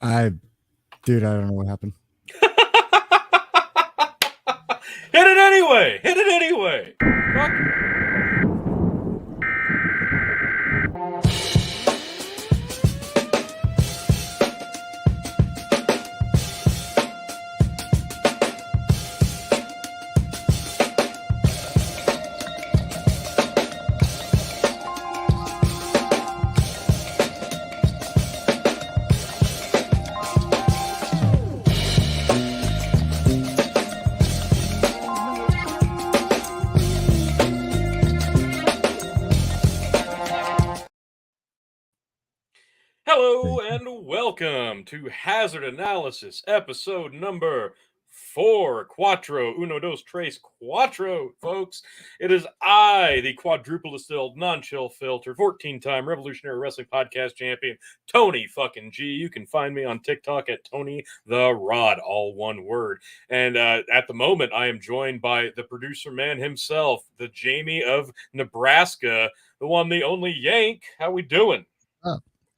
Dude, I don't know what happened. Hit it anyway! Hit it anyway! Fuck. Hello and welcome to Hazard Analysis, episode number 4. Uno, dos, tres, cuatro, folks. It is I, the quadruple distilled, non-chill filtered, 14-time Revolutionary Wrestling Podcast champion, Tony fucking G. You can find me on TikTok at Tony the Rod, all one word. And at the moment, I am joined by the producer man himself, the Jamie of Nebraska, the one, the only Yank. How we doing?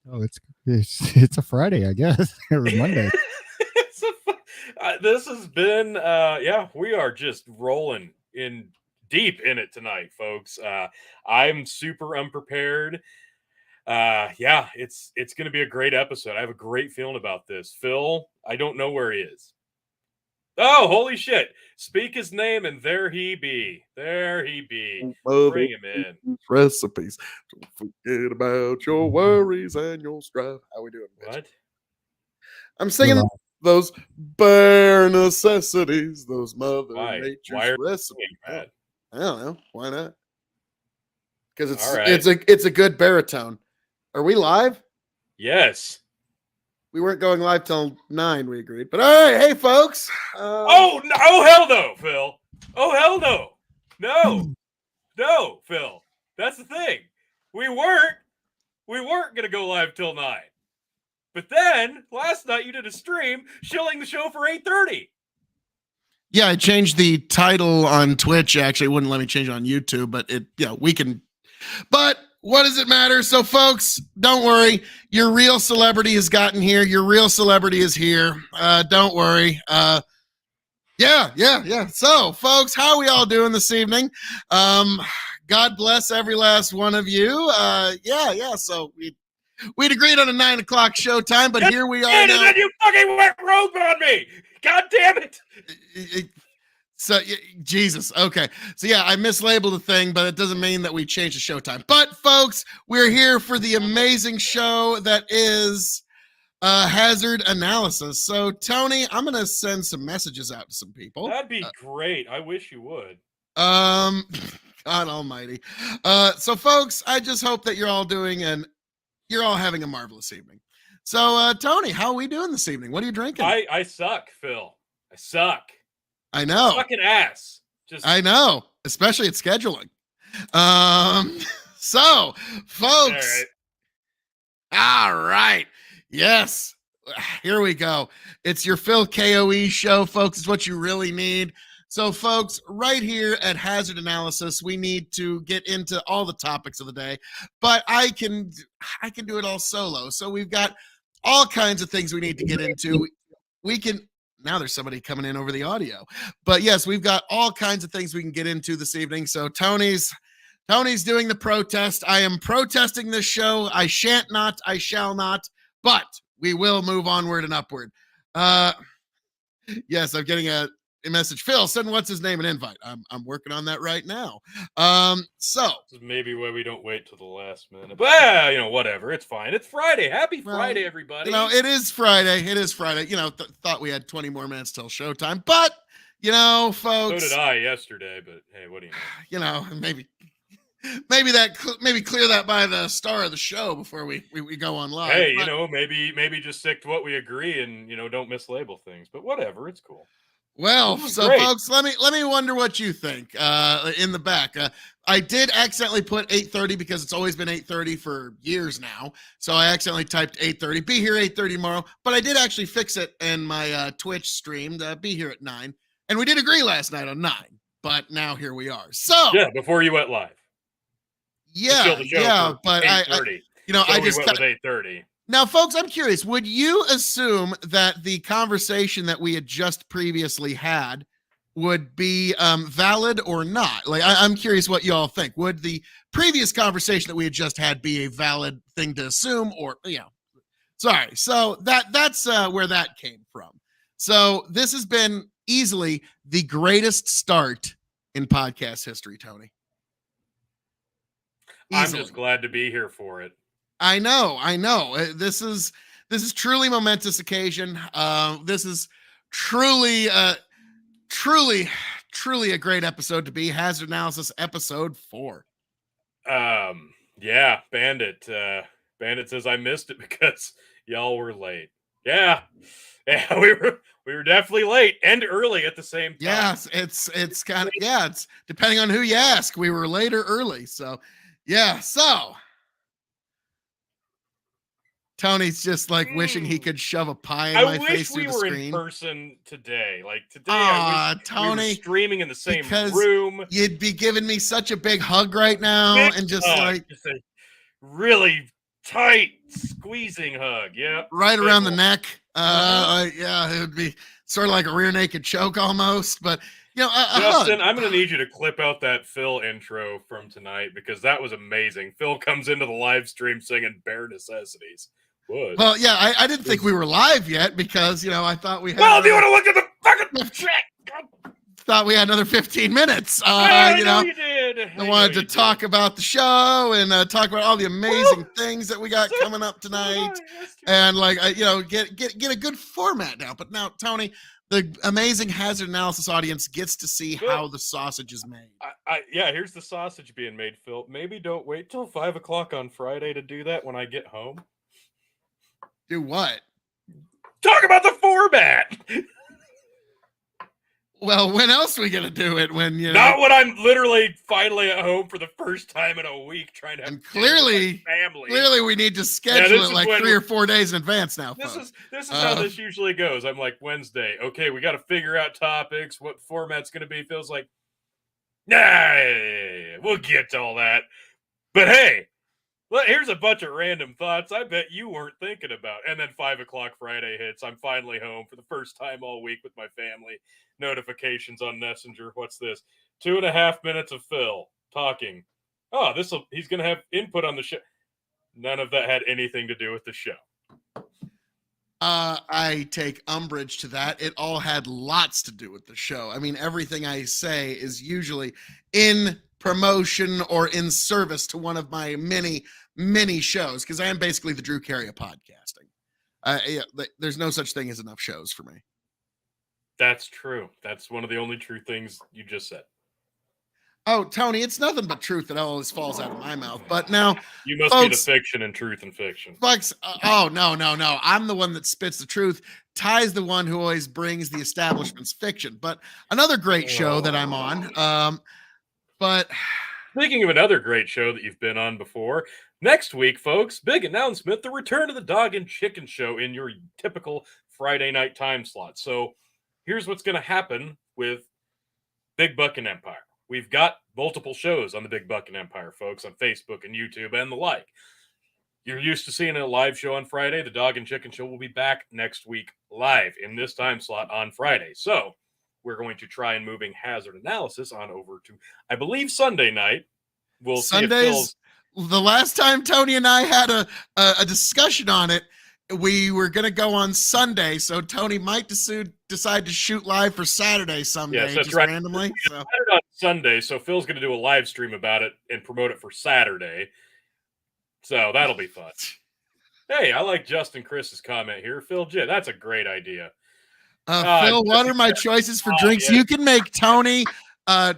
Oh, it's a Friday, I guess, or Monday. This has been, we are just rolling in deep in it tonight, folks. I'm super unprepared. It's going to be a great episode. I have a great feeling about this. Phil, I don't know where he is. Oh, holy shit. Speak his name and there he be. There he be. Bring him in. Recipes. Don't forget about your worries and your strife. How we doing, bitch? What? I'm singing those bare necessities, those mother nature's recipes. I don't know. Why not? Because it's a good baritone. Are we live? Yes. We weren't going live till 9, we agreed. But all right, hey, folks. Oh, hell no, Phil. Oh, hell no. No, Phil. That's the thing. We weren't going to go live till 9. But then, last night you did a stream shilling the show for 8:30. Yeah, I changed the title on Twitch. Actually, it wouldn't let me change it on YouTube, but we can. But what does it matter? So, folks, don't worry. Your real celebrity has gotten here. Your real celebrity is here. Don't worry. Yeah. So, folks, how are we all doing this evening? God bless every last one of you. So we'd agreed on a 9 o'clock showtime, but here we are now. And then you fucking went rogue on me. God damn it. So, Jesus. Okay. So, yeah, I mislabeled the thing, but it doesn't mean that we changed the showtime. But, folks, we're here for the amazing show that is Hazard Analysis. So, Tony, I'm going to send some messages out to some people. That'd be great. I wish you would. God almighty. So, folks, I just hope that you're all having a marvelous evening. So, Tony, how are we doing this evening? What are you drinking? I suck, Phil. I suck. I know. Fucking ass. I know, especially at scheduling. So, folks. All right. Yes. Here we go. It's your Phil KOE show, folks. It's what you really need. So, folks, right here at Hazard Analysis, we need to get into all the topics of the day, but I can do it all solo. So we've got all kinds of things we need to get into. We can. Now there's somebody coming in over the audio. But yes, we've got all kinds of things we can get into this evening. So Tony's doing the protest. I am protesting this show. I shan't not, I shall not, but we will move onward and upward. Yes, I'm getting a message. Phil, send what's his name an invite. I'm working on that right now. So this is maybe why we don't wait till the last minute. But whatever. It's fine. It's Friday. Happy Friday, everybody. It is Friday. Thought we had 20 more minutes till showtime, but folks. So did I yesterday. But hey, what do you know? Maybe clear that by the star of the show before we go on live. Hey, maybe just stick to what we agree and don't mislabel things. But whatever. It's cool. Well, so great. Folks, let me wonder what you think in the back. I did accidentally put 8:30 because it's always been 8:30 for years now. So I accidentally typed 8:30. Be here 8:30 tomorrow. But I did actually fix it in my Twitch stream to be here at 9. And we did agree last night on 9. But now here we are. So yeah, before you went live. Yeah, but I I just went with 8:30. Now, folks, I'm curious, would you assume that the conversation that we had just previously had would be valid or not? Like, I'm curious what you all think. Would the previous conversation that we had just had be a valid thing to assume, or, sorry. So that's where that came from. So this has been easily the greatest start in podcast history, Tony. I'm just glad to be here for it. I know. This is truly momentous occasion. This is truly a great episode to be. Hazard Analysis episode 4. Yeah, Bandit. Bandit says I missed it because y'all were late. Yeah, we were definitely late and early at the same time. Yes, it's kind of it's depending on who you ask. We were late or early, so yeah. So Tony's just like wishing he could shove a pie in my face through the screen. I wish we were in person today. Like today, I wish Tony, we were streaming in the same because room. You'd be giving me such a big hug right now, and just like just a really tight squeezing hug. Yeah, right around the neck. Yeah, it would be sort of like a rear naked choke almost. But Justin, hug. I'm going to need you to clip out that Phil intro from tonight because that was amazing. Phil comes into the live stream singing Bare Necessities. What? Well, yeah, I didn't think we were live yet because I thought we had. Well, do you want to look at the fucking chat? Thought we had another 15 minutes. I know you did. I wanted to talk about the show and talk about all the amazing things that we got coming up tonight, and get a good format now. But now, Tony, the amazing Hazard Analysis audience gets to see how the sausage is made. Here's the sausage being made, Phil. Maybe don't wait till 5 o'clock on Friday to do that when I get home. Do what? Talk about the format. Well, when else are we gonna do it? When not when I'm literally finally at home for the first time in a week trying to. And clearly, family. Clearly, we need to schedule it like 3 or 4 days in advance now. This is how this usually goes. I'm like Wednesday. Okay, we got to figure out topics. What format's gonna be? Feels like, we'll get to all that. But hey. Well, here's a bunch of random thoughts I bet you weren't thinking about. And then 5 o'clock Friday hits. I'm finally home for the first time all week with my family. Notifications on Messenger. What's this? 2.5 minutes of Phil talking. Oh, he's going to have input on the show. None of that had anything to do with the show. I take umbrage to that. It all had lots to do with the show. I mean, everything I say is usually in promotion or in service to one of my many shows, because I am basically the Drew Carey of podcasting. There's no such thing as enough shows for me. That's true. That's one of the only true things you just said. Oh, Tony, it's nothing but truth that always falls out of my mouth. But now you must be the fiction in truth and fiction. Folks, no. I'm the one that spits the truth. Ty's the one who always brings the establishment's fiction. But another great show that I'm on. But speaking of another great show that you've been on before, next week, folks, big announcement: the return of the Dog and Chicken Show in your typical Friday night time slot. So here's what's going to happen with Big Buck and Empire. We've got multiple shows on the Big Buck and Empire, folks, on Facebook and YouTube and the like. You're used to seeing a live show on Friday. The Dog and Chicken Show will be back next week live in this time slot on Friday. So we're going to try and moving Hazard Analysis on over to, I believe, Sunday night. We'll Sundays. The last time Tony and I had a discussion on it, we were going to go on Sunday, so Tony might decide to shoot live for Saturday someday, yes, that's just right. randomly. So. On Sunday, so Phil's going to do a live stream about it and promote it for Saturday. So that'll be fun. Hey, I like Justin Chris's comment here. Phil J, that's a great idea. Phil, what are my choices for drinks? Yeah. You can make Tony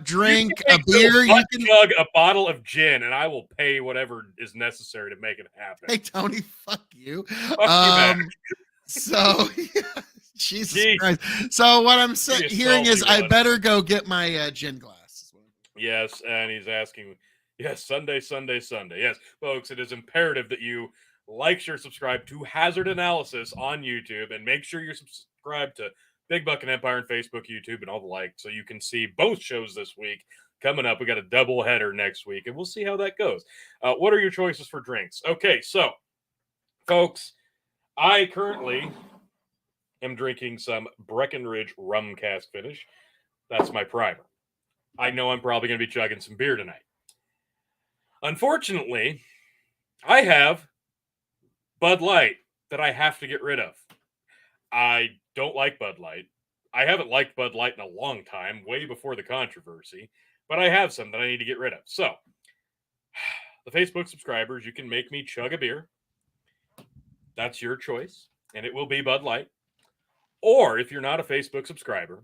drink a beer. You can chug a bottle of gin, and I will pay whatever is necessary to make it happen. Hey, Tony, fuck you. Fuck you, so, Jesus Christ. So what I'm hearing is I better go get my gin glass. Yes, and he's asking, yes, Sunday. Yes, folks, it is imperative that you like, share, subscribe to Hazard Analysis on YouTube, and make sure you're subscribed to Big Buck and Empire on Facebook, YouTube, and all the like, so you can see both shows this week coming up. We got a double header next week, and we'll see how that goes. What are your choices for drinks? Okay, so Folks, I currently am drinking some Breckenridge rum cask finish. That's my primer. I know I'm probably going to be chugging some beer tonight. Unfortunately, I have Bud Light that I have to get rid of. I don't like Bud Light. I haven't liked Bud Light in a long time, way before the controversy, but I have some that I need to get rid of. So, the Facebook subscribers, you can make me chug a beer. That's your choice, and it will be Bud Light. Or if you're not a Facebook subscriber,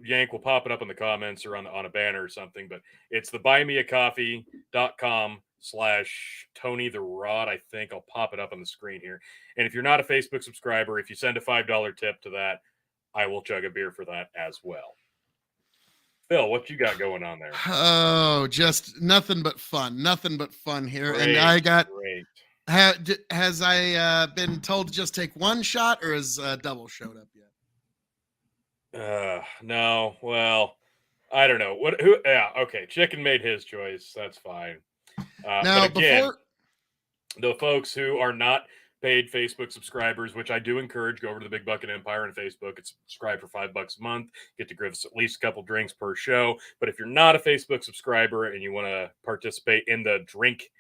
Yank will pop it up in the comments or on a banner or something, but it's the buymeacoffee.com/Tony the Rod. I think I'll pop it up on the screen here. And if you're not a Facebook subscriber, if you send a $5 tip to that, I will chug a beer for that as well. Phil, what you got going on there? Oh, just nothing but fun. Nothing but fun here. Great, and I got great. Has I been told to just take one shot, or has double showed up yet? No. Well, I don't know. Who? Yeah. Okay. Chicken made his choice. That's fine. Now, but again, before the folks who are not paid Facebook subscribers, which I do encourage, go over to the Big Bucket Empire on Facebook and subscribe for $5 a month. Get to give us at least a couple drinks per show. But if you're not a Facebook subscriber and you want to participate in the drink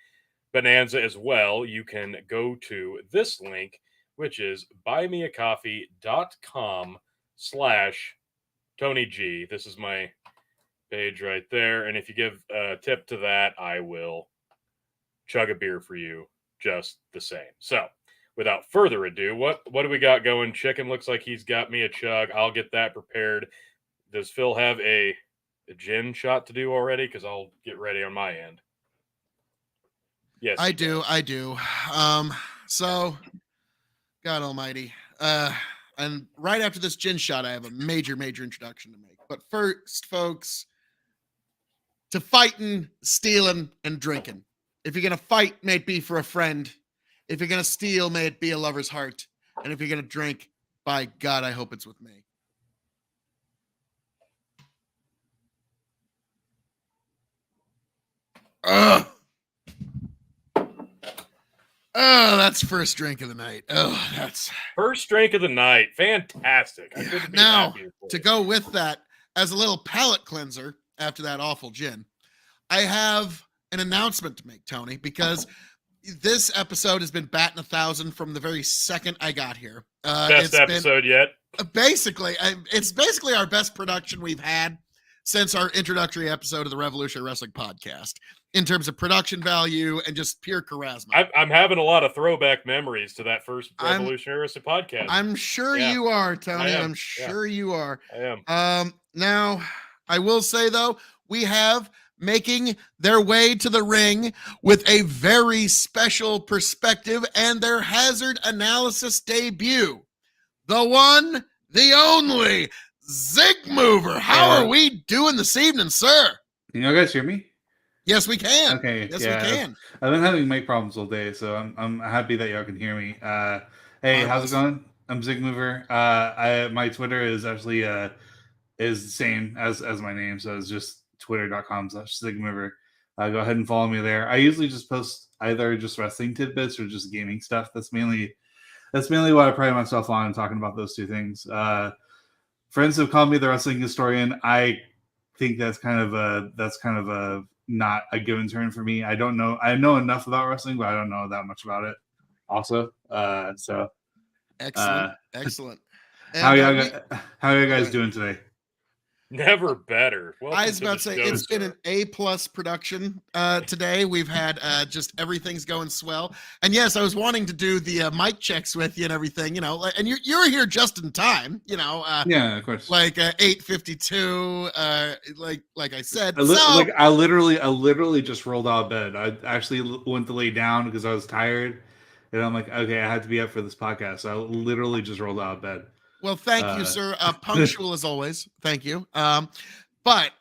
bonanza as well, you can go to this link, which is buymeacoffee.com/Tony G. This is my page right there. And if you give a tip to that, I will chug a beer for you just the same. So without further ado, what do we got going? Chicken looks like he's got me a chug. I'll get that prepared. Does Phil have a gin shot to do already? Because I'll get ready on my end. Yes, I do. So, God Almighty. And right after this gin shot, I have a major introduction to make. But first, folks, to fighting, stealing, and drinking. If you're gonna fight, may it be for a friend. If you're gonna steal, may it be a lover's heart. And if you're gonna drink, by God, I hope it's with me. Ugh. Oh, that's first drink of the night. Oh, that's first drink of the night. Fantastic. I couldn't be now happier for to you. go with that as a little palate cleanser after that awful gin. I have an announcement to make, Tony, because this episode has been batting 1,000 from the very second I got here. Best episode yet. Basically, it's basically our best production we've had since our introductory episode of the Revolutionary Wrestling Podcast, in terms of production value and just pure charisma. I'm having a lot of throwback memories to that first Revolutionary Wrestling Podcast. I'm sure you are, Tony. I'm sure you are. I am. Now, I will say, though, we have making their way to the ring with a very special perspective and their hazard analysis debut. The one, the only, Zigmover. How are we doing this evening, sir? Can you guys hear me? Yes, we can. Okay. Yes, we can. I've been having mic problems all day, so I'm happy that y'all can hear me. Hey, how's it going? I'm Zigmover. My Twitter is actually is the same as my name, so it's just twitter.com/Zigmover. Go ahead and follow me there. I usually just post either just wrestling tidbits or just gaming stuff. That's mainly what I pride myself on, talking about those two things. Friends have called me the wrestling historian. I think that's kind of a not a given term for me. I don't know. I know enough about wrestling, but I don't know that much about it. Also, so excellent. And how are you guys doing today? Never better. Welcome I was about to say it's been an A+ production today. We've had just everything's going swell. And yes, I was wanting to do the mic checks with you and everything, and you're here just in time, yeah, of course. Like 8:52, like I said. I literally just rolled out of bed. I actually went to lay down because I was tired, and I'm like, okay, I had to be up for this podcast. So I literally just rolled out of bed. Well, thank you, sir. Punctual as always. Thank you. But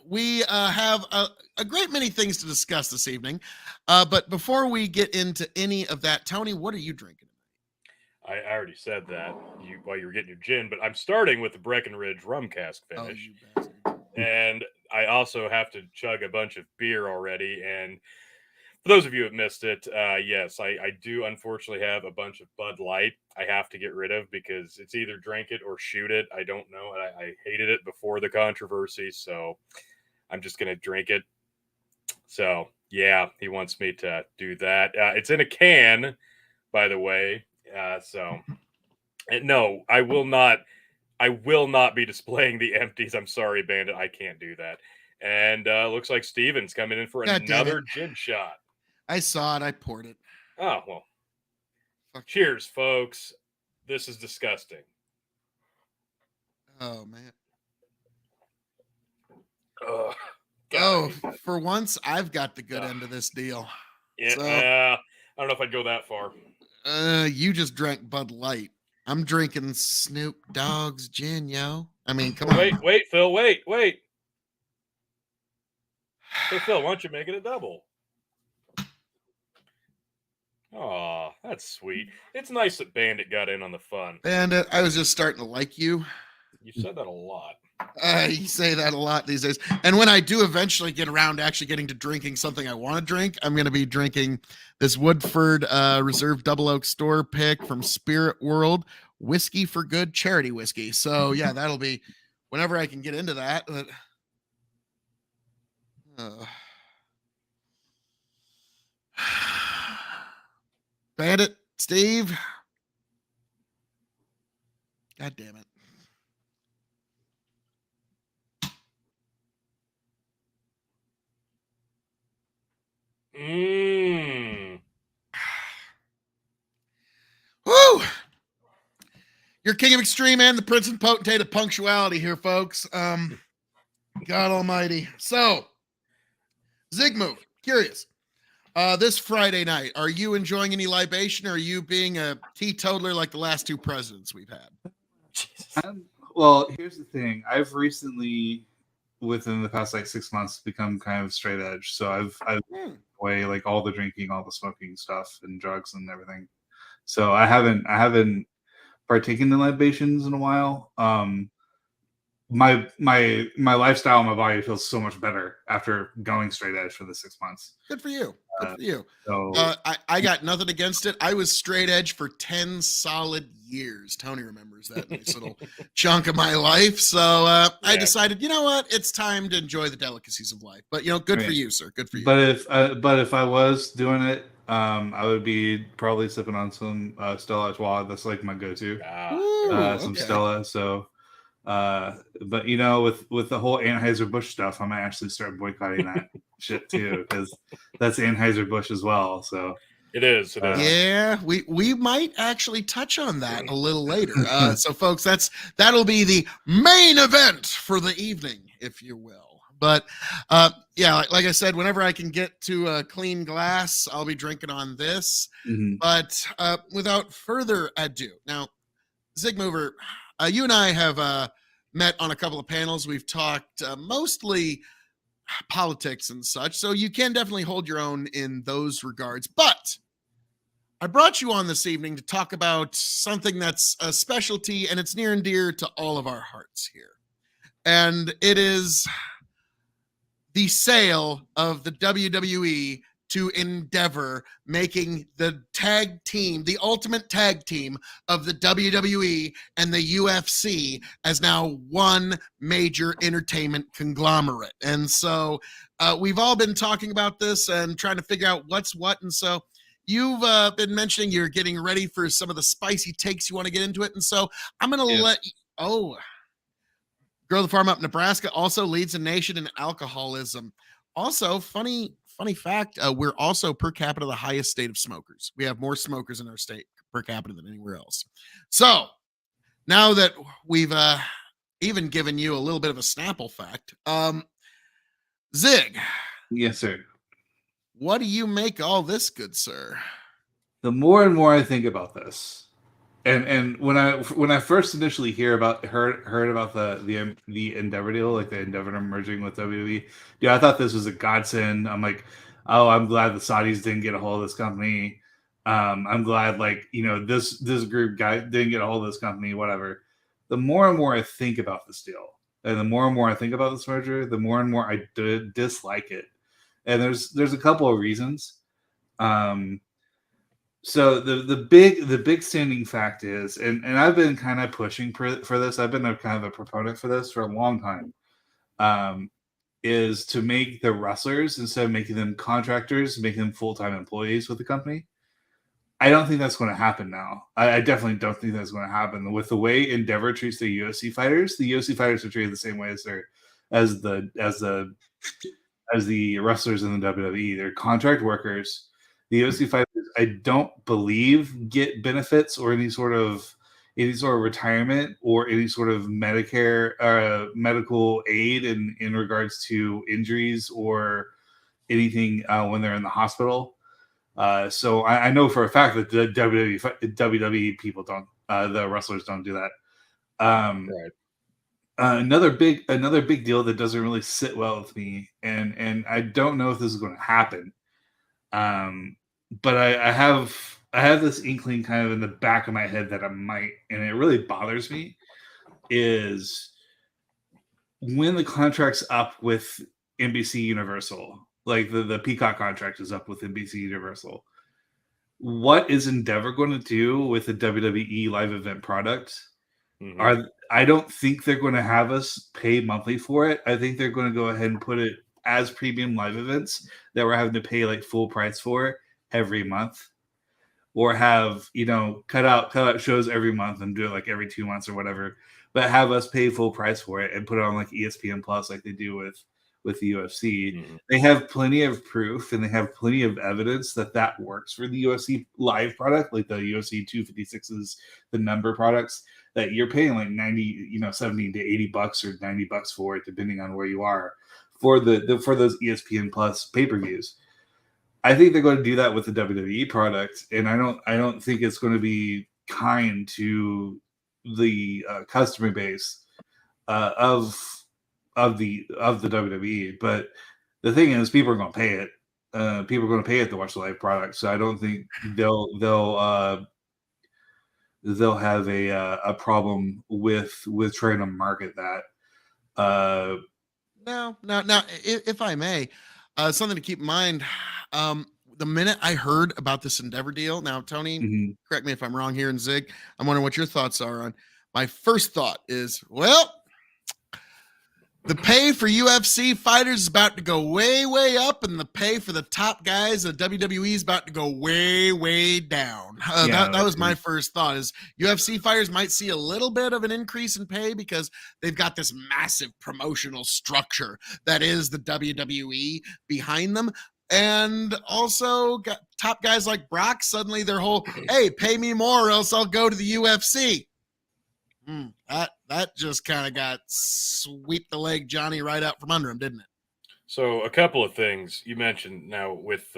we have a great many things to discuss this evening. But before we get into any of that, Tony, what are you drinking? I already said that while you were getting your gin, but I'm starting with the Breckenridge rum cask finish. And I also have to chug a bunch of beer already. And For those of you who have missed it, yes, I do unfortunately have a bunch of Bud Light I have to get rid of because it's either drink it or shoot it. I don't know. I hated it before the controversy, so I'm just going to drink it. So, yeah, he wants me to do that. It's in a can, by the way. No, I will not. I will not be displaying the empties. I'm sorry, Bandit. I can't do that. And looks like Steven's coming in for another gin shot. I saw it. I poured it. Oh, well. Cheers, folks. This is disgusting. Oh, man. God, for once, I've got the good end of this deal. Yeah, so, I don't know if I'd go that far. You just drank Bud Light. I'm drinking Snoop Dogg's gin, yo. I mean, come on. Wait, Phil, wait. Hey, Phil, why don't you make it a double? Oh, that's sweet. It's nice that Bandit got in on the fun. Bandit, I was just starting to like you. You said that a lot. You say that a lot these days. And when I do eventually get around to actually getting to drinking something I want to drink, I'm going to be drinking this Woodford Reserve Double Oak store pick from Spirit World, Whiskey for Good charity whiskey. So, yeah, that'll be whenever I can get into that. But, Bandit, Steve. God damn it. Woo! Your king of extreme and the prince and potentate of punctuality here, folks. God almighty. So, Zigmover, curious. This Friday night, are you enjoying any libation, or are you being a teetotaler like the last two presidents we've had? Well, here's the thing. I've recently, within the past like 6 months, become kind of straight edge. So I've away like all the drinking, all the smoking stuff, and drugs and everything. So I haven't partaken in libations in a while. My lifestyle, my body feels so much better after going straight edge for the 6 months. Good for you. Good for you. So, I got nothing against it. I was straight edge for 10 solid years. Tony remembers that nice little chunk of my life. So I decided, you know what? It's time to enjoy the delicacies of life. But, good for you, sir. Good for you. But if I was doing it, I would be probably sipping on some Stella Artois. That's like my go-to. Some Stella. So, but with the whole Anheuser-Busch stuff, I might actually start boycotting that shit too, because that's Anheuser-Busch as well. So it is. Yeah, we might actually touch on that a little later. So, folks, that'll be the main event for the evening, if you will. But like I said, whenever I can get to a clean glass, I'll be drinking on this. Mm-hmm. But without further ado, now, Zigmover, you and I have met on a couple of panels. We've talked mostly politics and such, so you can definitely hold your own in those regards. But I brought you on this evening to talk about something that's a specialty, and it's near and dear to all of our hearts here. And it is the sale of the WWE to Endeavor, making the tag team, the ultimate tag team of the WWE and the UFC, as now one major entertainment conglomerate. And so we've all been talking about this and trying to figure out what's what. And so you've been mentioning you're getting ready for some of the spicy takes. You want to get into it. And so I'm going to let you, Grow the Farm Up Nebraska also leads the nation in alcoholism. Also, funny fact, we're also per capita the highest state of smokers. We have more smokers in our state per capita than anywhere else. So now that we've even given you a little bit of a Snapple fact, Zig. Yes, sir. What do you make all this, good sir? The more and more I think about this, and when I first initially heard about the Endeavor deal, like the Endeavor merging with WWE, I thought this was a godsend. I'm like, oh, I'm glad the Saudis didn't get a hold of this company. I'm glad this group guy didn't get a hold of this company. Whatever. The more and more I think about this deal, and the more and more I think about this merger, the more and more I dislike it. And there's a couple of reasons. So the big standing fact is, and I've been kind of pushing for this. I've been a kind of a proponent for this for a long time. Is to make the wrestlers, instead of making them contractors, make them full-time employees with the company. I don't think that's going to happen now. I definitely don't think that's going to happen with the way Endeavor treats their UFC fighters. The UFC fighters are treated the same way as the wrestlers in the WWE. They're contract workers. The UFC fighters, I don't believe, get benefits or any sort of retirement or any sort of Medicare medical aid in regards to injuries or anything when they're in the hospital. So I know for a fact that the WWE people don't, the wrestlers don't do that. Right. Another big deal that doesn't really sit well with me, and I don't know if this is going to happen. But I have this inkling kind of in the back of my head that I might, and it really bothers me, is when the contract's up with NBC Universal, like the Peacock contract is up with NBC Universal. What is Endeavor going to do with the WWE live event product? Mm-hmm. I don't think they're going to have us pay monthly for it. I think they're going to go ahead and put it as premium live events that we're having to pay like full price for every month, or have, cut out shows every month and do it like every 2 months or whatever, but have us pay full price for it and put it on like ESPN Plus like they do with the UFC. Mm-hmm. They have plenty of proof and they have plenty of evidence that works for the UFC live product, like the UFC 256s, the number products, that you're paying like 90, 70 to $80 or $90 for it, depending on where you are, for for those ESPN Plus pay-per-views. I think they're going to do that with the WWE product, and I don't think it's going to be kind to the customer base of the WWE. But the thing is, people are going to pay it. People are going to pay it to watch the live product. So I don't think they'll have a problem with trying to market that. Now, if I may, something to keep in mind. The minute I heard about this Endeavor deal, now Tony, Mm-hmm. correct me if I'm wrong here, and Zig, I'm wondering what your thoughts are on. My first thought is, well, the pay for UFC fighters is about to go way, way up, and the pay for the top guys at WWE is about to go way, way down. That was my first thought, is UFC fighters might see a little bit of an increase in pay because they've got this massive promotional structure that is the WWE behind them. And also got top guys like Brock, suddenly their whole, hey, pay me more or else I'll go to the UFC. That just kind of got sweep the leg Johnny right out from under him, didn't it? So a couple of things you mentioned now with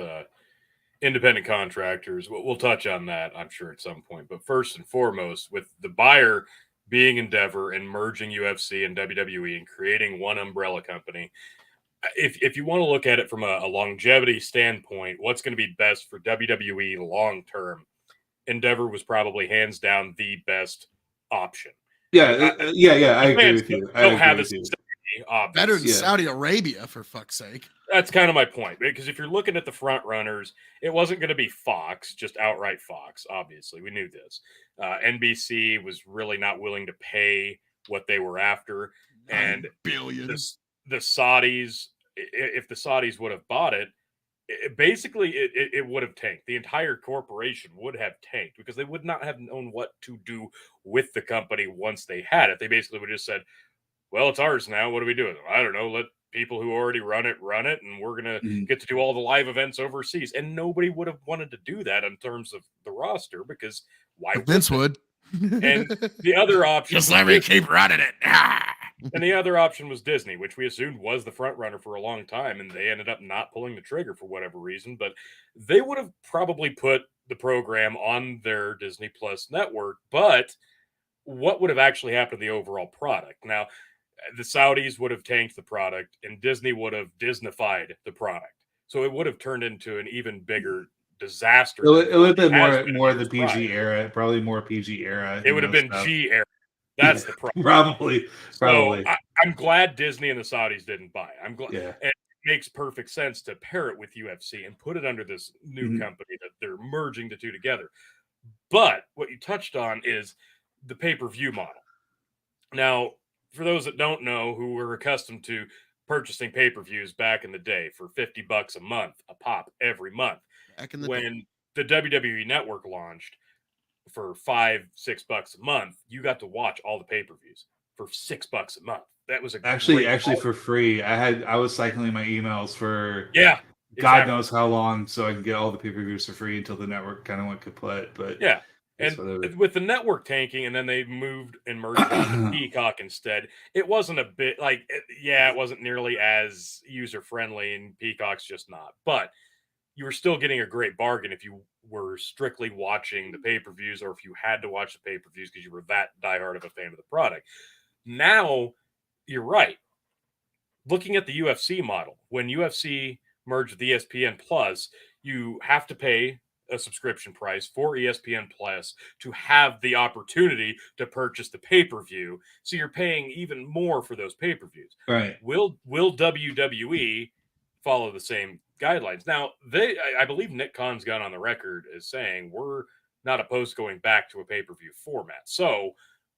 independent contractors. We'll touch on that, I'm sure, at some point. But first and foremost, with the buyer being Endeavor and merging UFC and WWE and creating one umbrella company, if you want to look at it from a longevity standpoint, what's going to be best for WWE long term, Endeavor was probably hands down the best option. Yeah, I agree with you. Don't have this better than Saudi Arabia, for fuck's sake. That's kind of my point, because if you're looking at the front runners, it wasn't going to be Fox, just outright Fox. Obviously, we knew this. NBC was really not willing to pay what they were after, and billions. The Saudis, if the Saudis would have bought it, basically it would have tanked. The entire corporation would have tanked because they would not have known what to do with the company once they had it. They basically would have just said, well, it's ours now. What do we do with it? I don't know. Let people who already run it, and we're going to get to do all the live events overseas. And nobody would have wanted to do that in terms of the roster, because why Vince would. And the other option, just let me keep running it. And the other option was Disney, which we assumed was the front runner for a long time, and they ended up not pulling the trigger for whatever reason. But they would have probably put the program on their Disney Plus network. But what would have actually happened to the overall product? Now, the Saudis would have tanked the product, and Disney would have Disneyfied the product. So it would have turned into an even bigger disaster. It would have been more of the PG era, probably more PG era. It would have been G era. That's the problem. Probably. So I'm glad Disney and the Saudis didn't buy it. I'm glad. Yeah. And makes perfect sense to pair it with UFC and put it under this new company that they're merging the two together. But what you touched on is the pay-per-view model. Now, for those that don't know, who were accustomed to purchasing pay-per-views back in the day for $50 a month, a pop every month, Back in the day. when the WWE Network launched for $5-6 a month, you got to watch all the pay-per-views for $6 a month. That was a Actually great for free. I was cycling my emails for yeah, God exactly. knows how long, so I can get all the pay-per-views for free until the network kind of went kaput. But Yeah. it's And whatever. with the network tanking, and then they moved and merged it onto Peacock instead, it wasn't a bit like, it wasn't nearly as user friendly, and Peacock's just not. But you were still getting a great bargain if you were strictly watching the pay-per-views, or if you had to watch the pay-per-views because you were that diehard of a fan of the product. Now, you're right. Looking at the UFC model, when UFC merged with ESPN Plus, you have to pay a subscription price for ESPN Plus to have the opportunity to purchase the pay-per-view. So you're paying even more for those pay-per-views. Right. Will WWE follow the same guidelines? Now, I believe Nick Khan's gone on the record as saying we're not opposed to going back to a pay-per-view format. So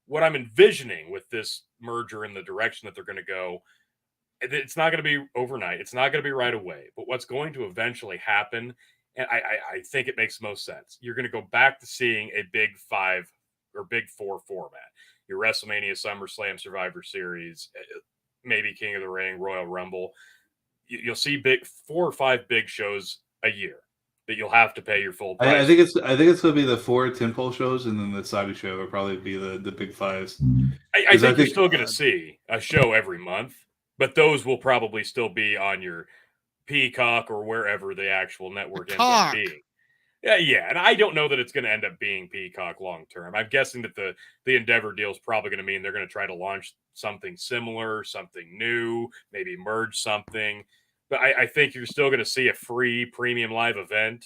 what I'm envisioning with this merger and the direction that they're going to go, it's not going to be overnight. It's not going to be right away. But what's going to eventually happen, and I think it makes most sense, you're going to go back to seeing a Big Five or Big Four format. Your WrestleMania, SummerSlam, Survivor Series, maybe King of the Ring, Royal Rumble. You'll see 4 or 5 big shows a year that you'll have to pay your full price. I think it's going to be the 4 tentpole shows, and then the Saudi show will probably be the big 5s. I think you're still going to see a show every month, but those will probably still be on your Peacock or wherever the actual network ends up being. Yeah, and I don't know that it's going to end up being Peacock long term. I'm guessing that the Endeavor deal is probably going to mean they're going to try to launch something similar, something new, maybe merge something. But I think you're still going to see a free premium live event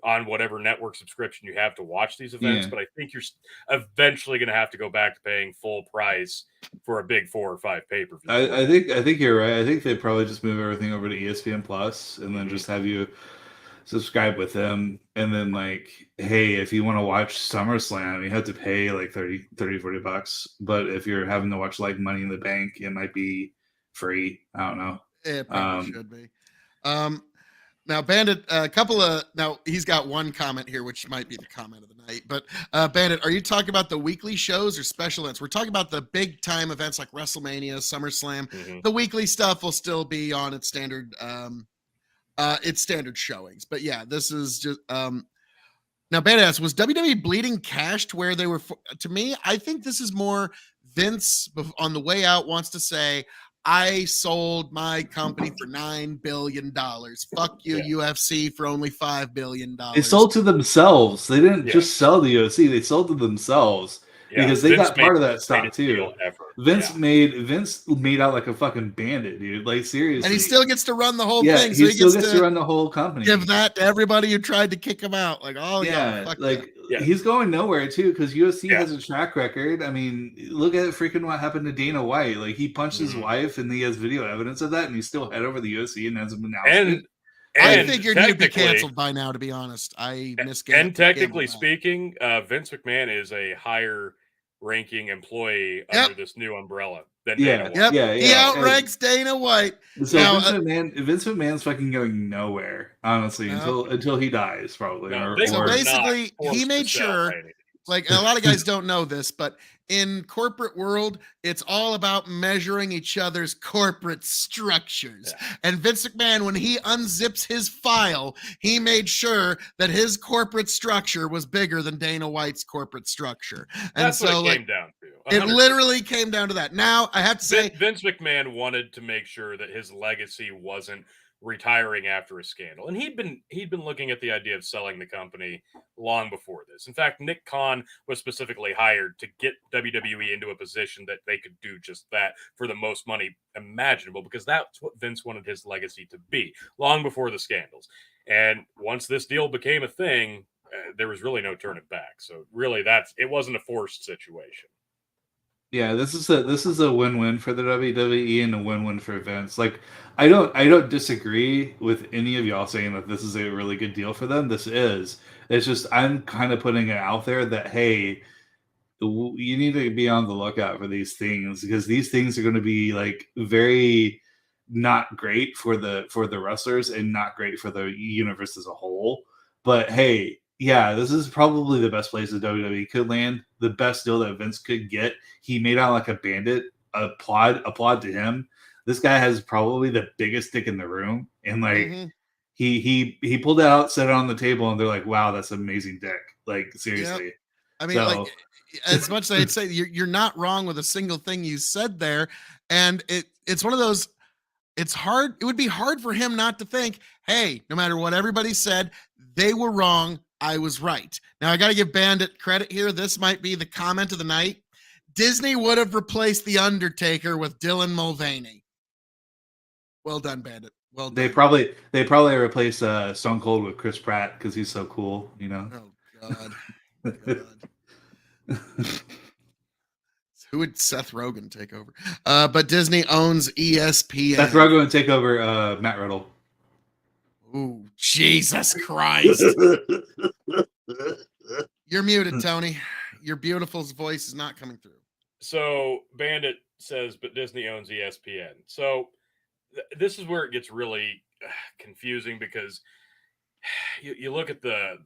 on whatever network subscription you have to watch these events. Yeah. But I think you're eventually going to have to go back to paying full price for a big 4 or 5 pay-per-view. I think you're right. I think they probably just move everything over to ESPN Plus and then just have you subscribe with them. And then like, hey, if you want to watch SummerSlam, you have to pay like $30-$40. But if you're having to watch like Money in the Bank, it might be free. I don't know. It probably should be. Now, Bandit, now he's got one comment here, which might be the comment of the night. But Bandit, are you talking about the weekly shows or special events? We're talking about the big time events like WrestleMania, SummerSlam. Mm-hmm. The weekly stuff will still be on its standard showings. But yeah, this is just now Bandit asks, was WWE bleeding cash to where they were? To me, I think this is more Vince on the way out wants to say, I sold my company for $9 billion. Fuck you, UFC, for only $5 billion. They sold to themselves. They didn't just sell the UFC. They sold to themselves because they got part of that stock too. Vince made out like a fucking bandit, dude. Like seriously, and he still gets to run the whole thing. So he still gets to run the whole company. Give that to everybody who tried to kick him out. Like, he's going nowhere too because UFC has a track record. I mean, look at freaking what happened to Dana White. Like he punched his wife, and he has video evidence of that, and he's still head over the UFC and hasn't been announced. And I figured he'd be canceled by now. To be honest, And technically speaking, Vince McMahon is a higher ranking employee under this new umbrella than Dana White. He outranks Dana White. So now, Vince McMahon's fucking going nowhere, honestly, until he dies, probably. So basically, he made sure. Like, a lot of guys don't know this, but in corporate world, it's all about measuring each other's corporate structures. Yeah. And Vince McMahon, when he unzips his file, he made sure that his corporate structure was bigger than Dana White's corporate structure. And that's what it came down to. 100%. It literally came down to that. Now, I have to say, Vince McMahon wanted to make sure that his legacy wasn't retiring after a scandal, and he'd been looking at the idea of selling the company long before this. In fact, Nick Khan was specifically hired to get WWE into a position that they could do just that for the most money imaginable, because that's what Vince wanted his legacy to be long before the scandals. And once this deal became a thing, there was really no turning back. So really, it wasn't a forced situation. Yeah, this is a win-win for the WWE and a win-win for Vince. Like, I don't disagree with any of y'all saying that this is a really good deal for them. This is. It's just I'm kind of putting it out there that hey, you need to be on the lookout for these things because these things are going to be like very not great for the wrestlers and not great for the universe as a whole. But hey, yeah, this is probably the best place that WWE could land, the best deal that Vince could get. He made out like a bandit. Applaud to him. This guy has probably the biggest dick in the room, and like he pulled it out, set it on the table, and they're like, "Wow, that's amazing dick." Like seriously. Yep. I mean, So like, as much as I'd say you're not wrong with a single thing you said there, and it's one of those. It's hard. It would be hard for him not to think, hey, no matter what everybody said, they were wrong. I was right. Now I got to give Bandit credit here. This might be the comment of the night. Disney would have replaced The Undertaker with Dylan Mulvaney. Well done, Bandit. Well done. They probably replace Stone Cold with Chris Pratt because he's so cool, you know. Oh God. Who would Seth Rogen take over? But Disney owns ESPN. Seth Rogen would take over Matt Riddle. Ooh, Jesus Christ! You're muted, Tony. Your beautiful voice is not coming through. So Bandit says, but Disney owns ESPN. So this is where it gets really confusing because you look at the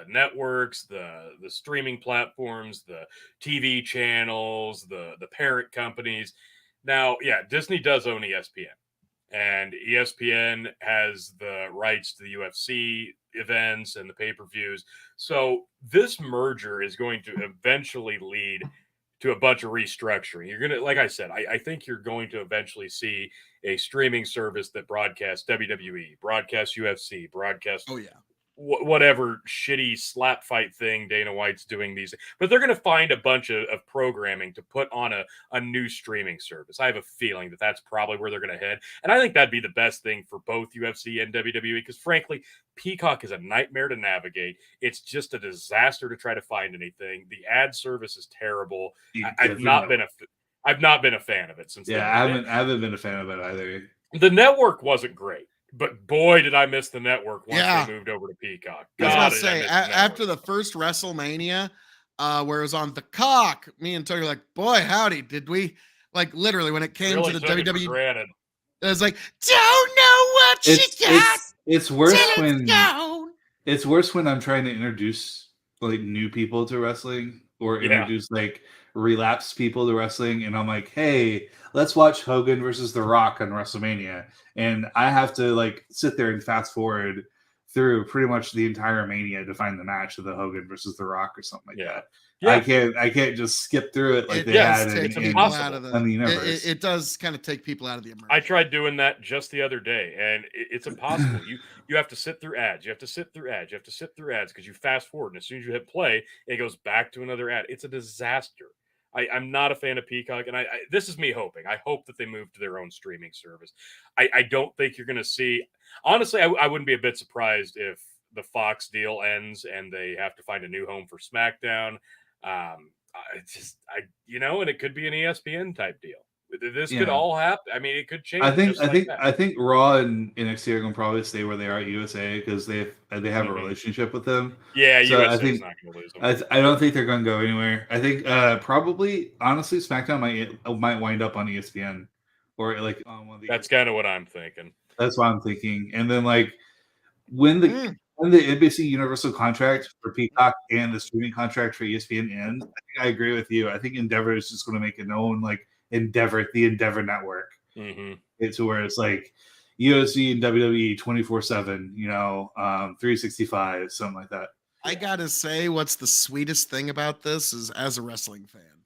networks, the streaming platforms, the TV channels, the parent companies. Now, yeah, Disney does own ESPN, and ESPN has the rights to the UFC events and the pay-per-views. So this merger is going to eventually lead to a bunch of restructuring. You're going to, like I said, I think you're going to eventually see a streaming service that broadcasts WWE, broadcasts UFC, broadcasts whatever shitty slap fight thing Dana White's doing these, but they're going to find a bunch of programming to put on a new streaming service. I have a feeling that that's probably where they're going to head. And I think that'd be the best thing for both UFC and WWE, because frankly, Peacock is a nightmare to navigate. It's just a disaster to try to find anything. The ad service is terrible. I've not been a fan of it since. Yeah, I haven't been a fan of it either. The network wasn't great. But boy, did I miss the network once they moved over to Peacock. God, I was about to say, after the first WrestleMania, where it was on the cock, me and Tony were like, boy, howdy, did we, like, literally, when it came to the WWE, it was like, don't know what you got. It's worse when I'm trying to introduce, like, new people to wrestling or introduce, like, relapsed people to wrestling, and I'm like, hey, let's watch Hogan versus The Rock on WrestleMania, and I have to like sit there and fast forward through pretty much the entire Mania to find the match of the Hogan versus The Rock or something like that. Yeah. I can't just skip through it like they had in the universe. It does kind of take people out of the immersion. I tried doing that just the other day, and it's impossible. You have to sit through ads. You have to sit through ads. You have to sit through ads because you fast forward, and as soon as you hit play, it goes back to another ad. It's a disaster. I'm not a fan of Peacock, and this is me hoping. I hope that they move to their own streaming service. I don't think you're going to see. Honestly, I wouldn't be a bit surprised if the Fox deal ends and they have to find a new home for SmackDown. And it could be an ESPN type deal. This could all happen. I mean, it could change. I think Raw and NXT are going to probably stay where they are at USA because they have a relationship with them. Yeah, so USA is not going to lose them. I don't think they're going to go anywhere. I think probably honestly SmackDown might wind up on ESPN or like on one of the. That's kind of what I'm thinking. That's what I'm thinking. And then like when the NBC Universal contract for Peacock and the streaming contract for ESPN ends, I think I agree with you. I think Endeavor is just going to make its own like. The Endeavor Network. It's where it's like UFC and WWE 24/7, 365, something like that. I gotta say, what's the sweetest thing about this is, as a wrestling fan,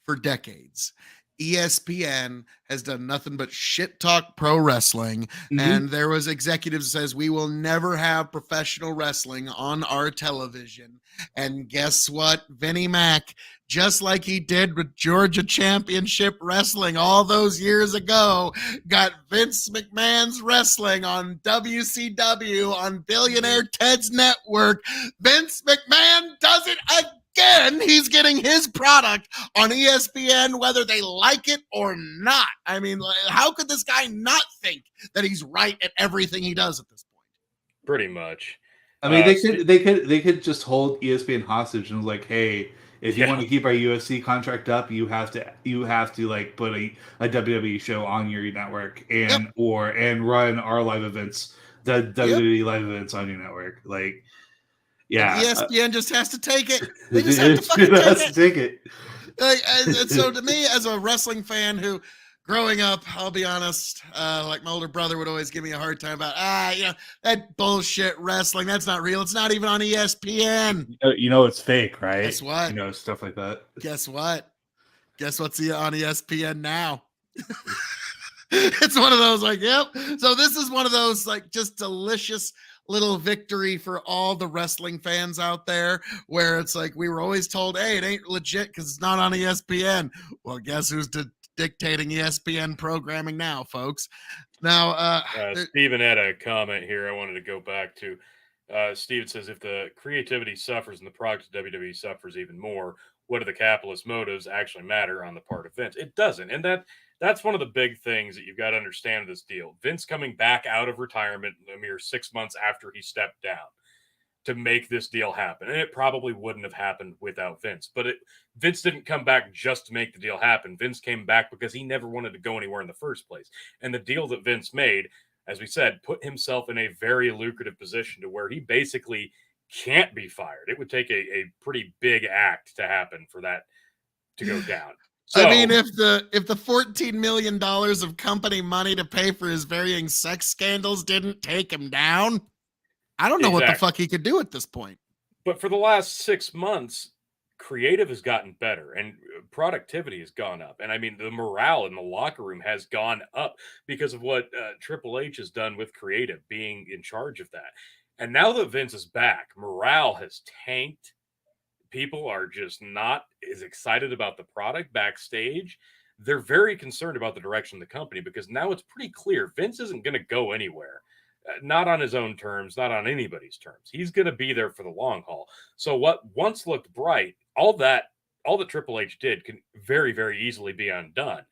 for decades, ESPN has done nothing but shit talk pro wrestling, and there was executives that says we will never have professional wrestling on our television. And guess what? Vinnie Mac, just like he did with Georgia Championship Wrestling all those years ago, got Vince McMahon's wrestling on WCW on Billionaire Ted's network. Vince McMahon does it again. then he's getting his product on ESPN, whether they like it or not. I mean, how could this guy not think that he's right at everything he does at this point? Pretty much. I mean, they could just hold ESPN hostage and like, hey, if you want to keep our UFC contract up, you have to like put a WWE show on your network and run our live events, the WWE live events on your network. Like, yeah, and ESPN just has to take it. They just have to fucking take it. And so to me, as a wrestling fan who, growing up, I'll be honest, like my older brother would always give me a hard time about, that bullshit wrestling. That's not real. It's not even on ESPN. You know it's fake, right? Guess what? You know, stuff like that. Guess what? Guess what's on ESPN now? It's one of those like, yep. So this is one of those like just delicious little victory for all the wrestling fans out there, where it's like we were always told, hey, it ain't legit because it's not on ESPN. Well, guess who's dictating ESPN programming now, folks? Now, Steven had a comment here I wanted to go back to. Steven says, if the creativity suffers and the product of WWE suffers even more, what do the capitalist motives actually matter on the part of Vince? It doesn't. And that's one of the big things that you've got to understand of this deal. Vince coming back out of retirement a mere 6 months after he stepped down to make this deal happen. And it probably wouldn't have happened without Vince. But Vince didn't come back just to make the deal happen. Vince came back because he never wanted to go anywhere in the first place. And the deal that Vince made, as we said, put himself in a very lucrative position to where he basically can't be fired. It would take a pretty big act to happen for that to go down. So, I mean, if the $14 million of company money to pay for his varying sex scandals didn't take him down, I don't know what the fuck he could do at this point. But for the last 6 months, creative has gotten better and productivity has gone up. And I mean, the morale in the locker room has gone up because of what Triple H has done with creative, being in charge of that. And now that Vince is back, morale has tanked. People are just not as excited about the product backstage. They're very concerned about the direction of the company because now it's pretty clear Vince isn't going to go anywhere. Not on his own terms, not on anybody's terms. He's going to be there for the long haul. So what once looked bright, all that Triple H did can very, very easily be undone.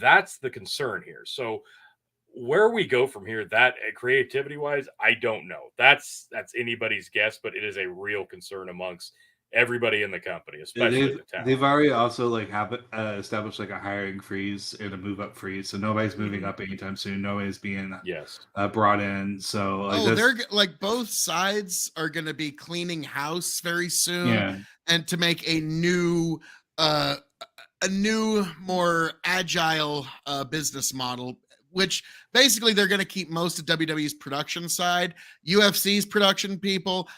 That's the concern here. So where we go from here, that creativity wise, I don't know. That's anybody's guess, but it is a real concern amongst everybody in the company, especially the talent. They've already also like have established like a hiring freeze and a move up freeze, so nobody's moving up anytime soon. Nobody's being brought in. So like, they're like both sides are going to be cleaning house very soon, and to make a new, more agile business model. Which basically they're going to keep most of WWE's production side, UFC's production people.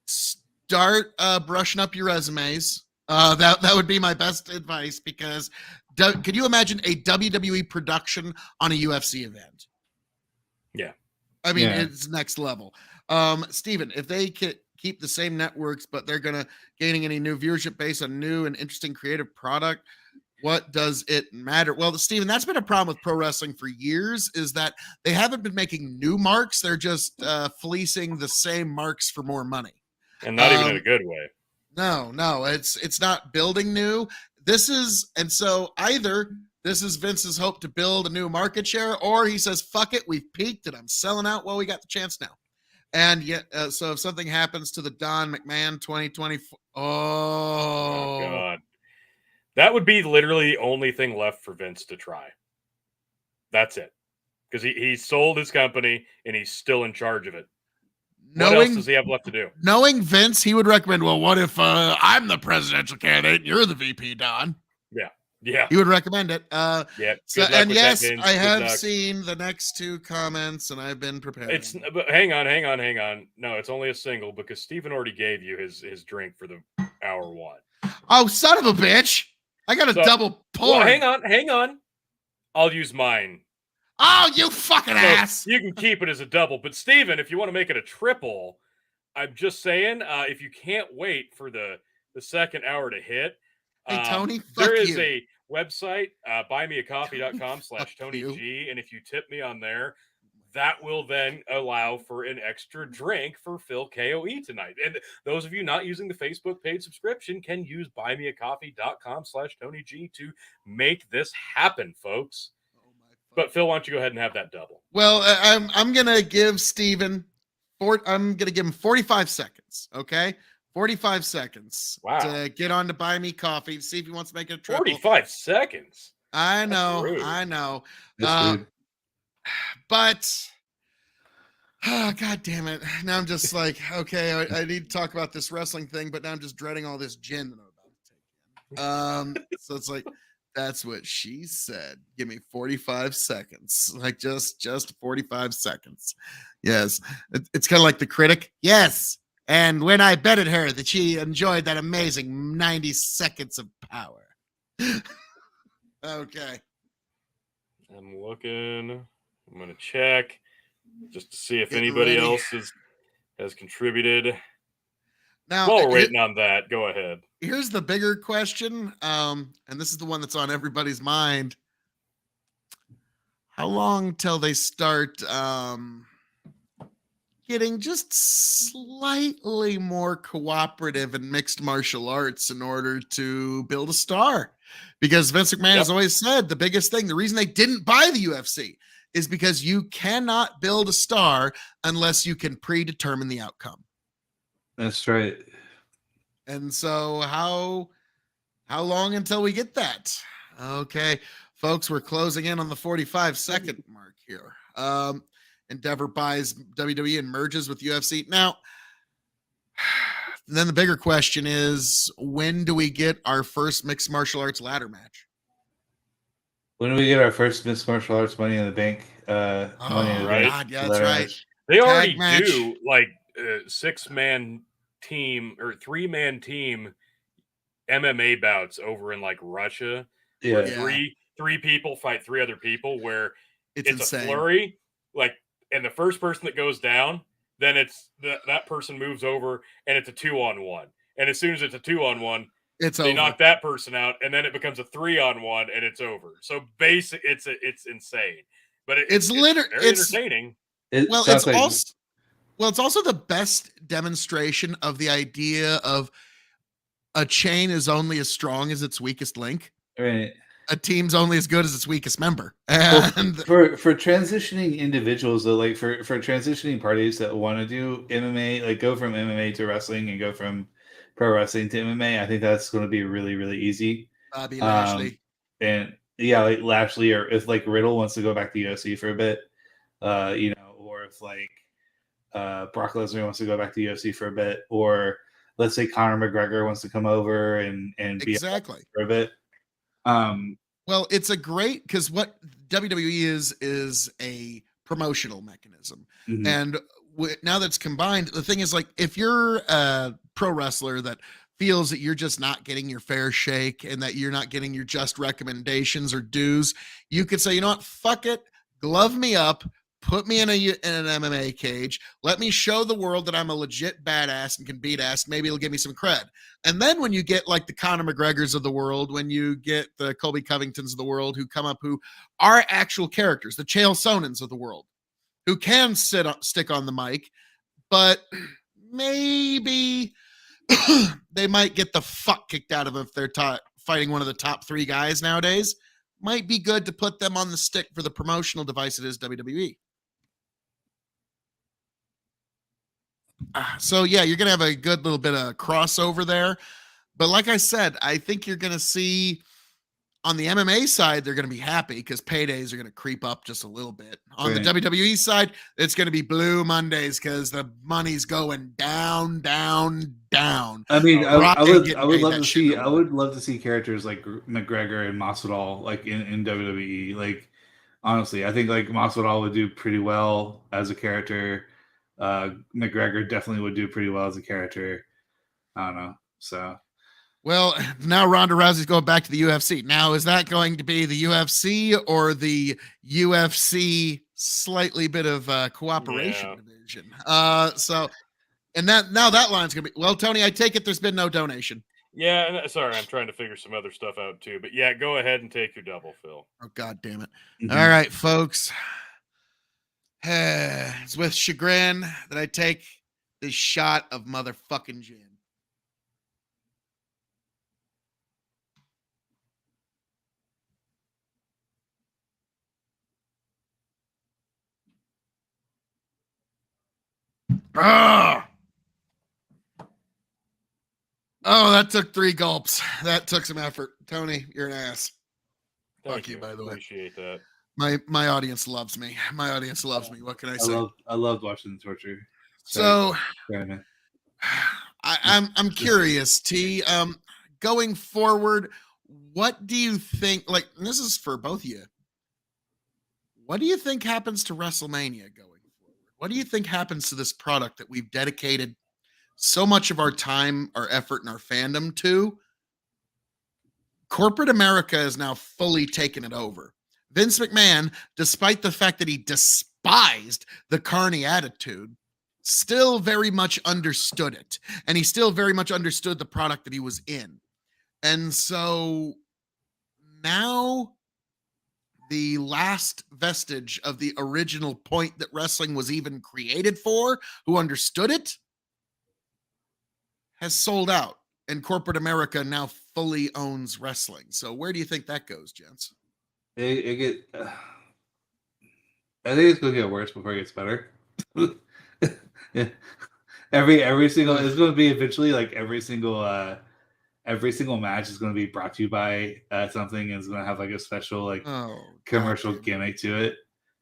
Start brushing up your resumes. That would be my best advice, because could you imagine a WWE production on a UFC event? Yeah. I mean, it's next level. Steven, if they keep the same networks, but they're going to gaining any new viewership based on new and interesting creative product, what does it matter? Well, Steven, that's been a problem with pro wrestling for years, is that they haven't been making new marks. They're just fleecing the same marks for more money. And not even in a good way. No, it's not building new. So either this is Vince's hope to build a new market share, or he says, fuck it, we've peaked and I'm selling out while we got the chance now. And yet, so if something happens to the Don McMahon 2024, oh God. That would be literally the only thing left for Vince to try. That's it. Because he sold his company and he's still in charge of it. What else does he have left to do? Knowing Vince, he would recommend, well, what if I'm the presidential candidate and you're the VP, Don? Yeah. He would recommend it. So, and yes, I have seen the next two comments and I've been prepared. But hang on. No, it's only a single because Steven already gave you his drink for the hour one. Oh, son of a bitch. I got a double pour. Well, hang on. I'll use mine. Oh, you fucking ass. You can keep it as a double. But, Steven, if you want to make it a triple, I'm just saying, if you can't wait for the second hour to hit, hey, Tony, there is a website, buymeacoffee.com/TonyG. And if you tip me on there, that will then allow for an extra drink for Phil KOE tonight. And those of you not using the Facebook paid subscription can use buymeacoffee.com/TonyG to make this happen, folks. But Phil, why don't you go ahead and have that double? Well, I'm gonna give Steven I'm gonna give him 45 seconds. Okay, 45 seconds. Wow. To get on to buy me coffee. See if he wants to make it a triple. 45 seconds. I know. That's rude. But God damn it! Now I'm just like, okay, I need to talk about this wrestling thing, but now I'm just dreading all this gin that I'm about to take in. So it's like, that's what she said. Give me 45 seconds, like just 45 seconds. Yes, it's kind of like the critic. Yes, and when I betted her that she enjoyed that amazing 90 seconds of power. Okay. I'm looking. I'm going to check just to see if anybody else has contributed. Now, while we're waiting on that, go ahead. Here's the bigger question, and this is the one that's on everybody's mind. How long till they start getting just slightly more cooperative in mixed martial arts in order to build a star? Because Vince McMahon has always said the biggest thing, the reason they didn't buy the UFC is because you cannot build a star unless you can predetermine the outcome. That's right. And so how long until we get that? Okay, folks, we're closing in on the 45-second mark here. Endeavor buys WWE and merges with UFC. Now, then the bigger question is, when do we get our first mixed martial arts ladder match? When do we get our first mixed martial arts Money in the Bank? Money in the Bank. God, yeah, that's right. They already do like a 6-man team or 3-man team MMA bouts over in like Russia. Yeah. Three people fight 3 other people where it's insane. A flurry, like, and the first person that goes down, then it's that person moves over and it's a 2-on-1. And as soon as it's a 2-on-1, they knock that person out, and then it becomes a 3-on-1 and it's over. So it's insane. But it's very entertaining. It's also the best demonstration of the idea of a chain is only as strong as its weakest link. Right. A team's only as good as its weakest member. And for transitioning individuals, though, like for transitioning parties that want to do MMA, like go from MMA to wrestling and go from pro wrestling to MMA, I think that's going to be really, really easy. Bobby Lashley. And yeah, like Lashley, or if like Riddle wants to go back to UFC for a bit, or if like Brock Lesnar wants to go back to UFC for a bit, or let's say Conor McGregor wants to come over and be for a bit. Well, it's a great, because what WWE is a promotional mechanism. Mm-hmm. And now that's combined, the thing is, like, if you're a pro wrestler that feels that you're just not getting your fair shake and that you're not getting your just recommendations or dues, you could say, you know what, fuck it, glove me up, put me in an MMA cage, let me show the world that I'm a legit badass and can beat ass. Maybe it'll give me some cred. And then when you get like the Conor McGregors of the world, when you get the Colby Covingtons of the world who come up, who are actual characters, the Chael Sonnens of the world, who can stick on the mic, but maybe they might get the fuck kicked out of them if they're fighting one of the top 3 guys nowadays. Might be good to put them on the stick for the promotional device it is WWE. So yeah, you're going to have a good little bit of crossover there. But like I said, I think you're going to see on the MMA side, they're going to be happy because paydays are going to creep up just a little bit. On the WWE side, it's going to be Blue Mondays because the money's going down, down, down. I mean, I would love to see characters like McGregor and Masvidal like in WWE. Like, honestly, I think like Masvidal would do pretty well as a character. McGregor definitely would do pretty well as a character. I don't know. So, well, now Ronda Rousey's going back to the UFC. Now, is that going to be the UFC or the UFC slightly bit of cooperation division? So, and that line's gonna be, well, Tony, I take it there's been no donation. Yeah, sorry, I'm trying to figure some other stuff out too. But yeah, go ahead and take your double, Phil. Oh, God damn it. Mm-hmm. All right, folks. It's with chagrin that I take this shot of motherfucking gin. Ah! Oh, that took 3 gulps. That took some effort. Tony, you're an ass. Thank you, by the way. Appreciate that. My audience loves me. My audience loves me. What can I say? I loved watching the torture. So Sorry, man. I'm curious, T. Going forward, what do you think? Like, this is for both of you. What do you think happens to WrestleMania going forward? What do you think happens to this product that we've dedicated so much of our time, our effort, and our fandom to? Corporate America has now fully taken it over. Vince McMahon, despite the fact that he despised the Carney attitude, still very much understood it. And he still very much understood the product that he was in. And so now the last vestige of the original point that wrestling was even created for, who understood it, has sold out. And corporate America now fully owns wrestling. So where do you think that goes, gents? I think it's going to get worse before it gets better. Yeah. Every single, it's going to be eventually like every single match is going to be brought to you by something, and it's going to have like a special like commercial gimmick to it.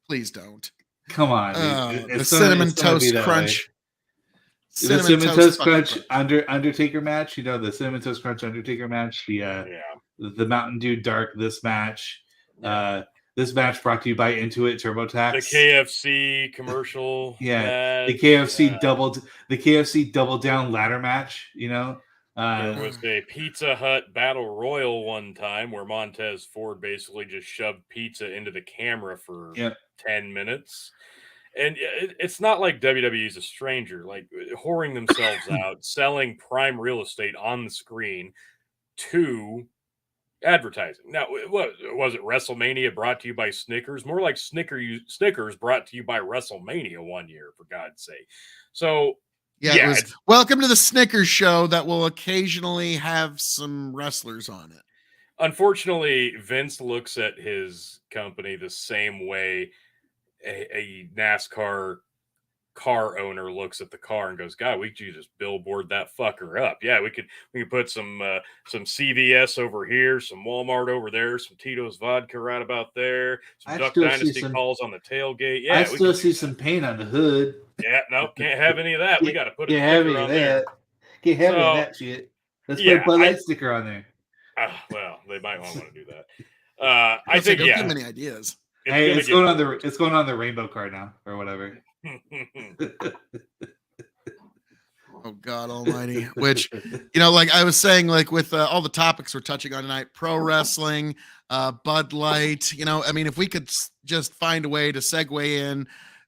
Please don't. Come on, the cinnamon toast crunch. The cinnamon toast crunch Undertaker match. You know, the cinnamon toast crunch Undertaker match. The Mountain Dew Dark this match. This match brought to you by Intuit TurboTax. The KFC commercial. Yeah, the KFC double down ladder match. You know, there was a Pizza Hut Battle Royal one time where Montez Ford basically just shoved pizza into the camera for 10 minutes. And it's not like WWE's a stranger, like whoring themselves out, selling prime real estate on the screen to advertising. Now, what was it? WrestleMania brought to you by Snickers? More like Snickers brought to you by WrestleMania one year, for God's sake. So, it was welcome to the Snickers show that will occasionally have some wrestlers on it. Unfortunately, Vince looks at his company the same way a NASCAR car owner looks at the car and goes, God, we could just billboard that fucker up. Yeah, we could put some CVS over here, some Walmart over there, some Tito's vodka right about there, some Duck Dynasty calls on the tailgate. Yeah, I still see some paint on the hood. Yeah, no, can't have any of that. We got to put a sticker on there. Can't have any of that shit. Let's put a Bud Light sticker on there. Well, they might want to do that. I think don't give many ideas. It's going on the rainbow card now or whatever. Oh God Almighty! Which, like I was saying, like with all the topics we're touching on tonight, pro wrestling, Bud Light. I mean, if we could just find a way to segue in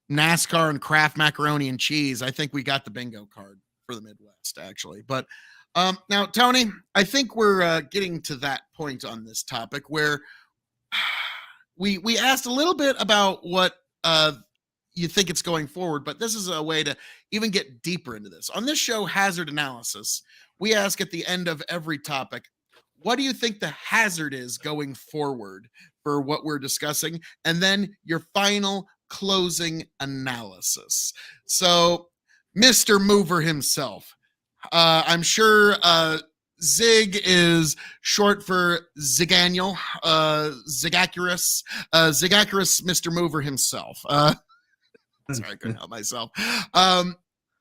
NASCAR and Kraft macaroni and cheese, I think we got the bingo card for the Midwest, actually. But now, Tony, I think we're getting to that point on this topic where we asked a little bit about what you think it's going forward, but this is a way to even get deeper into this. On this show, Hazard Analysis, we ask at the end of every topic, what do you think the hazard is going forward for what we're discussing? And then your final closing analysis. So, Mr. Mover himself, I'm sure Zig is short for Ziganiel, Zigacurus, Mr. Mover himself. Sorry, I couldn't help myself.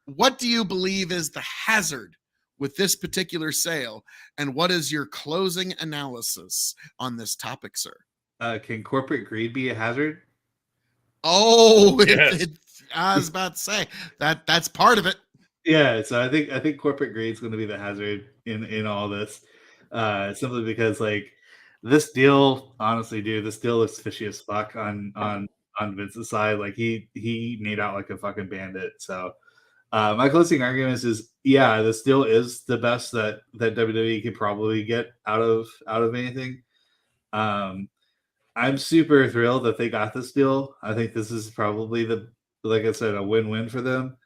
What do you believe is the hazard with this particular sale? And what is your closing analysis on this topic, sir? Can corporate greed be a hazard? Oh, yes. I was about to say that's part of it. Yeah, so I think corporate greed is going to be the hazard in all this, simply because like this deal, honestly, dude, this deal looks fishy as fuck on Vince's side. Like he made out like a fucking bandit. So my closing argument is this deal is the best that WWE could probably get out of anything. I'm super thrilled that they got this deal. I think this is probably like I said, a win-win for them.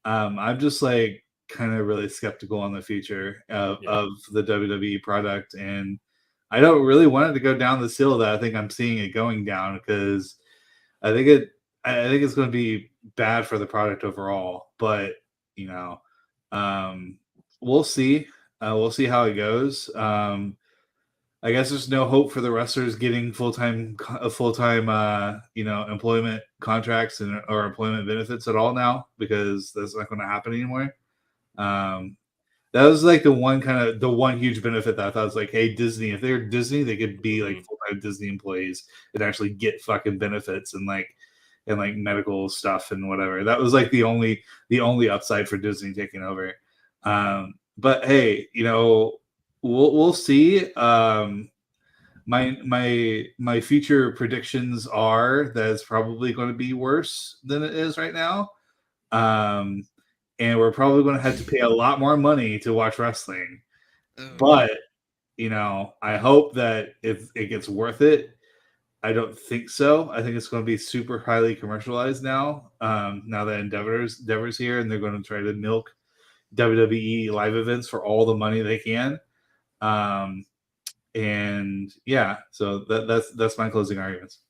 I'm just like kind of really skeptical on the future of the WWE product, and I don't really want it to go down the hill that I think I'm seeing it going down, because I think it's going to be bad for the product overall. But you know, we'll see. We'll see how it goes. I guess there's no hope for the wrestlers getting full-time employment contracts or employment benefits at all now, because that's not going to happen anymore. That was like the one huge benefit that I thought was like, hey, Disney, if they're Disney, they could be like full-time Disney employees and actually get fucking benefits and medical stuff and whatever. That was like the only upside for Disney taking over. But hey, we'll see. My future predictions are that it's probably going to be worse than it is right now. And we're probably going to have to pay a lot more money to watch wrestling. But I hope that if it gets worth it. I don't think so. I think it's going to be super highly commercialized now. Now that Endeavor's here, and they're going to try to milk WWE live events for all the money they can. And yeah, so that's my closing arguments.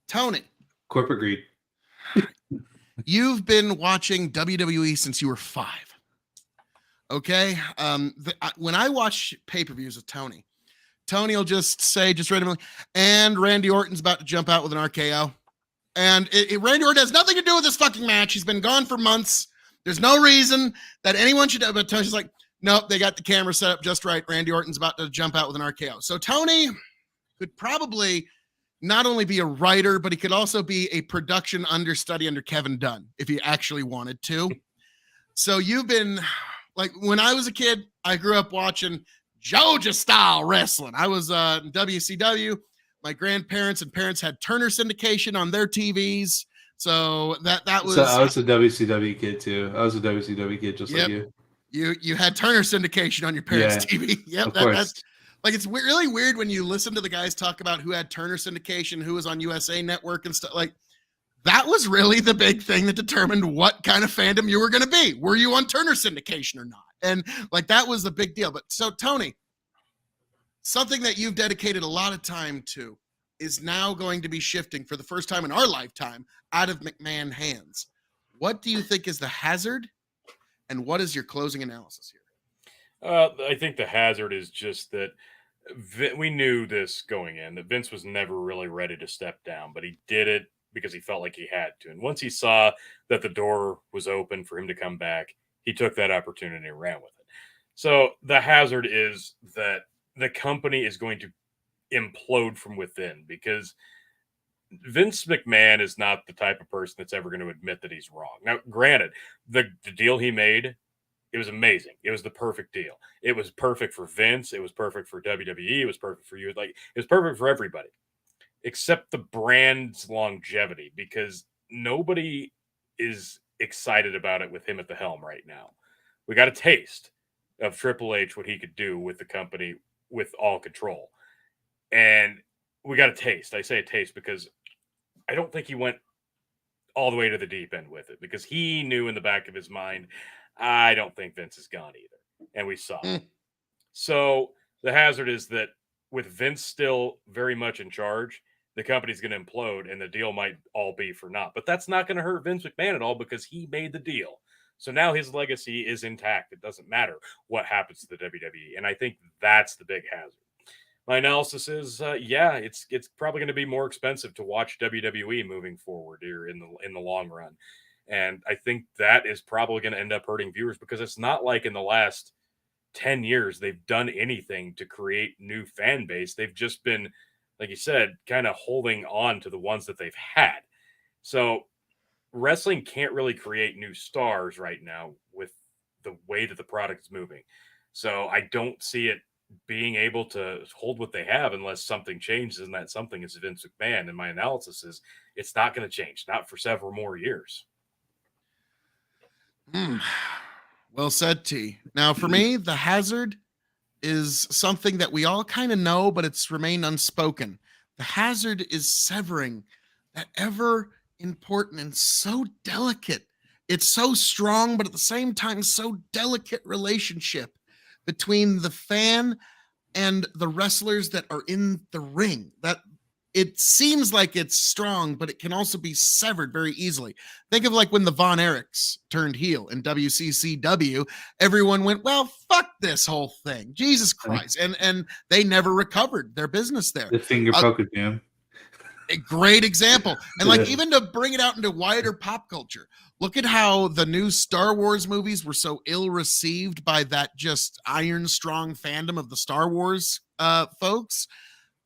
Tony, corporate greed. You've been watching WWE since you were 5. Okay, when I watch pay-per-views with Tony will just say, just randomly, and Randy Orton's about to jump out with an RKO. And Randy Orton has nothing to do with this fucking match. He's been gone for months. There's no reason that anyone should. But Tony's like, nope, they got the camera set up just right. Randy Orton's about to jump out with an RKO. So Tony could probably not only be a writer, but he could also be a production understudy under Kevin Dunn if he actually wanted to. So you've been, like, when I was a kid, I grew up watching Georgia style wrestling. I was in WCW. My grandparents and parents had Turner syndication on their TVs. So that was. So I was a WCW kid too. I was a WCW kid just like you. You had Turner syndication on your parents' TV. Yep. Of course. It's really weird when you listen to the guys talk about who had Turner syndication, who was on USA Network and stuff. Like, that was really the big thing that determined what kind of fandom you were going to be. Were you on Turner syndication or not? And like, that was the big deal. But so Tony, something that you've dedicated a lot of time to is now going to be shifting for the first time in our lifetime out of McMahon hands. What do you think is the hazard, and what is your closing analysis here? I think the hazard is just that we knew this going in, that Vince was never really ready to step down, but he did it because he felt like he had to. And once he saw that the door was open for him to come back, he took that opportunity and ran with it. So the hazard is that the company is going to implode from within, because Vince McMahon is not the type of person that's ever going to admit that he's wrong. Now, granted, the deal he made, it was amazing. It was the perfect deal. It was perfect for Vince. It was perfect for WWE. It was perfect for you. Like, it was perfect for everybody, except the brand's longevity, because nobody is excited about it with him at the helm right now. We got a taste of Triple H, what he could do with the company with all control. And we got a taste. I say a taste because I don't think he went all the way to the deep end with it, because he knew in the back of his mind, I don't think Vince is gone either. And we saw it. So the hazard is that with Vince still very much in charge, the company's going to implode and the deal might all be for naught. But that's not going to hurt Vince McMahon at all, because he made the deal. So now his legacy is intact. It doesn't matter what happens to the WWE. And I think that's the big hazard. My analysis is, it's probably going to be more expensive to watch WWE moving forward here in the long run. And I think that is probably going to end up hurting viewers, because it's not like in the last 10 years they've done anything to create new fan base. They've just been, like you said, kind of holding on to the ones that they've had. So wrestling can't really create new stars right now with the way that the product is moving. So I don't see it being able to hold what they have unless something changes, and that something is Vince McMahon. And my analysis is it's not going to change, not for several more years. Well said, T. Now, for me, the hazard is something that we all kind of know, but it's remained unspoken. The hazard is severing that ever important and so delicate, it's so strong, but at the same time, so delicate relationship between the fan and the wrestlers that are in the ring. That it seems like it's strong, but it can also be severed very easily. Think of like when the Von Erichs turned heel in WCCW, everyone went, well, fuck this whole thing. Jesus Christ. And they never recovered their business there. The finger poke of doom. A great example. And like, even to bring it out into wider pop culture, look at how the new Star Wars movies were so ill received by that just iron strong fandom of the Star Wars folks.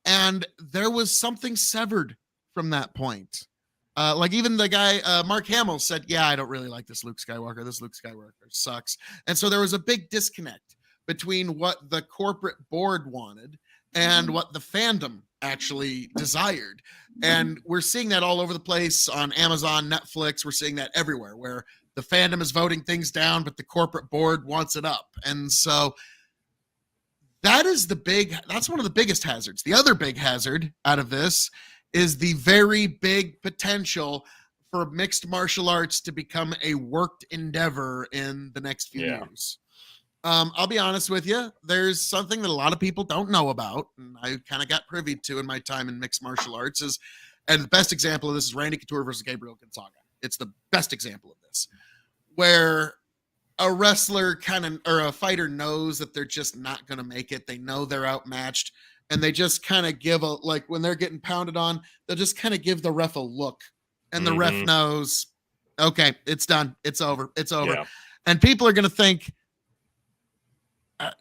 And there was something severed from that point. Like even the guy, Mark Hamill said, yeah, I don't really like this Luke Skywalker. This Luke Skywalker sucks. And so there was a big disconnect between what the corporate board wanted and what the fandom actually desired. And we're seeing that all over the place on Amazon, Netflix. We're seeing that everywhere where the fandom is voting things down, but the corporate board wants it up. And so that's one of the biggest hazards. The other big hazard out of this is the very big potential for mixed martial arts to become a worked endeavor in the next few years. I'll be honest with you. There's something that a lot of people don't know about, and I kind of got privy to in my time in mixed martial arts and the best example of this is Randy Couture versus Gabriel Gonzaga. It's the best example of this, where a wrestler or a fighter knows that they're just not going to make it. They know they're outmatched, and they just kind of give when they're getting pounded on, they'll just kind of give the ref a look, and the ref knows, okay, it's done. It's over. It's over. Yeah. And people are going to think,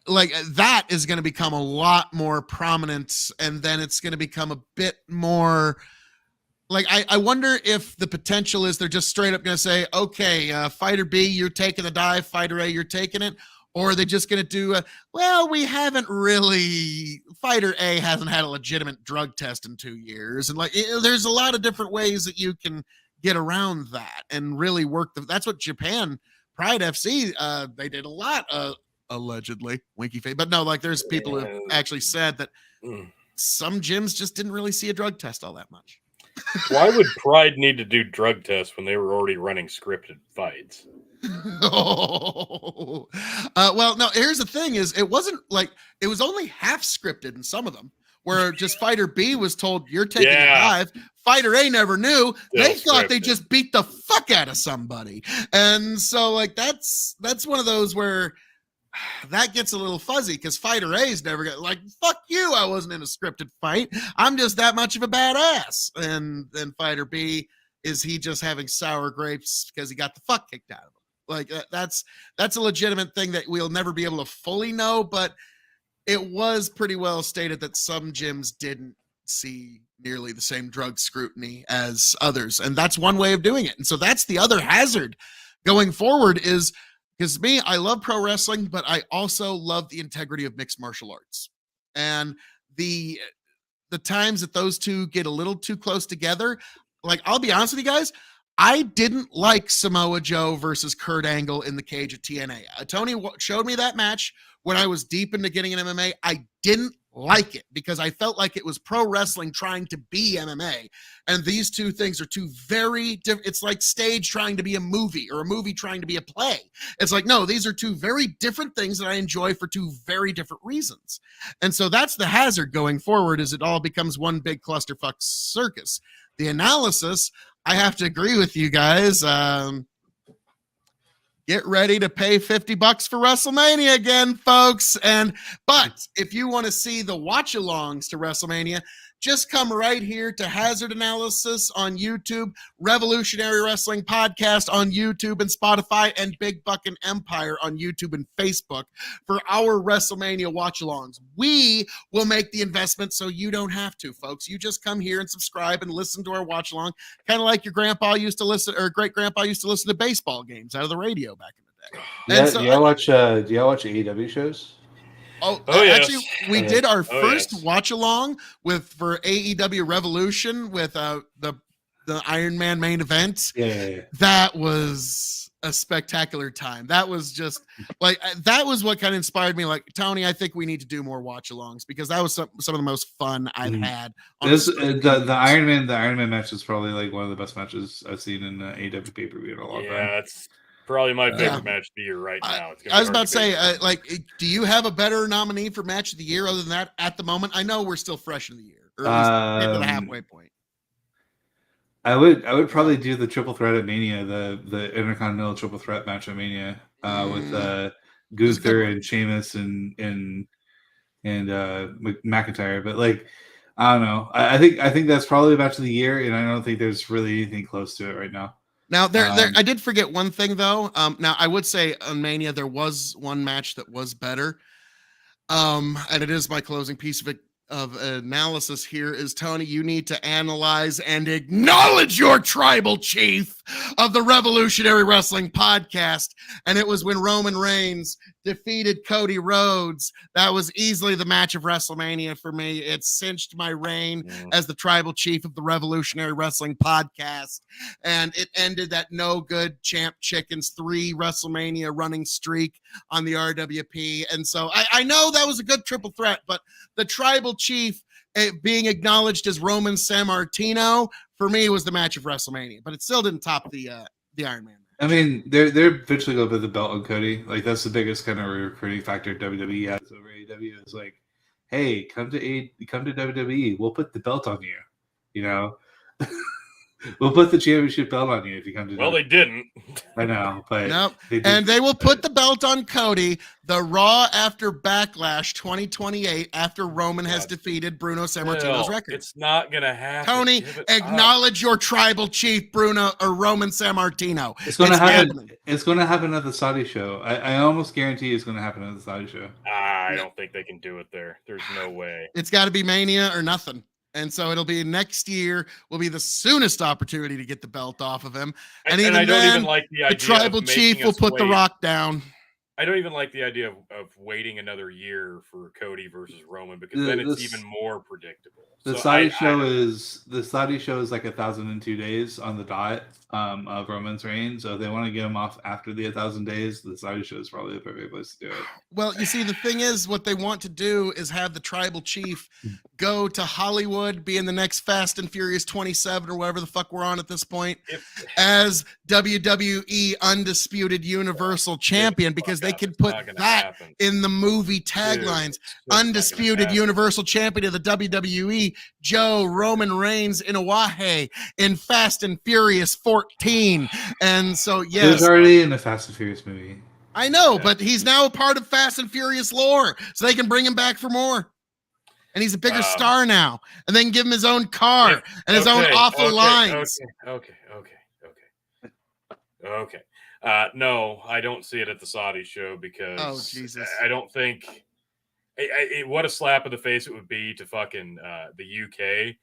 that is going to become a lot more prominent, and then it's going to become a bit more I wonder if the potential is they're just straight up going to say, okay, fighter B, you're taking the dive, fighter A, you're taking it, or are they just going to do fighter A hasn't had a legitimate drug test in 2 years, and there's a lot of different ways that you can get around that and really work that's what Japan Pride FC they did a lot allegedly, winky face, but no, there's people who actually said that some gyms just didn't really see a drug test all that much. Why would Pride need to do drug tests when they were already running scripted fights? Well, no, here's the thing is it wasn't it was only half scripted in some of them where just fighter B was told you're taking a dive. Fighter A never knew. They thought they just beat the fuck out of somebody. And so that's one of those where that gets a little fuzzy because fighter A's never got fuck you, I wasn't in a scripted fight, I'm just that much of a badass. And then fighter B, is he just having sour grapes because he got the fuck kicked out of him? That's a legitimate thing that we'll never be able to fully know, but it was pretty well stated that some gyms didn't see nearly the same drug scrutiny as others, and that's one way of doing it. And so that's the other hazard going forward is because I love pro wrestling, but I also love the integrity of mixed martial arts. And the times that those two get a little too close together, I'll be honest with you guys, I didn't like Samoa Joe versus Kurt Angle in the cage at TNA. Tony showed me that match when I was deep into getting an MMA. I didn't like it because I felt like it was pro wrestling trying to be MMA. And these two things are two very different. It's like stage trying to be a movie or a movie trying to be a play. It's no, these are two very different things that I enjoy for two very different reasons. And so that's the hazard going forward is it all becomes one big clusterfuck circus. The analysis, I have to agree with you guys. Get ready to pay $50 for WrestleMania again, folks. But if you want to see the watch-alongs to WrestleMania, just come right here to Hazard Analysis on YouTube, Revolutionary Wrestling Podcast on YouTube and Spotify, and Big Buckin' Empire on YouTube and Facebook for our WrestleMania watch-alongs. We will make the investment so you don't have to, folks. You just come here and subscribe and listen to our watch-along, kind of like your grandpa used to listen, or great-grandpa used to listen to baseball games out of the radio back in the day. Yeah, do y'all watch AEW shows? Oh yes. Actually, we did our first watch along for AEW Revolution with the Iron Man main event. Yeah. That was a spectacular time. That was just like that was what kind of inspired me. Like, Tony, I think we need to do more watch alongs because that was some of the most fun I've had. On the Iron Man match is probably like one of the best matches I've seen in the AEW pay per view in a long time. Yeah, that's probably my favorite match of the year right now. I was about to say, do you have a better nominee for match of the year other than that at the moment? I know we're still fresh in the year, or at least to the halfway point. I would probably do the triple threat at Mania, the Intercontinental triple threat match at Mania, with Gunther and Sheamus and McIntyre. But like, I don't know. I think that's probably the match of the year, and I don't think there's really anything close to it right now. Now, I did forget one thing though. Now I would say on Mania there was one match that was better, and it is my closing piece of analysis here is, Tony, you need to analyze and acknowledge your tribal chief of the Revolutionary Wrestling Podcast. And it was when Roman Reigns defeated Cody Rhodes. That was easily the match of WrestleMania for me. It cinched my reign as the tribal chief of the Revolutionary Wrestling Podcast. And it ended that no good Champ Chicken's 3 WrestleMania running streak on the RWP. And so I know that was a good triple threat, but the tribal chief being acknowledged as Roman Sammartino for me was the match of WrestleMania, but it still didn't top the Iron Man match. I mean, they're eventually going to put the belt on Cody. Like, that's the biggest kind of recruiting factor WWE has over AEW. Is like, hey, come to WWE. We'll put the belt on you. You know, we'll put the championship belt on you if you come to. Well, they didn't. I know, but nope. And they will put the belt on Cody. The Raw after Backlash 2028, after Roman has defeated Bruno Sammartino's record. It's not gonna happen. Tony, acknowledge your tribal chief, Bruno or Roman Sammartino. It's going to happen. It's going to happen at the Saudi show. I almost guarantee it's going to happen at the Saudi show. I don't think they can do it there. There's no way. It's got to be Mania or nothing. And so it'll be next year will be the soonest opportunity to get the belt off of him. And even I don't then, even like the idea tribal chief will put the Rock down. I don't even like the idea of waiting another year for Cody versus Roman, because then it's even more predictable. The Saudi show is like 1,002 days on the dot of Roman's reign. So if they want to get him off after the 1,000 days, the Saudi show is probably the perfect place to do it. Well, you see, the thing is, what they want to do is have the tribal chief go to Hollywood, be in the next Fast and Furious 27 or whatever the fuck we're on at this point, as WWE Undisputed Universal Champion, because they can put that in the movie taglines. Undisputed Universal Champion of the WWE, Joe Roman Reigns in Oahe in Fast and Furious 14. And so, yes. He was already in the Fast and Furious movie. I know, but he's now a part of Fast and Furious lore, so they can bring him back for more. And he's a bigger star now. And they can give him his own car and his own awful lines. Okay. No, I don't see it at the Saudi show because I don't think what a slap in the face it would be to fucking the UK,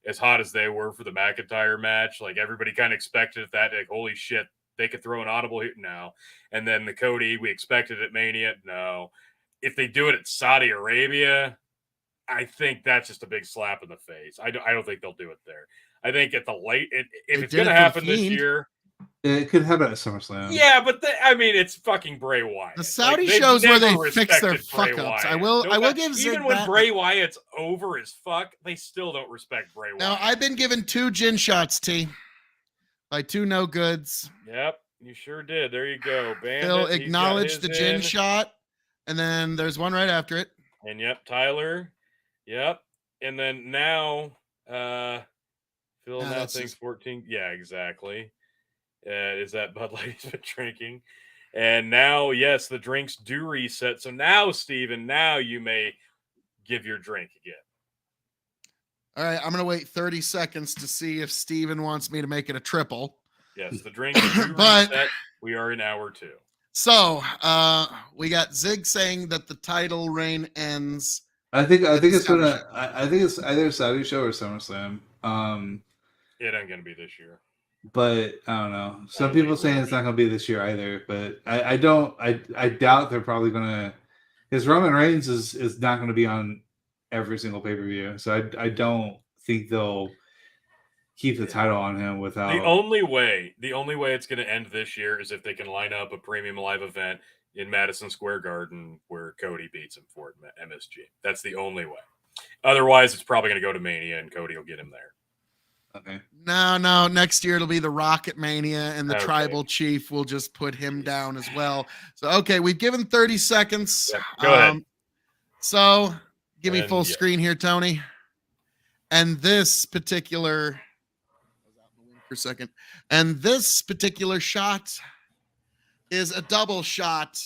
as hot as they were for the McIntyre match. Like, everybody kind of expected that, like, holy shit, they could throw an audible here now. And then the Cody, we expected at Mania. No. If they do it at Saudi Arabia, I think that's just a big slap in the face. I don't think they'll do it there. I think at the if it's going to happen this year. It could happen at SummerSlam. Yeah, but it's fucking Bray Wyatt. The Saudi shows where they fix their fuck ups. I will give Zig even when Bray Wyatt's over as fuck, they still don't respect Bray Wyatt. Now, I've been given 2 gin shots, T, by 2 no goods. Yep, you sure did. There you go. Bandit, Phil acknowledged the gin shot, and then there's one right after it. And Tyler. Yep. And then now, Phil now thinks 14. Yeah, exactly. Is that Bud Light he's been drinking? And now, yes, the drinks do reset. So now, Steven, now you may give your drink again. All right, I'm going to wait 30 seconds to see if Steven wants me to make it a triple. Yes, the drinks do reset. We are in hour 2. So, we got Zig saying that the title reign ends. I think it's either Saudi show or SummerSlam. It ain't gonna be this year. But I don't know. Some people saying it's not gonna be this year either. But I doubt they're probably gonna, because Roman Reigns is not gonna be on every single pay-per-view. So I don't think they'll. keep the title on him without. The only way it's going to end this year is if they can line up a premium live event in Madison Square Garden where Cody beats him for it, MSG. That's the only way. Otherwise, it's probably going to go to Mania, and Cody will get him there. Okay. No. Next year it'll be the Rocket Mania, and the Tribal Chief will just put him down as well. So, okay, we've given 30 seconds. Yeah, go ahead. So, give me full screen here, Tony. And this particular shot is a double shot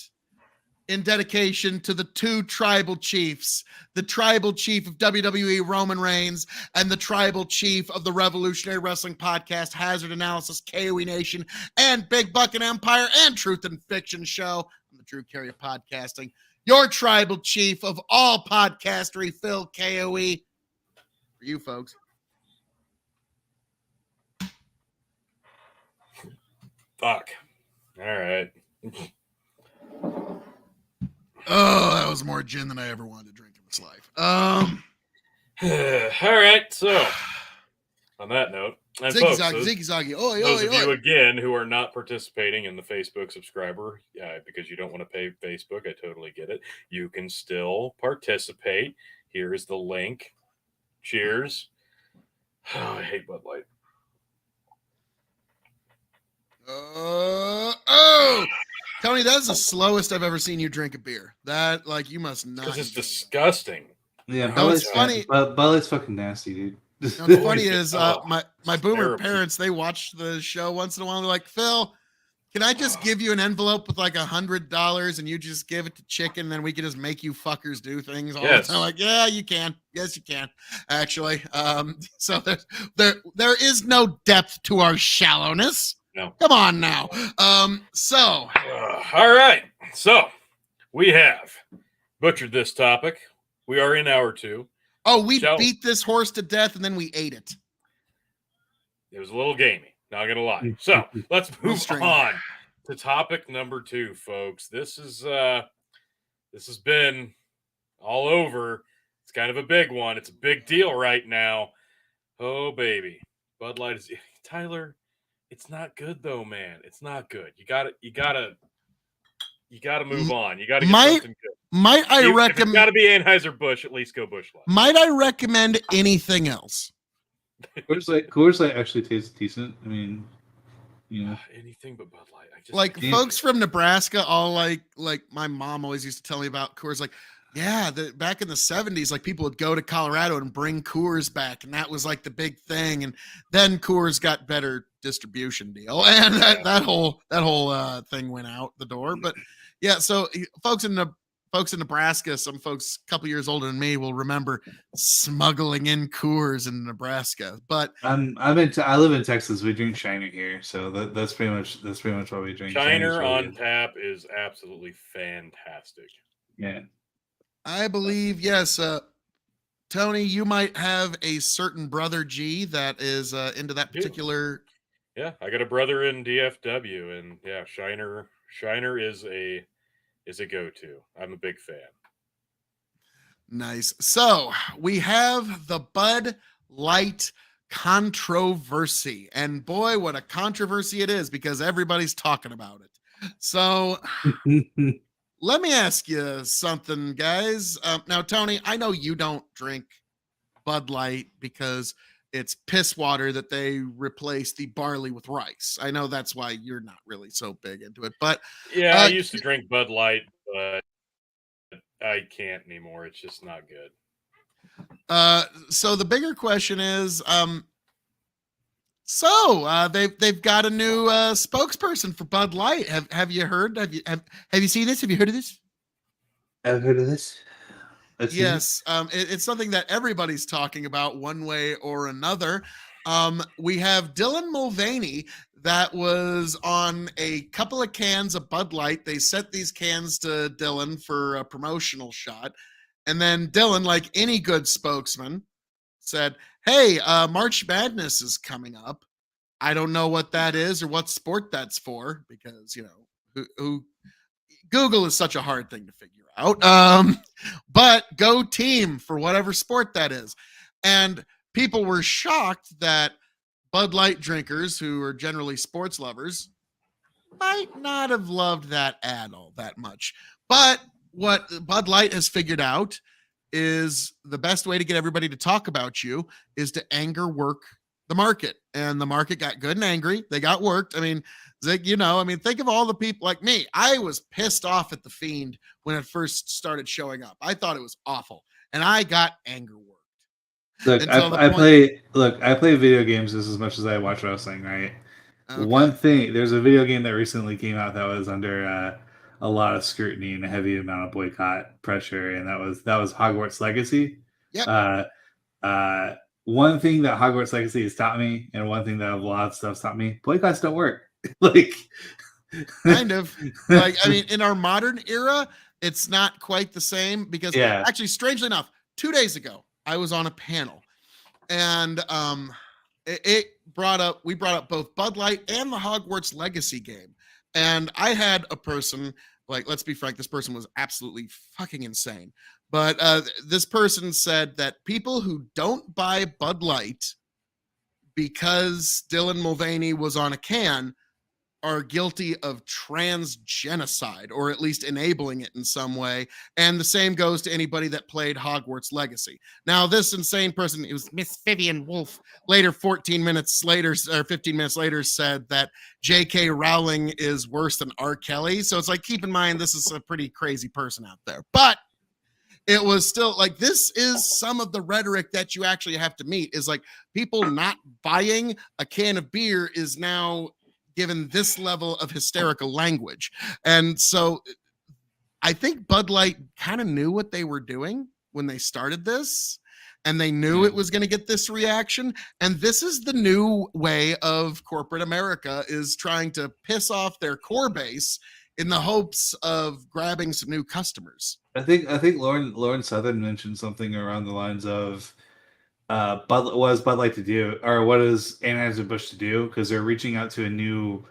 in dedication to the two tribal chiefs, the tribal chief of WWE, Roman Reigns, and the tribal chief of the Revolutionary Wrestling Podcast, Hazard Analysis, KOE Nation, and Big Bucket Empire, and Truth and Fiction Show on the Drew Carey Podcasting. Your tribal chief of all podcastery, Phil KOE. For you folks. Fuck. All right. Oh, that was more gin than I ever wanted to drink in this life. All right. So, on that note, and ziggy-zaggy. Those of you again who are not participating in the Facebook subscriber, because you don't want to pay Facebook, I totally get it. You can still participate. Here is the link. Cheers. Oh, I hate Bud Light. Tony, that's the slowest I've ever seen you drink a beer. That, like, you must not. Because it's disgusting. Yeah, no, it's funny. Bud Light's fucking nasty, dude. What's funny is my boomer parents, they watch the show once in a while. They're like, Phil, can I just give you an envelope with like $100 and you just give it to Chicken, and then we can just make you fuckers do things all the time? Like, yeah, you can. Yes, you can. Actually, so there is no depth to our shallowness. No. Come on now. All right. So we have butchered this topic. We are in hour 2. Oh, we beat this horse to death and then we ate it. It was a little gamey, not gonna lie. So let's move on to topic number 2, folks. This has been all over. It's kind of a big one. It's a big deal right now. Oh baby, Bud Light is Tyler. It's not good though, man. It's not good. You gotta move on. You gotta get something good. Might I recommend? It's gotta be Anheuser-Busch. At least go Busch Light. Might I recommend anything else? Coors Light actually tastes decent. I mean, you know, anything but Bud Light. Folks from Nebraska, all like my mom always used to tell me about Coors. Like, yeah, back in the 70s, like people would go to Colorado and bring Coors back, and that was like the big thing. And then Coors got better distribution deal, and that whole thing went out the door. But yeah, so folks in Nebraska, some folks a couple years older than me will remember smuggling in Coors in Nebraska. But I live in Texas. We drink Shiner here, so that's pretty much why we drink Shiner on tap is absolutely fantastic. Yeah, I believe yes. Tony, you might have a certain brother G that is into that particular. Yeah, I got a brother in DFW, and yeah, Shiner is a go-to. I'm a big fan. Nice. So we have the Bud Light controversy, and boy, what a controversy it is, because everybody's talking about it. So let me ask you something, guys. Now, Tony, I know you don't drink Bud Light because it's piss water that they replace the barley with rice. I know that's why you're not really so big into it. But yeah, I used to drink Bud Light, but I can't anymore. It's just not good. So the bigger question is, they've got a new spokesperson for Bud Light. Have you heard? Have you seen this? Have you heard of this? I've heard of this. Yes, it's something that everybody's talking about one way or another. We have Dylan Mulvaney that was on a couple of cans of Bud Light. They sent these cans to Dylan for a promotional shot. And then Dylan, like any good spokesman, said, hey, March Madness is coming up. I don't know what that is or what sport that's for, because, you know, who Google is such a hard thing to figure out. But go team for whatever sport that is. And people were shocked that Bud Light drinkers, who are generally sports lovers, might not have loved that ad all that much. But what Bud Light has figured out is the best way to get everybody to talk about you is to anger work the market. And the market got good and angry. They got worked. I mean, Zig, think of all the people like me. I was pissed off at the Fiend when it first started showing up. I thought it was awful. And I got anger worked. Look, I play video games just as much as I watch wrestling, right? Okay. One thing, there's a video game that recently came out that was under a lot of scrutiny and a heavy amount of boycott pressure, and that was Hogwarts Legacy. Yep. One thing that Hogwarts Legacy has taught me, and one thing that a lot of stuff's taught me, boycotts don't work. Like, kind of. Like, I mean, in our modern era, it's not quite the same because actually, strangely enough, 2 days ago, I was on a panel, and we brought up both Bud Light and the Hogwarts Legacy game. And I had a person, like, let's be frank, this person was absolutely fucking insane. But this person said that people who don't buy Bud Light because Dylan Mulvaney was on a can are guilty of transgenocide, or at least enabling it in some way. And the same goes to anybody that played Hogwarts Legacy. Now, this insane person, it was Miss Vivian Wolf, later 15 minutes later, said that J.K. Rowling is worse than R. Kelly. So it's like, keep in mind, this is a pretty crazy person out there. But it was still like, this is some of the rhetoric that you actually have to meet, is like, people not buying a can of beer is now given this level of hysterical language. And so I think Bud Light kind of knew what they were doing when they started this, and they knew it was going to get this reaction. And this is the new way of corporate America, is trying to piss off their core base in the hopes of grabbing some new customers. I think Lauren Southern mentioned something around the lines of, what does Bud Light to do, or what does Anheuser-Busch to do? Because they're reaching out to a new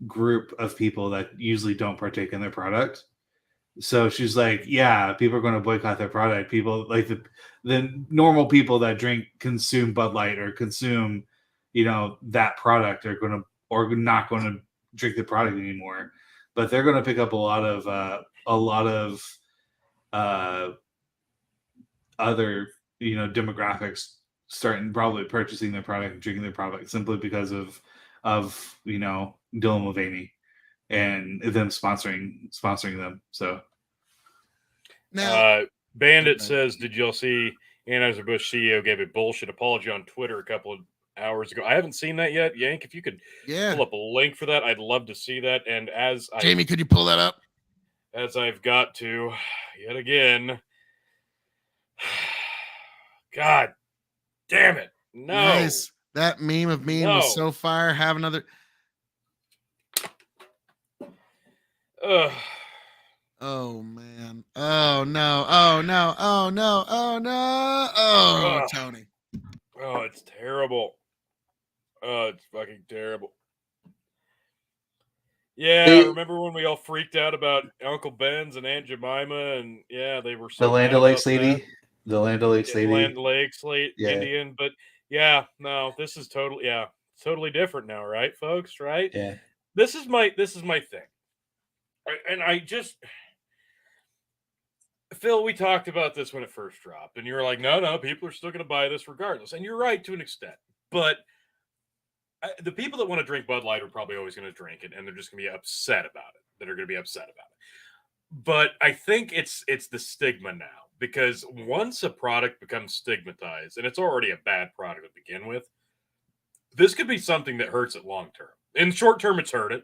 group of people that usually don't partake in their product. So she's like, yeah, people are going to boycott their product. People like the normal people that consume Bud Light or consume, that product are not going to drink the product anymore. But they're going to pick up a lot of other demographics starting probably purchasing their product and drinking their product simply because of Dylan Mulvaney and them sponsoring them. So now, Bandit says, did y'all see Anheuser-Busch CEO gave a bullshit apology on Twitter a couple of hours ago? I haven't seen that yet. Yank, if you could pull up a link for that, I'd love to see that. And Jamie, could you pull that up? As I've got to yet again. God damn it. No. Nice. That meme of me was so fire. Have another. Oh, man. Oh, no. Oh, no. Oh, no. Oh, no. Oh, Tony. Oh, it's terrible. Oh, it's fucking terrible. Yeah, remember when we all freaked out about Uncle Ben's and Aunt Jemima, and they were so the Land O'Lakes lady, the Land O'Lakes lady, Land O'Lakes Indian. But no, this is totally different now, right, folks? Right? Yeah. This is my thing, and I just, Phil, we talked about this when it first dropped, and you were like, no, people are still going to buy this regardless, and you're right to an extent, but the people that want to drink Bud Light are probably always going to drink it, and they're just going to be upset about it. But I think it's the stigma now, because once a product becomes stigmatized, and it's already a bad product to begin with, this could be something that hurts it long term. In the short term, it's hurt it,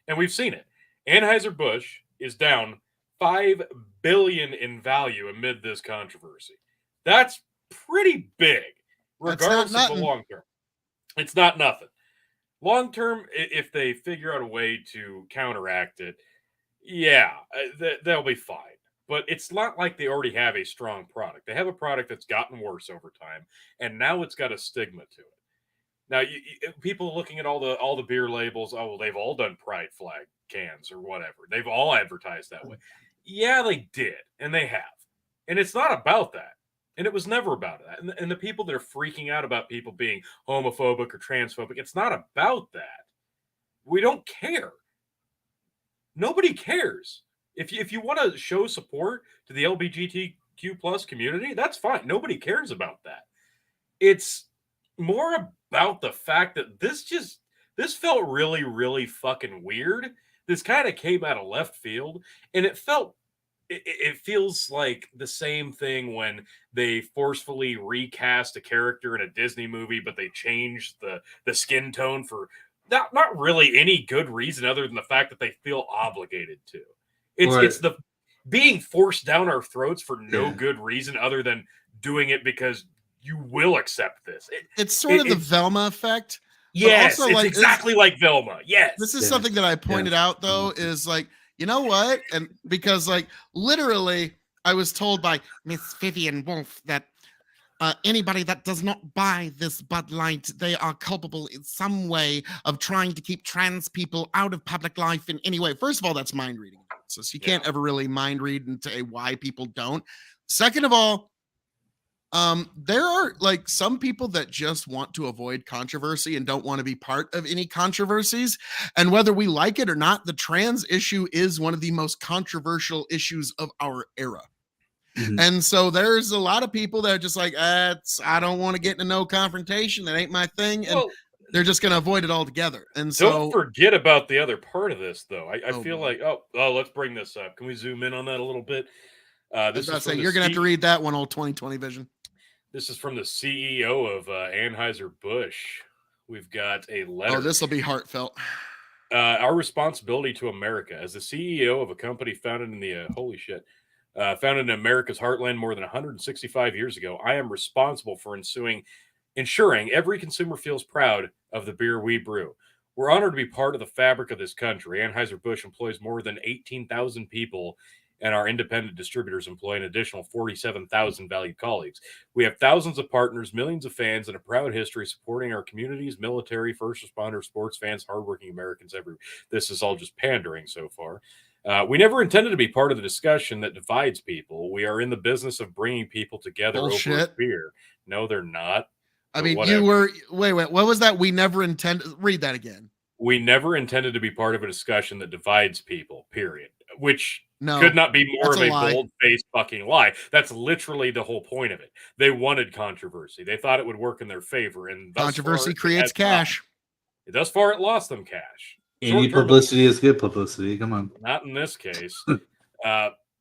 and we've seen it. Anheuser-Busch is down $5 billion in value amid this controversy. That's pretty big, regardless of the long term. It's not nothing. Long term, if they figure out a way to counteract it, they'll be fine. But it's not like they already have a strong product. They have a product that's gotten worse over time, and now it's got a stigma to it. Now, people looking at all the beer labels, oh, well, they've all done pride flag cans or whatever. They've all advertised that way. Yeah, they did, and they have. And it's not about that. And it was never about that. And the people that are freaking out about people being homophobic or transphobic, it's not about that. We don't care. Nobody cares. If you want to show support to the LGBTQ plus community, that's fine. Nobody cares about that. It's more about the fact that this felt really, really fucking weird. This kind of came out of left field, and it feels like the same thing when they forcefully recast a character in a Disney movie, but they changed the skin tone for not really any good reason other than the fact that they feel obligated to. It's the being forced down our throats for no good reason other than doing it because you will accept this. It's sort of the Velma effect. Yes, also, it's exactly like Velma. Yes. This is something that I pointed out, though, is like, you know what? And because, like, literally, I was told by Miss Vivian Wolf that anybody that does not buy this Bud Light, they are culpable in some way of trying to keep trans people out of public life in any way. First of all, that's mind reading. So you can't ever really mind read into why people don't. Second of all, there are like some people that just want to avoid controversy and don't want to be part of any controversies. And whether we like it or not, the trans issue is one of the most controversial issues of our era. Mm-hmm. And so there's a lot of people that are just like, I don't want to get into no confrontation. That ain't my thing. And they're just going to avoid it altogether. And so don't forget about the other part of this, though. I feel like, let's bring this up. Can we zoom in on that a little bit? This is you're going to have to read that one, old 2020 vision. This is from the CEO of Anheuser-Busch. We've got a letter. Oh, this will be heartfelt. Our responsibility to America. As the CEO of a company founded in the founded in America's heartland more than 165 years ago, I am responsible for ensuring every consumer feels proud of the beer we brew. We're honored to be part of the fabric of this country. Anheuser-Busch employs more than 18,000 people, and our independent distributors employ an additional 47,000 valued colleagues. We have thousands of partners, millions of fans, and a proud history supporting our communities, military, first responders, sports fans, hardworking Americans everywhere. This is all just pandering so far. We never intended to be part of the discussion that divides people. We are in the business of bringing people together over beer. No, they're not. I mean, you were, wait, what was that? We never intended, read that again. We never intended to be part of a discussion that divides people, period. Which could not be more of a bold-faced fucking lie. That's literally the whole point of it. They wanted controversy. They thought it would work in their favor. And controversy creates cash. Thus far, it lost them cash. Any publicity is good publicity. Come on. Not in this case.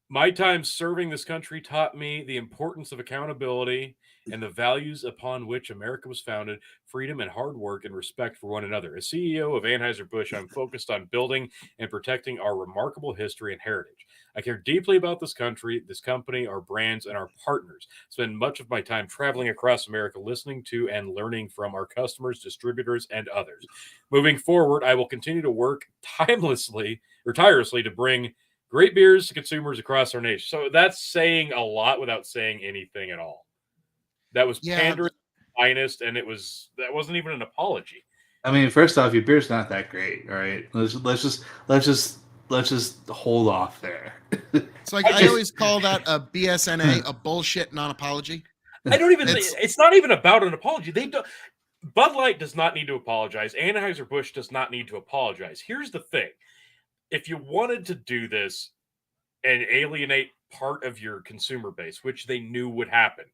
My time serving this country taught me the importance of accountability and the values upon which America was founded, freedom and hard work and respect for one another. As CEO of Anheuser-Busch, I'm focused on building and protecting our remarkable history and heritage. I care deeply about this country, this company, our brands, and our partners. Spend much of my time traveling across America, listening to and learning from our customers, distributors, and others. Moving forward, I will continue to work tirelessly to bring great beers to consumers across our nation. So that's saying a lot without saying anything at all. That was pandering finest, and that wasn't even an apology. I mean, first off, your beer's not that great. All right, let's just hold off there. It's like I always call that a BSNA, a bullshit non-apology. I don't even. It's not even about an apology. They don't. Bud Light does not need to apologize. Anheuser-Busch does not need to apologize. Here's the thing: if you wanted to do this and alienate part of your consumer base, which they knew would happen,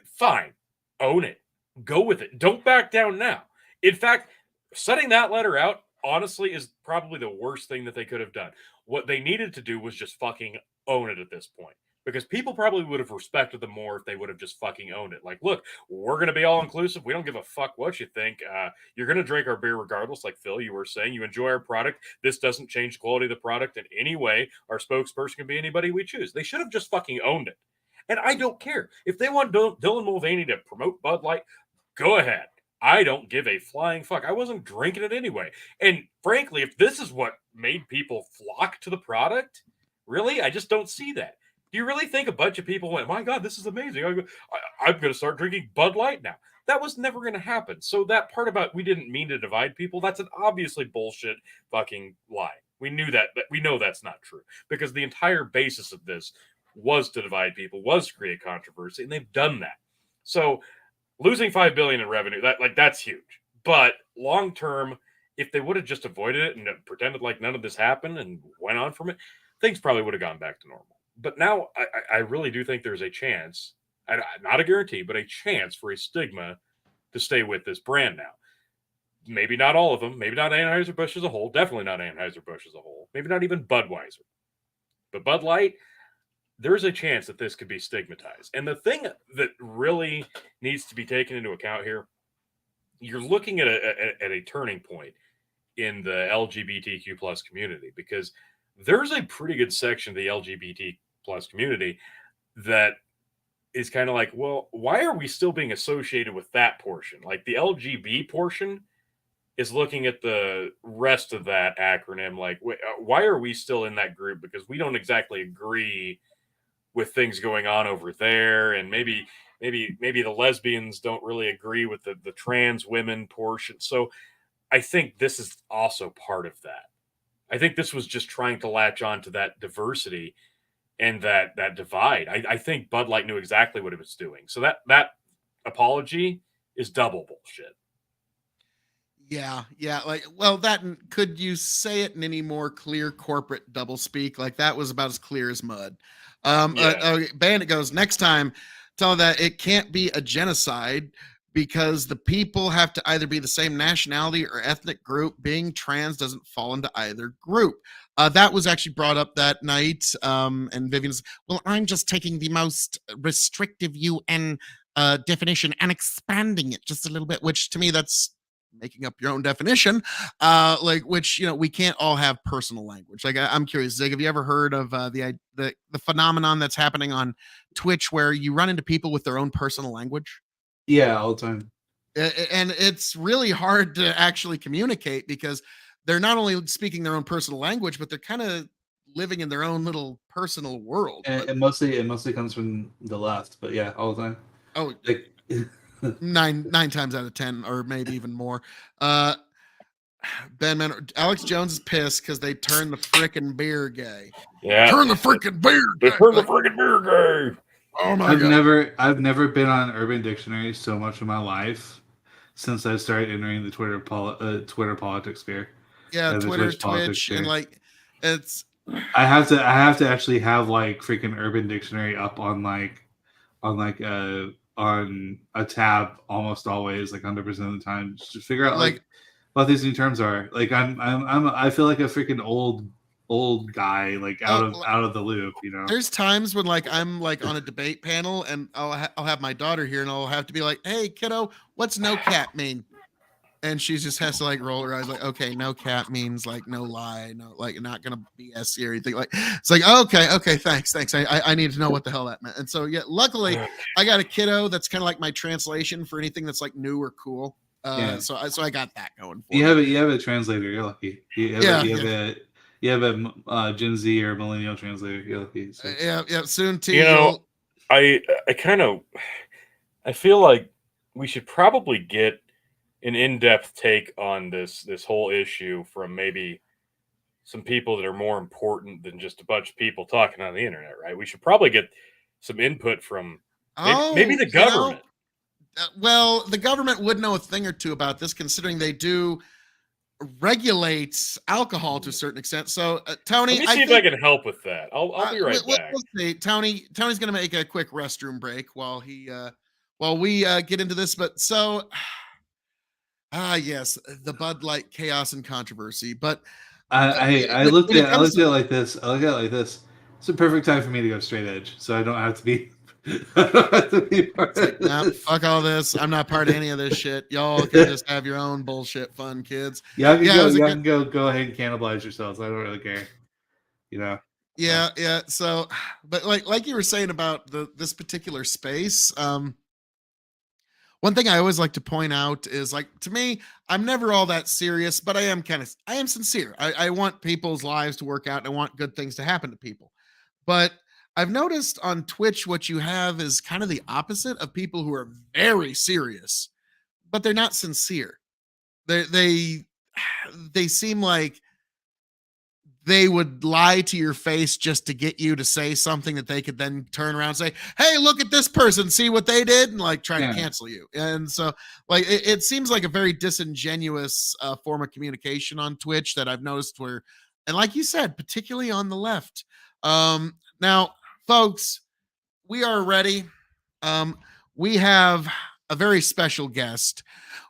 fine, own it, go with it. Don't back down now. In fact, setting that letter out, honestly, is probably the worst thing that they could have done. What they needed to do was just fucking own it at this point, because people probably would have respected them more if they would have just fucking owned it. Like, look, we're going to be all inclusive. We don't give a fuck what you think. You're going to drink our beer regardless. Like Phil, you were saying, you enjoy our product. This doesn't change the quality of the product in any way. Our spokesperson can be anybody we choose. They should have just fucking owned it. And I don't care. If they want Dylan Mulvaney to promote Bud Light, go ahead. I don't give a flying fuck. I wasn't drinking it anyway. And frankly, if this is what made people flock to the product, really, I just don't see that. Do you really think a bunch of people went, my God, this is amazing. I'm going to start drinking Bud Light now? That was never going to happen. So that part about we didn't mean to divide people, that's an obviously bullshit fucking lie. We knew that, but we know that's not true, because the entire basis of this was to divide people, was to create controversy, and they've done that. So losing $5 billion in revenue, that's huge. But long term, if they would have just avoided it and pretended like none of this happened and went on from it, things probably would have gone back to normal. But now I really do think there's a chance, not a guarantee, but a chance for a stigma to stay with this brand now. Maybe not all of them. Maybe not Anheuser-Busch as a whole. Definitely not Anheuser-Busch as a whole. Maybe not even Budweiser. But Bud Light, there's a chance that this could be stigmatized. And the thing that really needs to be taken into account here, you're looking at a turning point in the LGBTQ plus community, because there's a pretty good section of the LGBT plus community that is kind of like, well, why are we still being associated with that portion? Like the LGB portion is looking at the rest of that acronym like, why are we still in that group? Because we don't exactly agree with things going on over there, and maybe the lesbians don't really agree with the trans women portion. So I think this is also part of that. I think this was just trying to latch on to that diversity and that divide. I think Bud Light knew exactly what it was doing. So that apology is double bullshit. Yeah. Like, well, that could you say it in any more clear corporate doublespeak? Like that was about as clear as mud. Bandit goes, next time, tell that it can't be a genocide because the people have to either be the same nationality or ethnic group. Being trans doesn't fall into either group. That was actually brought up that night. And Vivian's, well, I'm just taking the most restrictive UN definition and expanding it just a little bit, which to me, that's making up your own definition, which, we can't all have personal language. Like I'm curious, Zig, have you ever heard of the phenomenon that's happening on Twitch where you run into people with their own personal language? Yeah, all the time. And it's really hard to actually communicate because they're not only speaking their own personal language, but they're kind of living in their own little personal world. And it mostly comes from the left, but yeah, all the time. Oh, like, nine times out of 10, or maybe even more. Ben Man, Alex Jones is pissed because they turned the frickin' beer gay. Yeah, turn the frickin' beer. They turned the frickin' beer gay. Oh my god! I've never been on Urban Dictionary so much in my life since I started entering the Twitter politics sphere. Yeah, Twitter, Twitch, and like it's. I have to actually have like freaking Urban Dictionary up on a tab almost always, like 100% of the time, just to figure out like what these new terms are. Like I feel like a freaking old guy, like out of the loop, There's times when like I'm like on a debate panel and I'll have my daughter here and I'll have to be like, hey kiddo, what's no cap mean? And she just has to like roll her eyes like, okay, no cap means like no lie, no, like not gonna BS you or anything. Like it's like, okay, thanks. I need to know what the hell that meant. And so yeah, luckily I got a kiddo that's kind of like my translation for anything that's like new or cool. So I got that going for you have a translator, you're lucky. You have a Gen Z or millennial translator, you're lucky. So. Yeah, soon too. I feel like we should probably get an in-depth take on this whole issue from maybe some people that are more important than just a bunch of people talking on the internet, right? We should probably get some input from maybe the government. Well, the government would know a thing or two about this, considering they do regulate alcohol to a certain extent. So, Tony, let me see if I can help with that. I'll be right back. We'll see. Tony's going to make a quick restroom break while we get into this. But so. Yes, the Bud Light chaos and controversy. But I looked at it like this. It's a perfect time for me to go straight edge, so I don't have to be. Fuck all this. I'm not part of any of this shit. Y'all can just have your own bullshit fun, kids. Y'all can go ahead and cannibalize yourselves. I don't really care. Yeah. So, but like you were saying about this particular space, one thing I always like to point out is, like, to me, I'm never all that serious, but I am sincere. I want people's lives to work out and I want good things to happen to people. But I've noticed on Twitch, what you have is kind of the opposite of people who are very serious, but they're not sincere. They seem like they would lie to your face just to get you to say something that they could then turn around and say, hey, look at this person, see what they did, and like try to cancel you. And so like it seems like a very disingenuous form of communication on Twitch that I've noticed where, and like you said, particularly on the left. Now, folks, we are ready. We have a very special guest.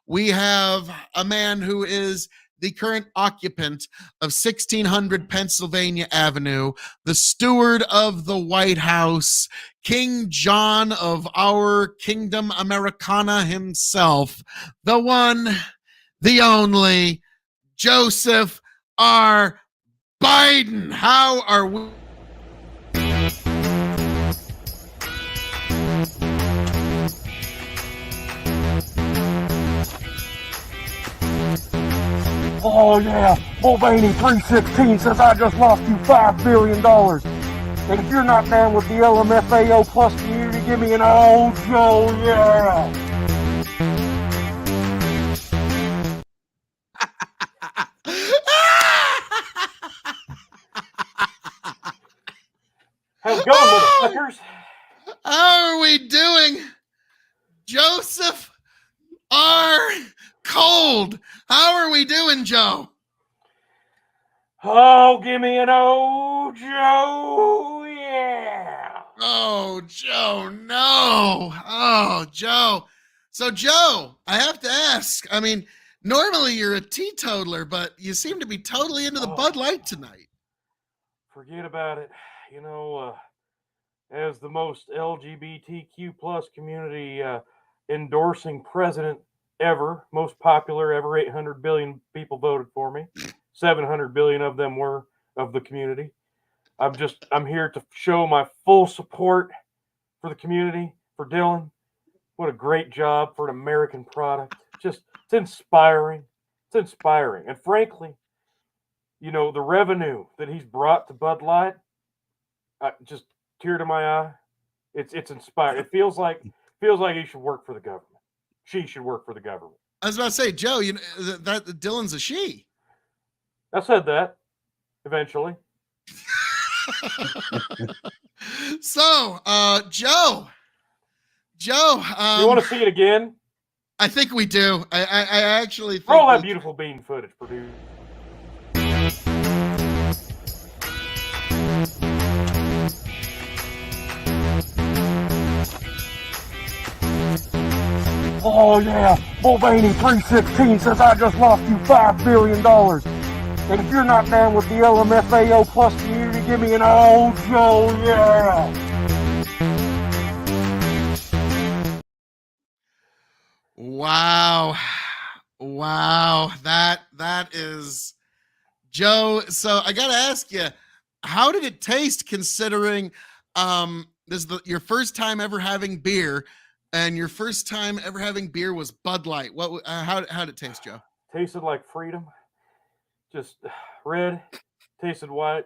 We have a man who is the current occupant of 1600 Pennsylvania Avenue, the steward of the White House, King John of our Kingdom Americana himself, the one, the only, Joseph R. Biden. How are we? Oh yeah, Mulvaney 316 says I just lost you $5 billion. And if you're not down with the LMFAO plus community, give me an old Joe, yeah. How's it going, motherfuckers? How are we doing? Joseph R. Cold. How are we doing, Joe? Oh, give me an old Joe, yeah. Oh, Joe, no. Oh, Joe. So, Joe, I have to ask. I mean, normally you're a teetotaler, but you seem to be totally into the Bud Light tonight. Forget about it. You know, as the most LGBTQ plus community endorsing president ever, most popular ever, 800 billion people voted for me. 700 billion of them were of the community. I'm here to show my full support for the community, for Dylan. What a great job for an American product. It's inspiring. It's inspiring. And frankly, you know, the revenue that he's brought to Bud Light, just tear to my eye. It's inspiring. It feels like he should work for the government. She should work for the government. I was about to say, Joe, you know that Dylan's a she. I said that eventually. So, Joe, you want to see it again? I think we do. I actually think roll that beautiful bean footage, producer. Oh yeah, Mulvaney 316 says I just lost you $5 billion. And if you're not down with the LMFAO plus community, give me an old Joe, yeah. Wow. That is Joe. So I gotta ask you, how did it taste considering this is your first time ever having beer, and your first time ever having beer was Bud Light? What how did it taste, Joe? Tasted like freedom. Just red, tasted white.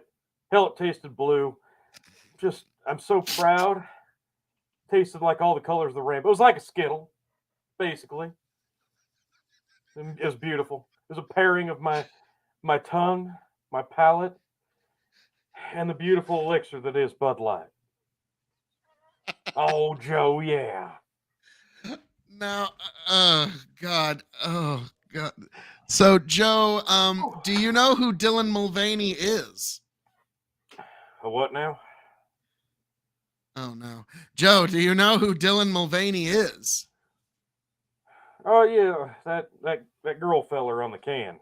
Hell, it tasted blue. I'm so proud. Tasted like all the colors of the rainbow. It was like a Skittle, basically. It was beautiful. It was a pairing of my tongue, my palate, and the beautiful elixir that is Bud Light. Oh, Joe, yeah. Now, oh God. So, Joe, do you know who Dylan Mulvaney is? A what now? Oh no, Joe, do you know who Dylan Mulvaney is? Oh yeah, that girl feller on the can.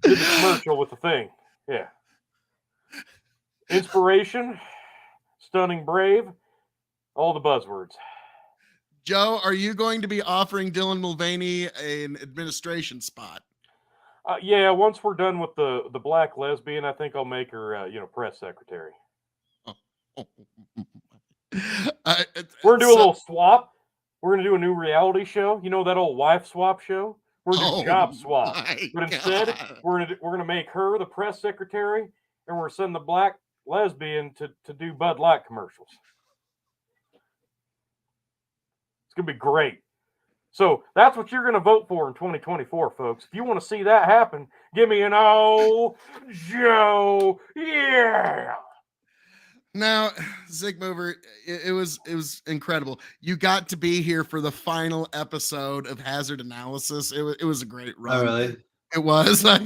Did the commercial with the thing. Yeah. Inspiration, stunning brave, all the buzzwords. Joe, are you going to be offering Dylan Mulvaney an administration spot? Yeah, once we're done with the black lesbian, I think I'll make her, press secretary. We're gonna do a little swap. We're gonna do a new reality show. You know that old wife swap show? We're gonna do job swap. But instead, we're gonna make her the press secretary, and we're sending the black lesbian to do Bud Light commercials. It's gonna be great. So that's what you're going to vote for in 2024, folks. If you want to see that happen, give me an oh, Joe, yeah. Now, Zigmover, it was incredible. You got to be here for the final episode of Hazard Analysis. It was a great run. Oh, really? It was. I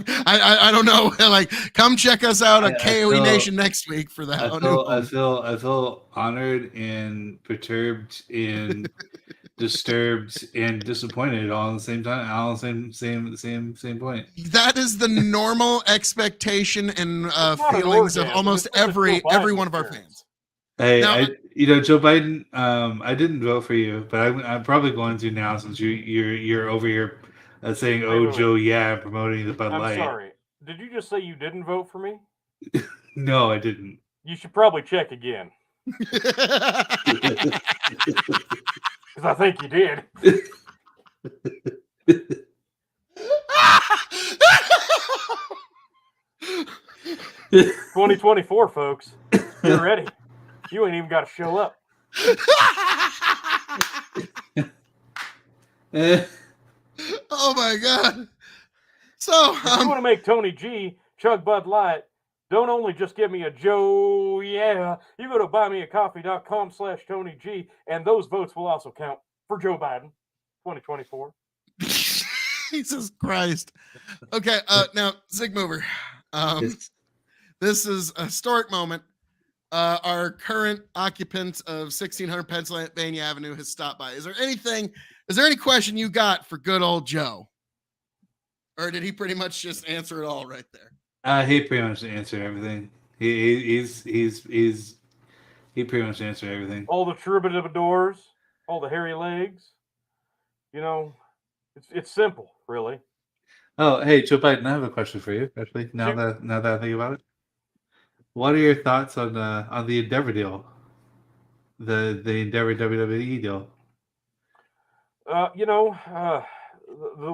don't know. Like, come check us out at KOE Nation next week for that. I feel honored and perturbed and disturbed and disappointed all at the same time. All the same point. That is the normal expectation and feelings of almost every one of our fans. Hey, now, Joe Biden. I didn't vote for you, but I'm probably going to now since you're over here saying, "Oh, Joe, yeah," promoting the Bud Light. I'm sorry. Did you just say you didn't vote for me? No, I didn't. You should probably check again. Because I think you did. 2024, folks. Get ready. You ain't even got to show up. Oh my God. So if you want to make Tony G chug Bud Light, don't only just give me a Joe, yeah. You go to buymeacoffee.com/Tony G, and those votes will also count for Joe Biden 2024. Jesus Christ. Okay, now, Zigmover, this is a historic moment. Our current occupant of 1600 Pennsylvania Avenue has stopped by. Is there any question you got for good old Joe? Or did he pretty much just answer it all right there? He pretty much answered everything. He pretty much answered everything. All the troubadours, all the hairy legs. You know, it's simple, really. Oh, hey, Joe Biden, I have a question for you. Actually, now that I think about it, what are your thoughts on the Endeavor deal, the Endeavor WWE deal? The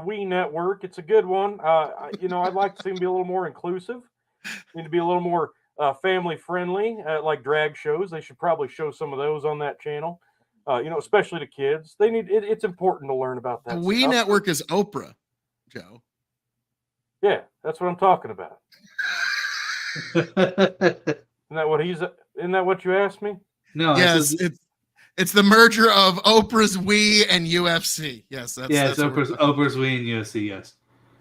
We Network, it's a good one. I'd like to see them be a little more inclusive. Need to be a little more family friendly, like drag shows. They should probably show some of those on that channel. Especially to kids. They need it's important to learn about that. The We Network is Oprah, Joe. Yeah, that's what I'm talking about. Isn't that what you asked me? No. Yes, it's the merger of Oprah's We and UFC. Yes, that's Oprah's We and UFC. Yes.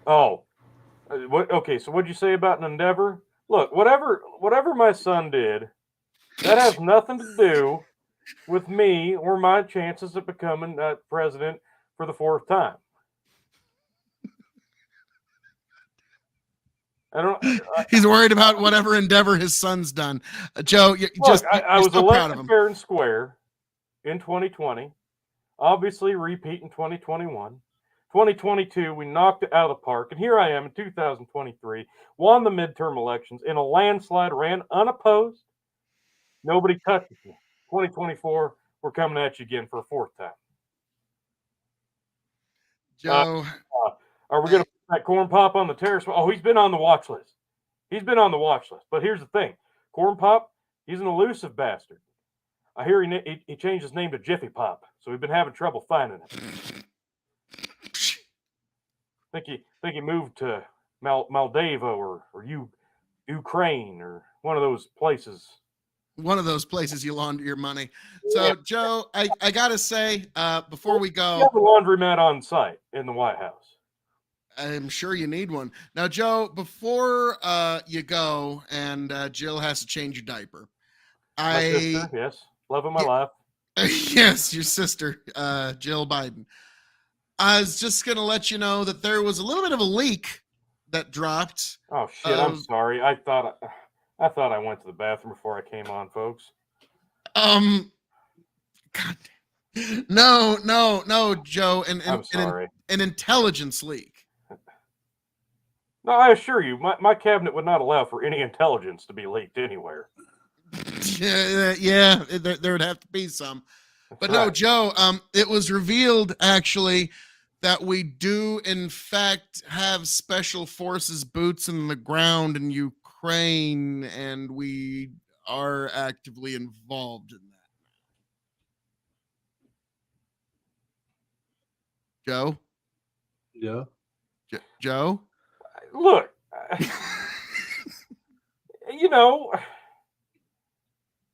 Oh, okay. So what'd you say about an Endeavor? Look, whatever my son did, that has nothing to do with me or my chances of becoming president for the 4th time. He's worried about whatever endeavor his son's done. Joe, I was elected fair and square in 2020. Obviously, repeat in 2021. 2022, we knocked it out of the park. And here I am in 2023, won the midterm elections in a landslide, ran unopposed. Nobody touches me. 2024, we're coming at you again for a 4th time. Joe. Are we going to put that Corn Pop on the terrace? Oh, he's been on the watch list. But here's the thing. Corn Pop, he's an elusive bastard. I hear he changed his name to Jiffy Pop, so we've been having trouble finding him. I think he moved to Moldova or Ukraine or one of those places. One of those places you launder your money. So, Joe, I got to say, before we go... You have a laundromat on site in the White House. I'm sure you need one. Now, Joe, before you go and Jill has to change your diaper. My sister, yes. Love of my life. Yes, your sister, Jill Biden. I was just going to let you know that there was a little bit of a leak that dropped. Oh, shit. I'm sorry. I thought I went to the bathroom before I came on, folks. God. No, Joe. I'm sorry. An intelligence leak. No, I assure you, my cabinet would not allow for any intelligence to be leaked anywhere. Yeah, there would have to be some. But no, Joe, it was revealed actually that we do in fact have special forces boots in the ground in Ukraine, and we are actively involved in that. Joe? Yeah. Joe? Look, you know,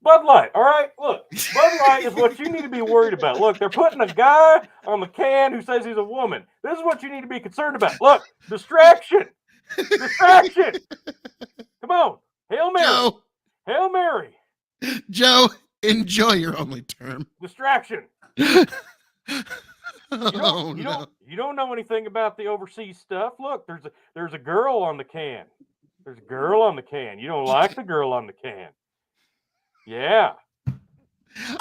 Bud Light, all right? Look, Bud Light is what you need to be worried about. Look, they're putting a guy on the can who says he's a woman. This is what you need to be concerned about. Look, distraction. Distraction. Come on. Hail Mary. Joe, Hail Mary. Joe, enjoy your only term. Distraction. Oh, You don't know anything about the overseas stuff. Look, there's a girl on the can. There's a girl on the can. You don't like the girl on the can. Yeah.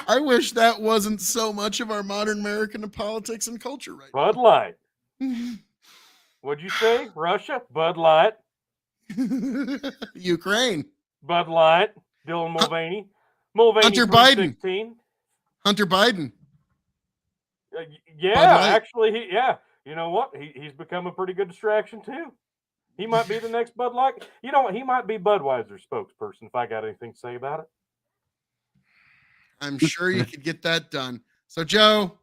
I wish that wasn't so much of our modern American politics and culture right Bud Light. What'd you say? Russia? Bud Light. now. Ukraine. Bud Light. Dylan Mulvaney. Mulvaney Hunter Biden. 316. Hunter Biden. Yeah, Bud Light. actually, you know what? He's become a pretty good distraction too. He might be the next Bud Light. You know what? He might be Budweiser's spokesperson if I got anything to say about it. I'm sure you could get that done. So, Joe,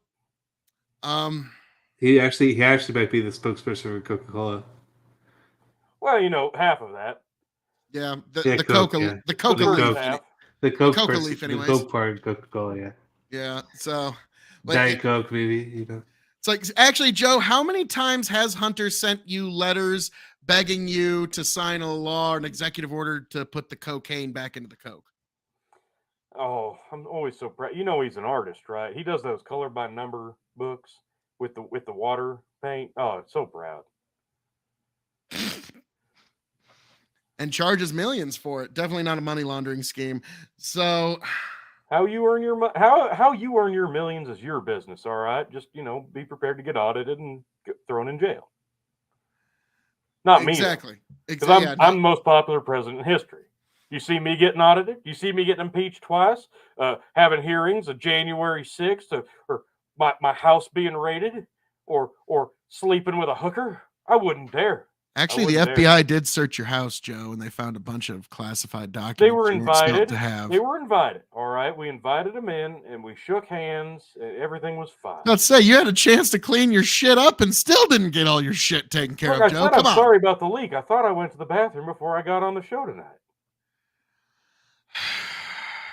He actually might be the spokesperson for Coca-Cola. Well, you know, half of that. yeah, Yeah, the Coke, Coca, yeah. the Coca The leaf. first half. The Coke Coca person- leaf, the anyways. Coke part of Coca-Cola, yeah. Yeah, so Diet Coke, maybe. You know. it's like, actually, Joe, how many times has Hunter sent you letters begging you to sign a law or an executive order to put the cocaine back into the Coke? Oh, I'm always so proud. You know, he's an artist, right? He does those color by number books with the water paint. Oh, so proud. And charges millions for it. Definitely not a money laundering scheme. So, How you earn your how you earn your millions is your business, all right? Just, you know, be prepared to get audited and get thrown in jail. Not me. exactly. Because Exactly. I'm the most popular president in history. You see me getting audited. You see me getting impeached twice, having hearings of January 6th, or my house being raided, or sleeping with a hooker. I wouldn't dare. Actually, the wouldn't FBI did search your house, Joe, and they found a bunch of classified documents. They were you weren't supposed invited. to have. They were invited. All right, we invited them in, and we shook hands, and everything was fine. Let's say you had a chance to clean your shit up and still didn't get all your shit taken care Look, of, I Joe. said Come I'm on. sorry about the leak. I thought I went to the bathroom before I got on the show tonight.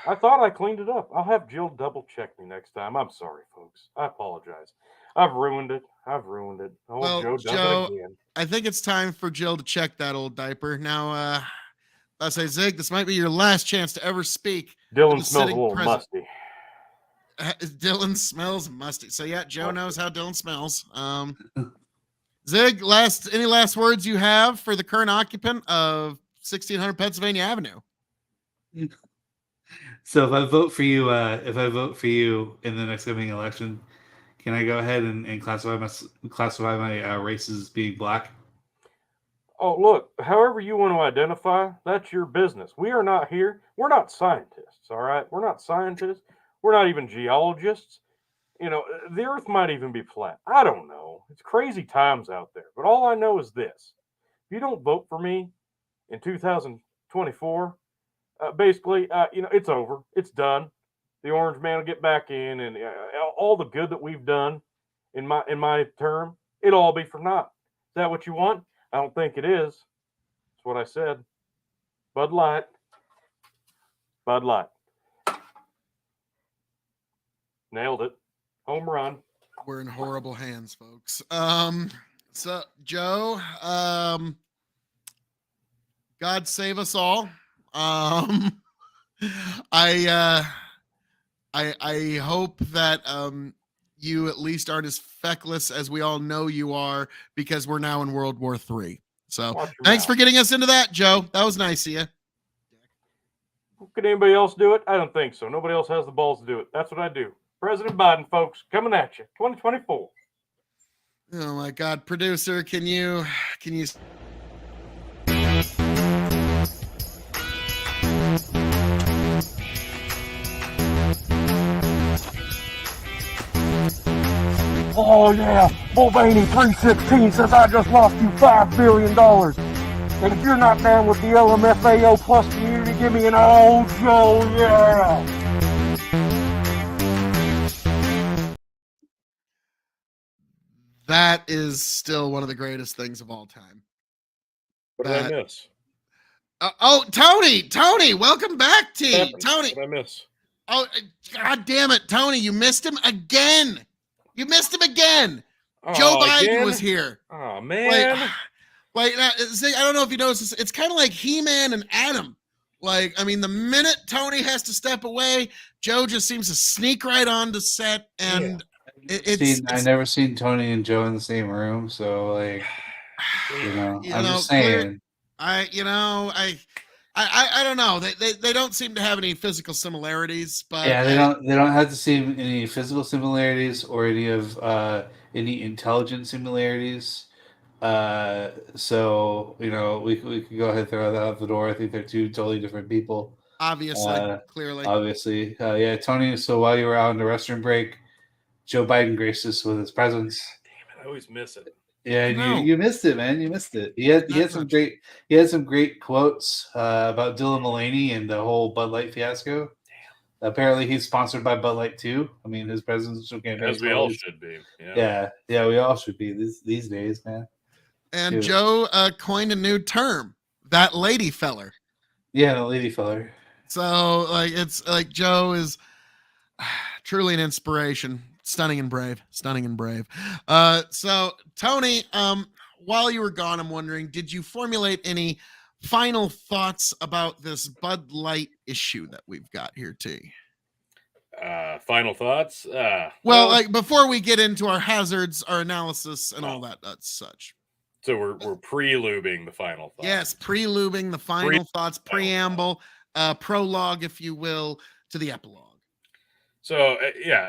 I thought I cleaned it up. I'll have Jill double check me next time. I'm sorry, folks. I apologize. I've ruined it. Oh, Well, Joe does Joe, it again. I think it's time for Jill to check that old diaper. Now, I say, Zig, this might be your last chance to ever speak. Dylan the smells a sitting little president. musty. Dylan smells musty. So yeah, Joe knows how Dylan smells. Zig, any last words you have for the current occupant of 1600 Pennsylvania Avenue? So if I vote for you in the next coming election, can I go ahead and classify my race as being black? Oh, look, however you want to identify, that's your business. We are not here. We're not scientists, all right? We're not scientists. We're not even geologists. You know, the earth might even be flat. I don't know. It's crazy times out there. But all I know is this. If you don't vote for me in 2024, basically, you know, it's over. It's done. The orange man will get back in, and all the good that we've done in my term, it'll all be for naught. Is that what you want? I don't think it is. That's what I said. Bud Light. Bud Light. Nailed it. Home run. We're in horrible hands, folks. So Joe, God save us all. I hope that you at least aren't as feckless as we all know you are, because we're now in World War III. So Watch your thanks mouth. for getting us into that, Joe. That was nice of you. Could anybody else do it? I don't think so. Nobody else has the balls to do it. That's what I do. President Biden, folks, coming at you. 2024. Oh my God, producer, can you? Oh yeah, Mulvaney 316 says I just lost you $5 billion. And if you're not down with the LMFAO plus community, give me an old Joe, yeah. That is still one of the greatest things of all time. What did I miss? Tony, welcome back, T. Tony. What did I miss? Oh, God damn it, Tony, you missed him again. Joe Biden again? was here. Oh, man. I don't know if you noticed this. It's kind of like He-Man and Adam. Like, I mean, the minute Tony has to step away, Joe just seems to sneak right on to set. And I never seen Tony and Joe in the same room. So, like, I'm just saying. I don't know. They don't seem to have any physical similities, but yeah, they don't have to see any physical similarities or any of any intelligent similarities. So we could go ahead and throw that out the door. I think they're two totally different people. Clearly. Obviously. Yeah, Tony. So while you were out on the restroom break, Joe Biden graced us with his presence. Damn it! I always miss it. Yeah, you missed it, man. You missed it. He had some great quotes about Dylan Mulvaney and the whole Bud Light fiasco. Damn. Apparently, he's sponsored by Bud Light too. I mean, his presidential campaign. As we all should be. Yeah, we all should be these days, man. And Dude. Joe coined a new term, that lady feller. Yeah, the lady feller. So, it's like Joe is truly an inspiration. Stunning and brave. So Tony, while you were gone, I'm wondering, did you formulate any final thoughts about this Bud Light issue that we've got here, T? Final thoughts? Before we get into our hazards, our analysis, and all that such. So we're pre-lubing the final thoughts. Yes, pre-lubing the final thoughts, preamble, prologue, if you will, to the epilogue. So,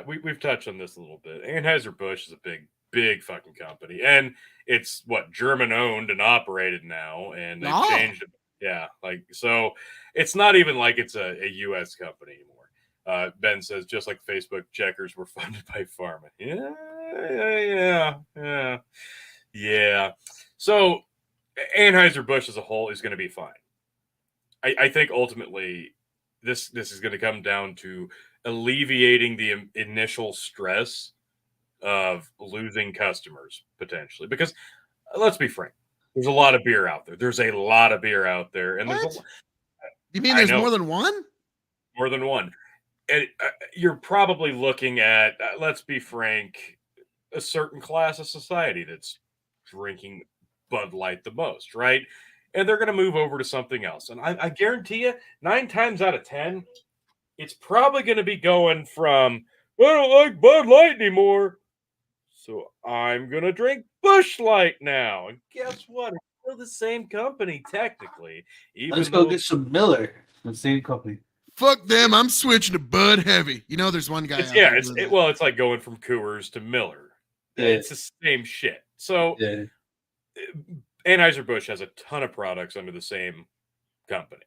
we've touched on this a little bit. Anheuser-Busch is a big fucking company. And it's, German-owned and operated now. And they've changed it. Yeah, so it's not even like it's a U.S. company anymore. Ben says, just like Facebook checkers were funded by pharma. Yeah. So, Anheuser-Busch as a whole is going to be fine. I think ultimately this is going to come down to alleviating the initial stress of losing customers potentially, because let's be frank, there's a lot of beer out there. And what? You mean there's more than one? More than one. And you're probably looking at, let's be frank, a certain class of society that's drinking Bud Light the most, right? And they're going to move over to something else. And I guarantee you, 9 times out of 10, it's probably going to be going from, I don't like Bud Light anymore, so I'm going to drink Busch Light now. And guess what? It's still the same company, technically. Let's go get some Miller. The same company. Fuck them. I'm switching to Bud Heavy. There's one guy. It's like going from Coors to Miller. Yeah. It's the same shit. So Anheuser-Busch has a ton of products under the same company.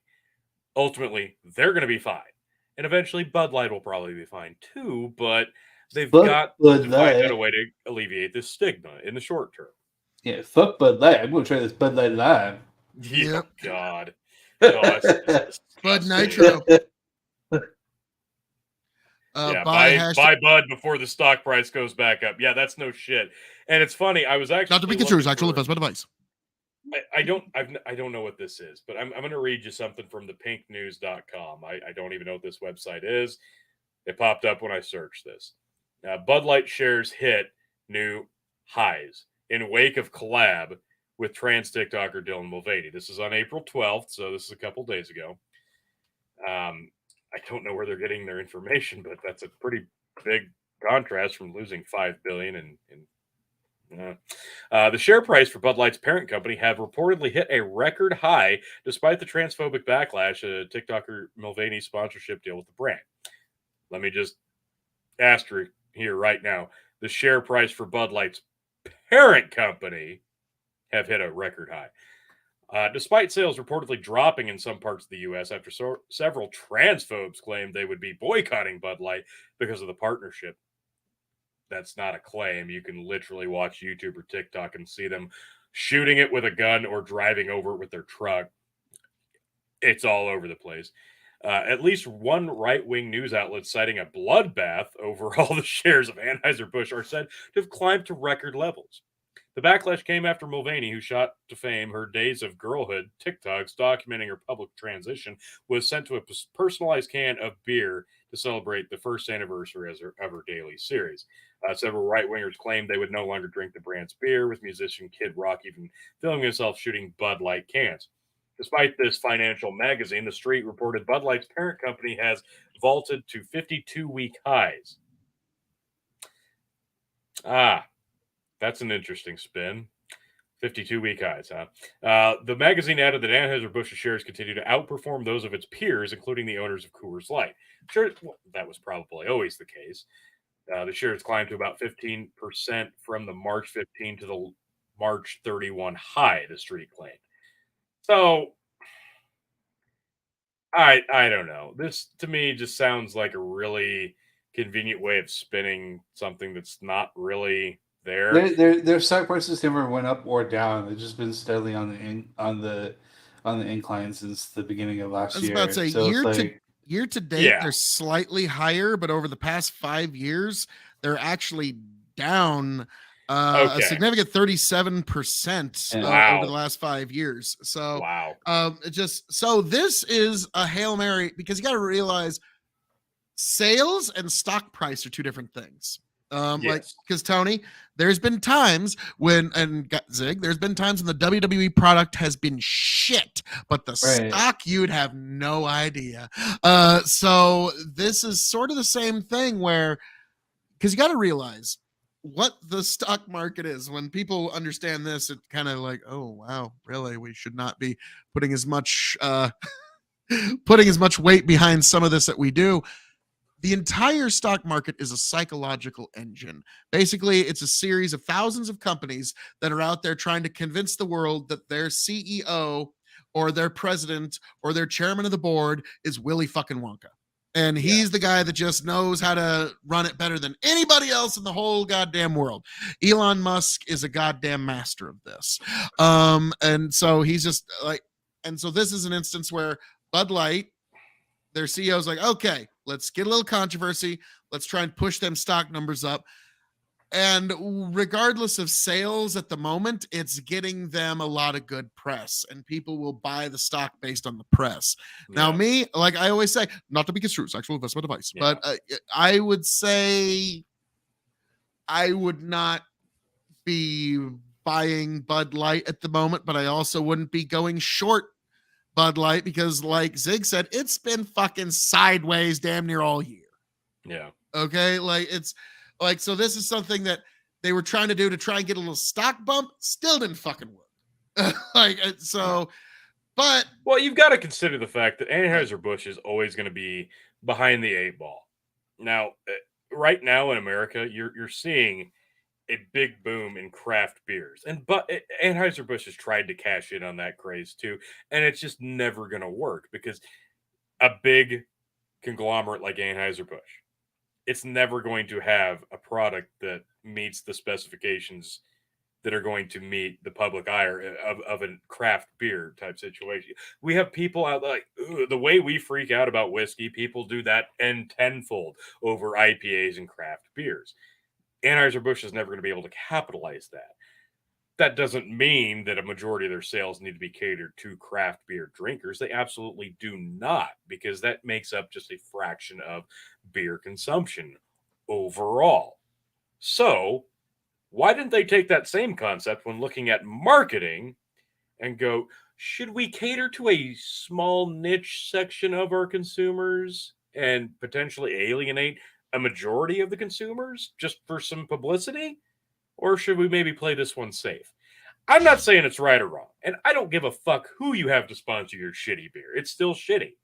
Ultimately, they're going to be fine. And eventually, Bud Light will probably be fine too, but they've got to find out a way to alleviate this stigma in the short term. Yeah, fuck Bud Light. I'm going to try this Bud Light Lime. Yeah, God. Bud Nitro. Buy Bud before the stock price goes back up. Yeah, that's no shit. And it's funny. I was actually not to be construed as actual investment advice. I don't know what this is, but I'm going to read you something from the pinknews.com. I don't even know what this website is. It popped up when I searched this. Bud Light shares hit new highs in wake of collab with trans TikToker Dylan Mulvaney. This is on April 12th, so this is a couple days ago. I don't know where they're getting their information, but that's a pretty big contrast from losing $5 billion the share price for Bud Light's parent company have reportedly hit a record high despite the transphobic backlash of TikToker Mulvaney's sponsorship deal with the brand. Let me just asterisk here right now. The share price for Bud Light's parent company have hit a record high. Despite sales reportedly dropping in some parts of the U.S. after several transphobes claimed they would be boycotting Bud Light because of the partnership. That's not a claim. You can literally watch YouTube or TikTok and see them shooting it with a gun or driving over it with their truck. It's all over the place. At least one right-wing news outlet citing a bloodbath over all the shares of Anheuser-Busch are said to have climbed to record levels. The backlash came after Mulvaney, who shot to fame her days of girlhood TikToks documenting her public transition, was sent to a personalized can of beer to celebrate the first anniversary of her daily series. Several right wingers claimed they would no longer drink the brand's beer, with musician Kid Rock even filming himself shooting Bud Light cans. Despite this, Financial Magazine, The Street, reported Bud Light's parent company has vaulted to 52-week highs. That's an interesting spin. 52-week highs, huh? The magazine added that Anheuser-Busch's shares continue to outperform those of its peers, including the owners of Coors Light. Sure, well, that was probably always the case. The shares climbed to about 15% from the March 15 to the March 31 high, the Street claimed. So, I don't know. This, to me, just sounds like a really convenient way of spinning something that's not really there. Their stock prices never went up or down. They've just been steadily on the incline since the beginning of last I was year. about to say, So it's year to date, Yeah. they're slightly higher, but over the past 5 years, they're actually down a Okay. significant 37% Yeah. over the last 5 years. So, Wow. so this is a Hail Mary, because you got to realize sales and stock price are two different things. Like, Yes. because Tony, there's been times when, Zig, there's been times when the WWE product has been shit, but the Right. stock, you'd have no idea. So this is sort of the same thing where, because you got to realize what the stock market is. When people understand this, it's kind of like, oh wow, really? We should not be putting as much weight behind some of this that we do. The entire stock market is a psychological engine. Basically, it's a series of thousands of companies that are out there trying to convince the world that their CEO or their president or their chairman of the board is Willy fucking Wonka. And he's the guy that just knows how to run it better than anybody else in the whole goddamn world. Elon Musk is a goddamn master of this. And so he's just like, and so this is an instance where Bud Light, their CEO's like, okay, let's get a little controversy. Let's try and push them stock numbers up. And regardless of sales at the moment, it's getting them a lot of good press, and people will buy the stock based on the press. Now, me, like I always say, not to be construed as actual investment advice, but I would say I would not be buying Bud Light at the moment, but I also wouldn't be going short Bud Light because, like Zig said, it's been fucking sideways damn near all year. Yeah. Okay. Like, it's like, so this is something that they were trying to do to try and get a little stock bump. Still didn't fucking work. But well, you've got to consider the fact that Anheuser-Busch is always going to be behind the 8 ball. Now, right now in America, you're seeing a big boom in craft beers, but Anheuser-Busch has tried to cash in on that craze too, and it's just never going to work because a big conglomerate like Anheuser-Busch, it's never going to have a product that meets the specifications that are going to meet the public ire of a craft beer type situation. We have people out like the way we freak out about whiskey, people do that and tenfold over IPAs and craft beers. Anheuser-Busch is never going to be able to capitalize that. That doesn't mean that a majority of their sales need to be catered to craft beer drinkers. They absolutely do not, because that makes up just a fraction of beer consumption overall. So, why didn't they take that same concept when looking at marketing and go, should we cater to a small niche section of our consumers and potentially alienate a majority of the consumers just for some publicity? Or should we maybe play this one safe? I'm not saying it's right or wrong, and I don't give a fuck who you have to sponsor your shitty beer. It's still shitty.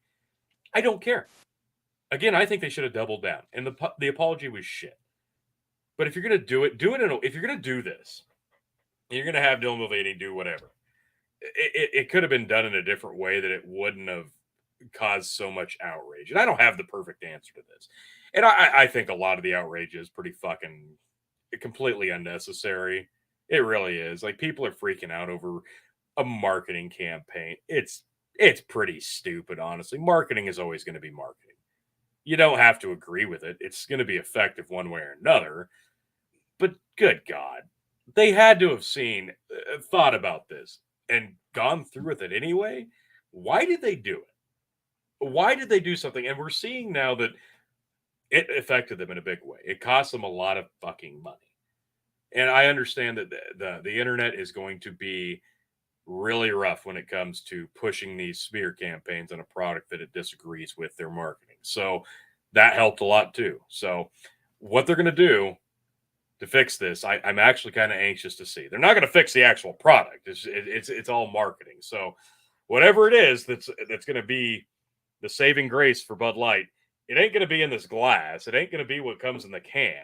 I don't care. Again, I think they should have doubled down, and the apology was shit. But if you're gonna do it if you're gonna do this, you're gonna have Dylan Mulvaney do whatever. It could have been done in a different way that it wouldn't have caused so much outrage. And I don't have the perfect answer to this. And I think a lot of the outrage is pretty fucking completely unnecessary. It really is. Like, people are freaking out over a marketing campaign. It's it's pretty stupid, honestly. Marketing is always going to be marketing. You don't have to agree with it. It's going to be effective one way or another. But good God, they had to have thought about this and gone through with it anyway. Why did they do it? Why did they do something? And we're seeing now that it affected them in a big way. It cost them a lot of fucking money. And I understand that the internet is going to be really rough when it comes to pushing these smear campaigns on a product that it disagrees with their marketing. So that helped a lot too. So what they're going to do to fix this, I'm actually kind of anxious to see. They're not going to fix the actual product. It's all marketing. So whatever it is that's going to be the saving grace for Bud Light, it ain't going to be in this glass. It ain't going to be what comes in the can.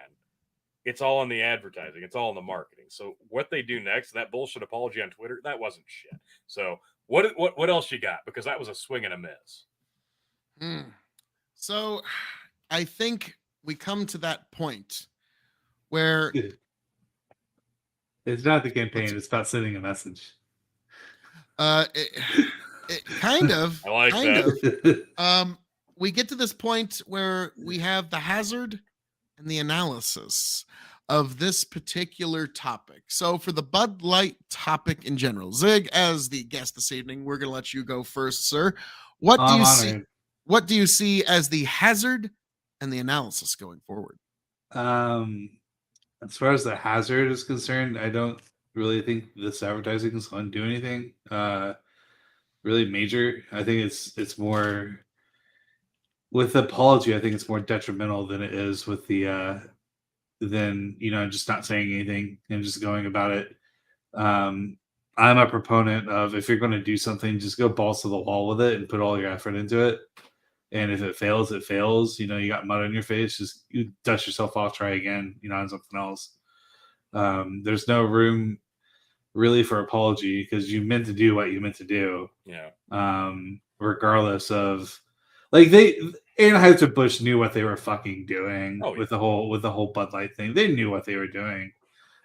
It's all in the advertising. It's all in the marketing. So what they do next, that bullshit apology on Twitter, that wasn't shit. So what else you got? Because that was a swing and a miss. So I think we come to that point where it's not the campaign, it's about sending a message. It kind of I like that. We get to this point where we have the hazard and the analysis of this particular topic. So for the Bud Light topic in general, Zig, as the guest this evening, we're going to let you go first, sir. What do you see? What do you see as the hazard and the analysis going forward? As far as the hazard is concerned, I don't really think this advertising is going to do anything really major. I think it's more with the apology. I think it's more detrimental than it is with the than just not saying anything and just going about it. I'm a proponent of, if you're going to do something, just go balls to the wall with it and put all your effort into it. And if it fails, it fails. You got mud on your face, just you dust yourself off, try again, on something else. There's no room really for apology because you meant to do what you meant to do. Yeah. Regardless of, like, Anheuser-Busch knew what they were fucking doing with the whole Bud Light thing. They knew what they were doing.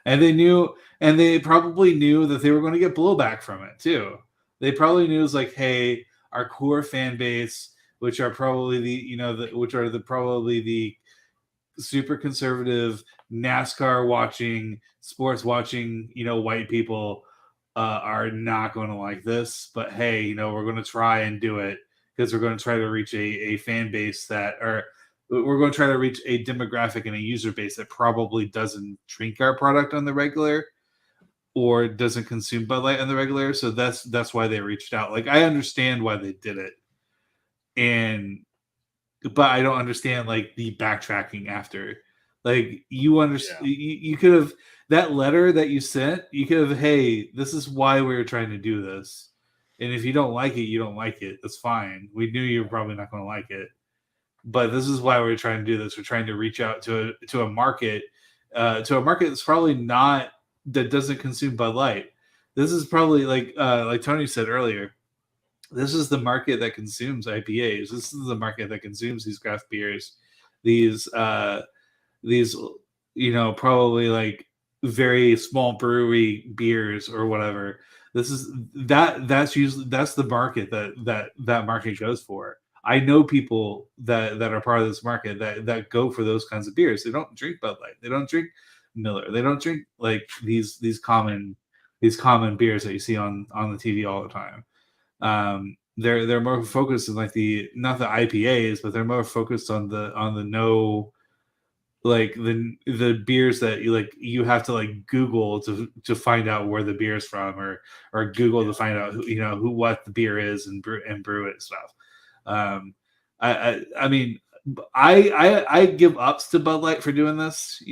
And they probably knew that they were going to get blowback from it too. They probably knew it was like, hey, our core fan base, which are probably probably the super conservative NASCAR watching, sports watching, white people are not going to like this. But hey, we're going to try and do it because we're going to try to reach a fan base we're going to try to reach a demographic and a user base that probably doesn't drink our product on the regular or doesn't consume Bud Light on the regular. So that's why they reached out. Like, I understand why they did it. But I don't understand like the backtracking after. Like, you understand, you could have, that letter that you sent, you could have, hey, this is why we were trying to do this. And if you don't like it, you don't like it. That's fine. We knew you were probably not going to like it. But this is why we're trying to do this. We're trying to reach out to a market, that's probably not, that doesn't consume Bud Light. This is probably like Tony said earlier. This is the market that consumes IPAs. This is the market that consumes these craft beers, these probably like very small brewery beers or whatever. That's the market that market goes for. I know people that are part of this market that go for those kinds of beers. They don't drink Bud Light. They don't drink Miller. They don't drink like these common beers that you see on the TV all the time. They're more focused on like not the IPAs, but they're more focused on the no, like the beers that you have to like Google to find out where the beer's from, or Google to find out what the beer is and brew it and stuff. I mean, I give ups to Bud Light for doing this,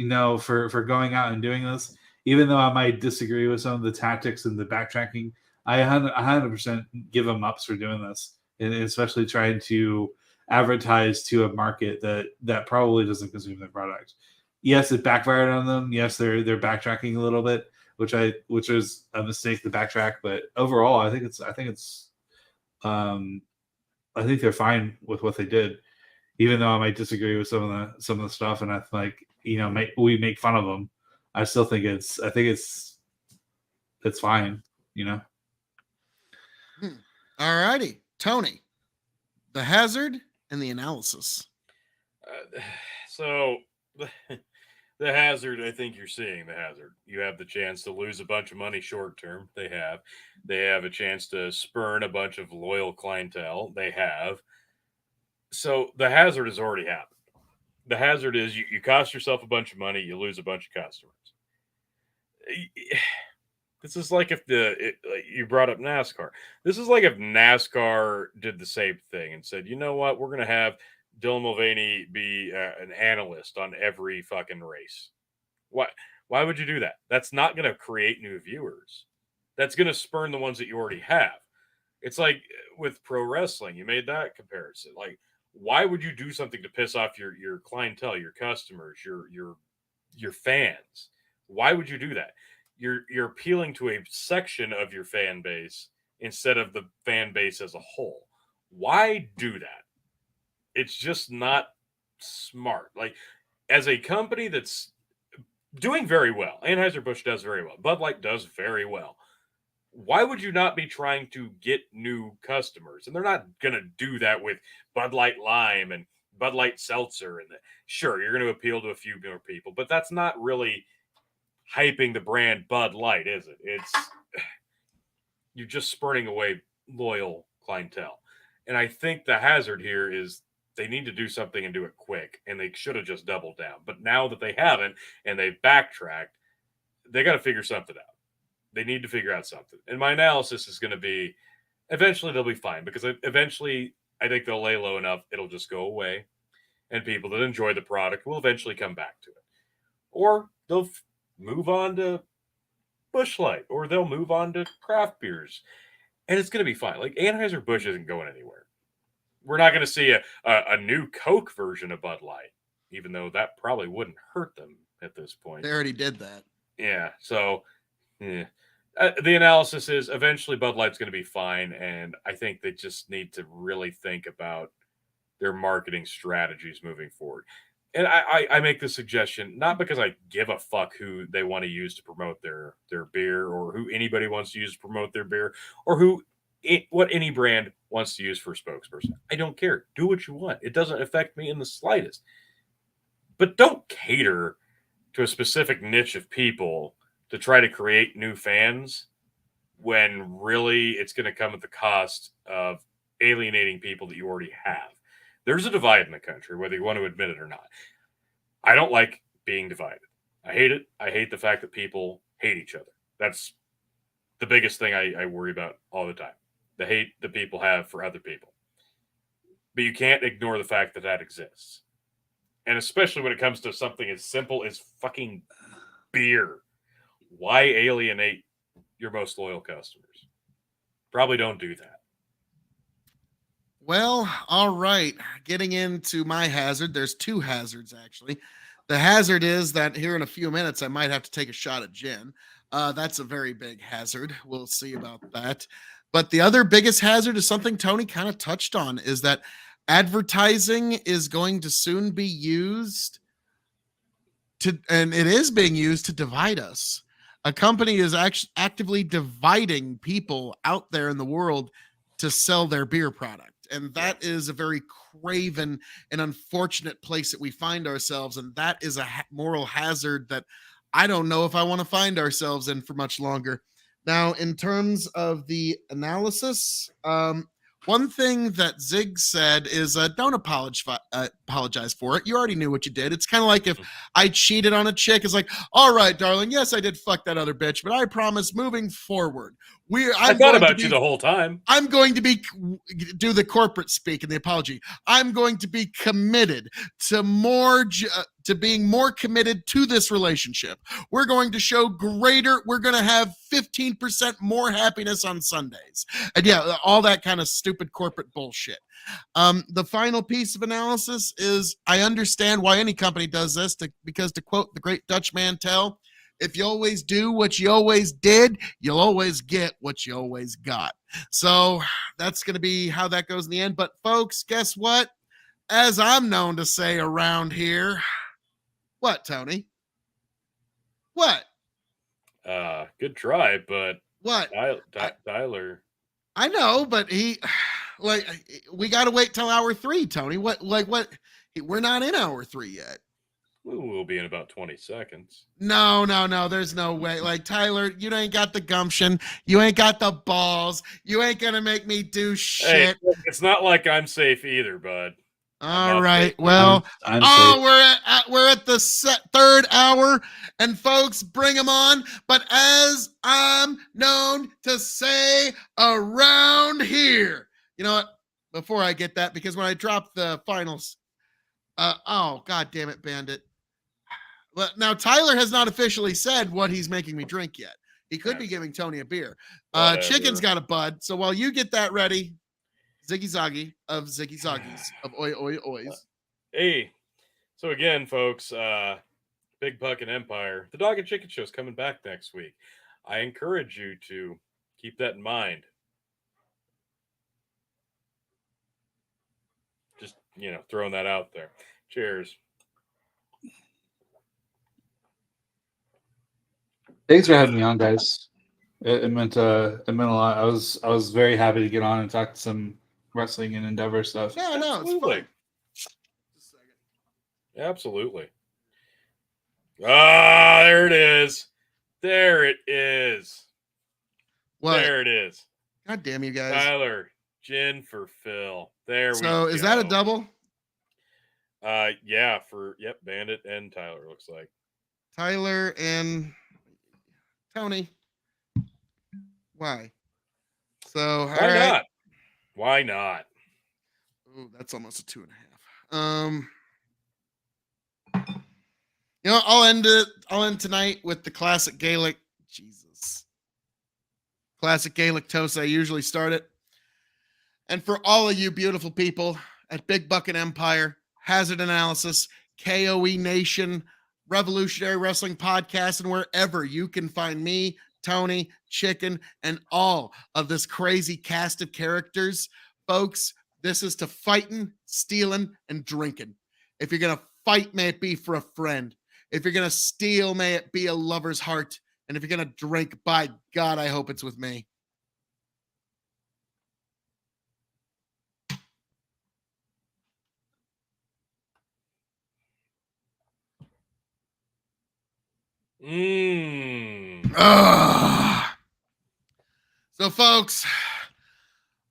for going out and doing this, even though I might disagree with some of the tactics and the backtracking. I 100% give them ups for doing this, and especially trying to advertise to a market that probably doesn't consume their product. Yes, it backfired on them. Yes, they're backtracking a little bit, which is a mistake to backtrack. But overall, I think they're fine with what they did, even though I might disagree with some of the stuff, and I like we make fun of them. I still think it's fine. All righty. Tony, the hazard and the analysis. So the hazard, I think you're seeing the hazard. You have the chance to lose a bunch of money short term. They have a chance to spurn a bunch of loyal clientele. They have. So the hazard has already happened. The hazard is you cost yourself a bunch of money, you lose a bunch of customers. This is like if you brought up NASCAR. This is like if NASCAR did the same thing and said, you know what, we're going to have Dylan Mulvaney be an analyst on every fucking race. Why would you do that? That's not going to create new viewers. That's going to spurn the ones that you already have. It's like with pro wrestling. You made that comparison. Like, why would you do something to piss off your clientele, your customers, your fans? Why would you do that? You're appealing to a section of your fan base instead of the fan base as a whole. Why do that? It's just not smart. Like, as a company that's doing very well, Anheuser-Busch does very well, Bud Light does very well. Why would you not be trying to get new customers? And they're not going to do that with Bud Light Lime and Bud Light Seltzer. And sure, you're going to appeal to a few more people, but that's not really hyping the brand Bud Light, is it? It's you're just spurning away loyal clientele. And I think the hazard here is they need to do something and do it quick. And they should have just doubled down. But now that they haven't and they've backtracked, they got to figure something out. They need to figure out something. And my analysis is going to be, eventually they'll be fine, because eventually I think they'll lay low enough, it'll just go away. And people that enjoy the product will eventually come back to it. Or they'll move on to Busch Light, or they'll move on to craft beers. And it's going to be fine. Like, Anheuser-Busch isn't going anywhere. We're not going to see a new Coke version of Bud Light, even though that probably wouldn't hurt them at this point. They already did that. Yeah. So, yeah. The analysis is eventually Bud Light's going to be fine, and I think they just need to really think about their marketing strategies moving forward. And I make the suggestion not because I give a fuck who they want to use to promote their beer, or who anybody wants to use to promote their beer, or what any brand wants to use for a spokesperson. I don't care. Do what you want. It doesn't affect me in the slightest. But don't cater to a specific niche of people to try to create new fans, when really it's going to come at the cost of alienating people that you already have. There's a divide in the country, whether you want to admit it or not. I don't like being divided. I hate it. I hate the fact that people hate each other. That's the biggest thing I worry about all the time. The hate that people have for other people. But you can't ignore the fact that that exists. And especially when it comes to something as simple as fucking beer. Why alienate your most loyal customers? Probably don't do that. Well, all right. Getting into my hazard, there's two hazards, actually. The hazard is that here in a few minutes, I might have to take a shot at gin. That's a very big hazard. We'll see about that. But the other biggest hazard is something Tony kind of touched on, is that advertising is going to soon be used and it is being used to divide us. A company is actually actively dividing people out there in the world to sell their beer product. And that is a very craven and unfortunate place that we find ourselves. And that is a moral hazard that I don't know if I want to find ourselves in for much longer. Now, in terms of the analysis, one thing that Zig said is don't apologize for it. You already knew what you did. It's kind of like if I cheated on a chick. It's like, all right, darling, yes, I did fuck that other bitch, but I promise moving forward, I thought about you the whole time. I'm going to do the corporate speak and the apology. I'm going to be committed to being more committed to this relationship. We're going to show we're going to have 15% more happiness on Sundays. And yeah, all that kind of stupid corporate bullshit. The final piece of analysis is I understand why any company does this, because to quote the great Dutch Mantel, if you always do what you always did, you'll always get what you always got. So that's going to be how that goes in the end. But folks, guess what? As I'm known to say around here, what, Tony? What? Good try, but what? Tyler. I know, but like we got to wait till hour 3, Tony. What? We're not in hour 3 yet. We will be in about 20 seconds. No. There's no way. Like, Tyler, you ain't got the gumption. You ain't got the balls. You ain't going to make me do shit. Hey, it's not like I'm safe either, bud. All right. Well, we're at the third hour, and folks, bring them on. But as I'm known to say around here, you know what? Before I get that, because when I drop the finals, oh, God damn it, Bandit. Well, now Tyler has not officially said what he's making me drink yet. He could be giving Tony a beer. Chicken's got a bud. So while you get that ready, Ziggy Zoggy of Ziggy Zoggies of Oi Oi Ois. Hey, so again, folks, Big Buck and Empire, the Dog and Chicken Show is coming back next week. I encourage you to keep that in mind. Just, throwing that out there. Cheers. Thanks for having me on, guys. It meant a lot. I was very happy to get on and talk to some wrestling and Endeavor stuff. Yeah, no, it's fun. Absolutely. Ah, there it is. There it is. What? There it is. God damn you guys. Tyler, gin for Phil. There we go. So is that a double? Yeah, Bandit and Tyler, looks like. Tyler and Tony. Why? So why not? Why not? Oh, that's almost a 2.5. I'll end tonight with the classic Gaelic. Jesus. Classic Gaelic toast. I usually start it. And for all of you beautiful people at Big Buck and Empire, Hazard Analysis, KOE Nation, Revolutionary Wrestling Podcast, and wherever you can find me, Tony, Chicken, and all of this crazy cast of characters, folks, this is to fighting, stealing, and drinking. If you're going to fight, may it be for a friend. If you're going to steal, may it be a lover's heart. And if you're going to drink, by God, I hope it's with me. So, folks,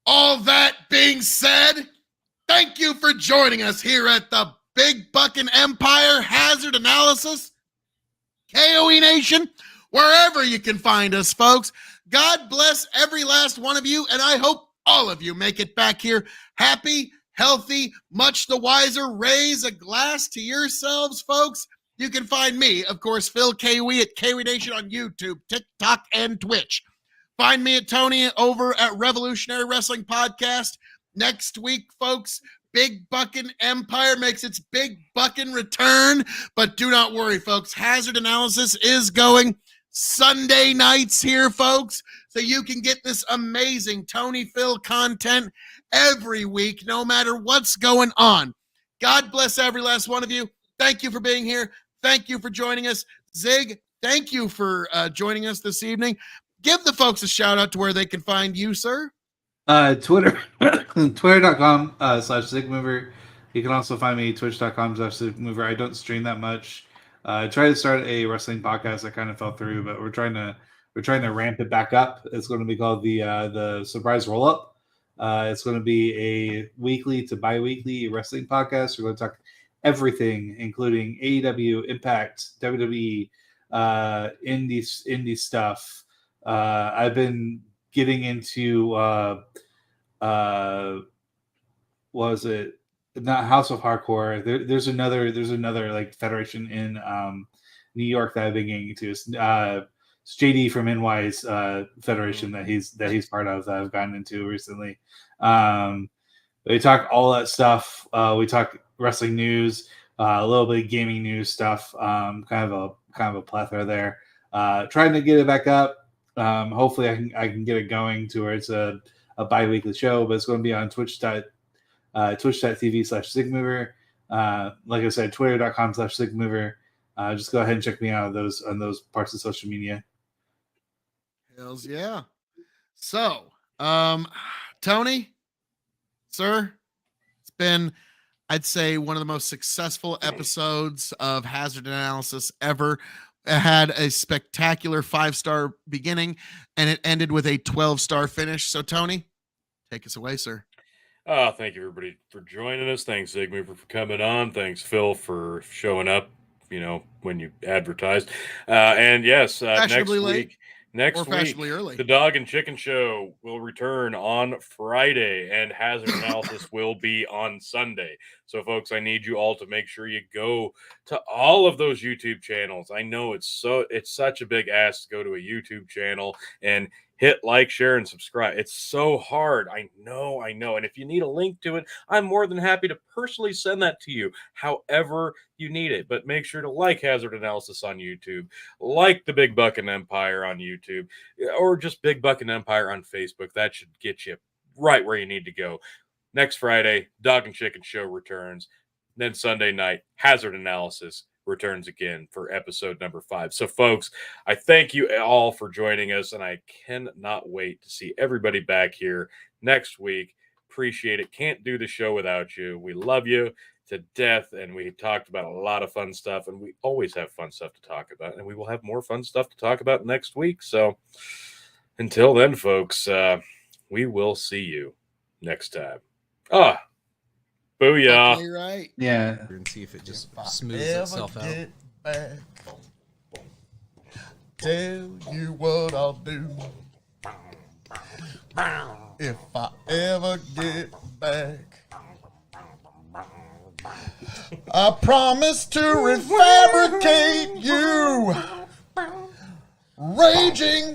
all that being said, thank you for joining us here at the Big Buck and Empire Hazard Analysis, KOE Nation, wherever you can find us, folks. God bless every last one of you, and I hope all of you make it back here happy, healthy, much the wiser. Raise a glass to yourselves, folks. You can find me, of course, Phil KOE at KOE Nation on YouTube, TikTok, and Twitch. Find me at Tony over at Revolutionary Wrestling Podcast. Next week, folks, Big Buckin' Empire makes its Big Buckin' return. But do not worry, folks. Hazard Analysis is going Sunday nights here, folks. So you can get this amazing Tony Phil content every week, no matter what's going on. God bless every last one of you. Thank you for being here. Thank you for joining us. Zig, thank you for joining us this evening. Give the folks a shout out to where they can find you, sir. Twitter, twitter.com/Zigmover. You can also find me twitch.com/Zigmover. I don't stream that much. I tried to start a wrestling podcast. I kind of fell through, but we're trying to ramp it back up. It's going to be called the Surprise Roll Up. It's going to be a weekly to bi-weekly wrestling podcast. We're going to talk everything, including AEW, Impact, WWE, indie stuff. I've been getting into what was it? Not House of Hardcore. There's another like federation in New York that I've been getting into. It's JD from NY's federation that he's part of that I've gotten into recently. We talk all that stuff. We talk wrestling news, a little bit of gaming news stuff. Kind of a plethora there. Trying to get it back up. Hopefully I can get it going to where it's a bi-weekly show, but it's going to be on twitch.tv/Zigmover. Like I said, twitter.com/Zigmover. Just go ahead and check me out on those parts of social media. Hells yeah. So, Tony, Sir, it's been, I'd say, one of the most successful episodes of Hazard Analysis ever. It had a spectacular 5-star beginning, and it ended with a 12-star finish. So, Tony, take us away, sir. Thank you, everybody, for joining us. Thanks, Zigmover, for coming on. Thanks, Phil, for showing up, when you advertised. And yes, next week, early. the Dog and Chicken Show will return on Friday, and Hazard Analysis will be on Sunday. So, folks, I need you all to make sure you go to all of those YouTube channels. I know it's such a big ask to go to a YouTube channel and hit like, share, and subscribe. It's so hard. I know. And if you need a link to it, I'm more than happy to personally send that to you, however you need it. But make sure to like Hazard Analysis on YouTube, like the Big Buckin' Empire on YouTube, or just Big Buckin' Empire on Facebook. That should get you right where you need to go. Next Friday, Dog and Chicken Show returns. Then Sunday night, Hazard Analysis returns again for episode number 5. So, folks, I thank you all for joining us, and I cannot wait to see everybody back here next week. Appreciate it. Can't do the show without you. We love you to death, and we talked about a lot of fun stuff, and we always have fun stuff to talk about, and we will have more fun stuff to talk about next week. So until then, folks, we will see you next time. Booyah. Okay, right. Yeah. And see if it just smooths itself out. Back, tell you what I'll do if I ever get back. I promise to refabricate you, raging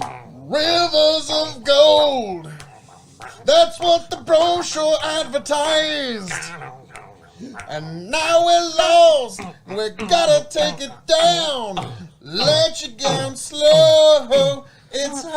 rivers of gold. That's what the brochure advertised. And now we're lost. We gotta take it down. Let you down slow. It's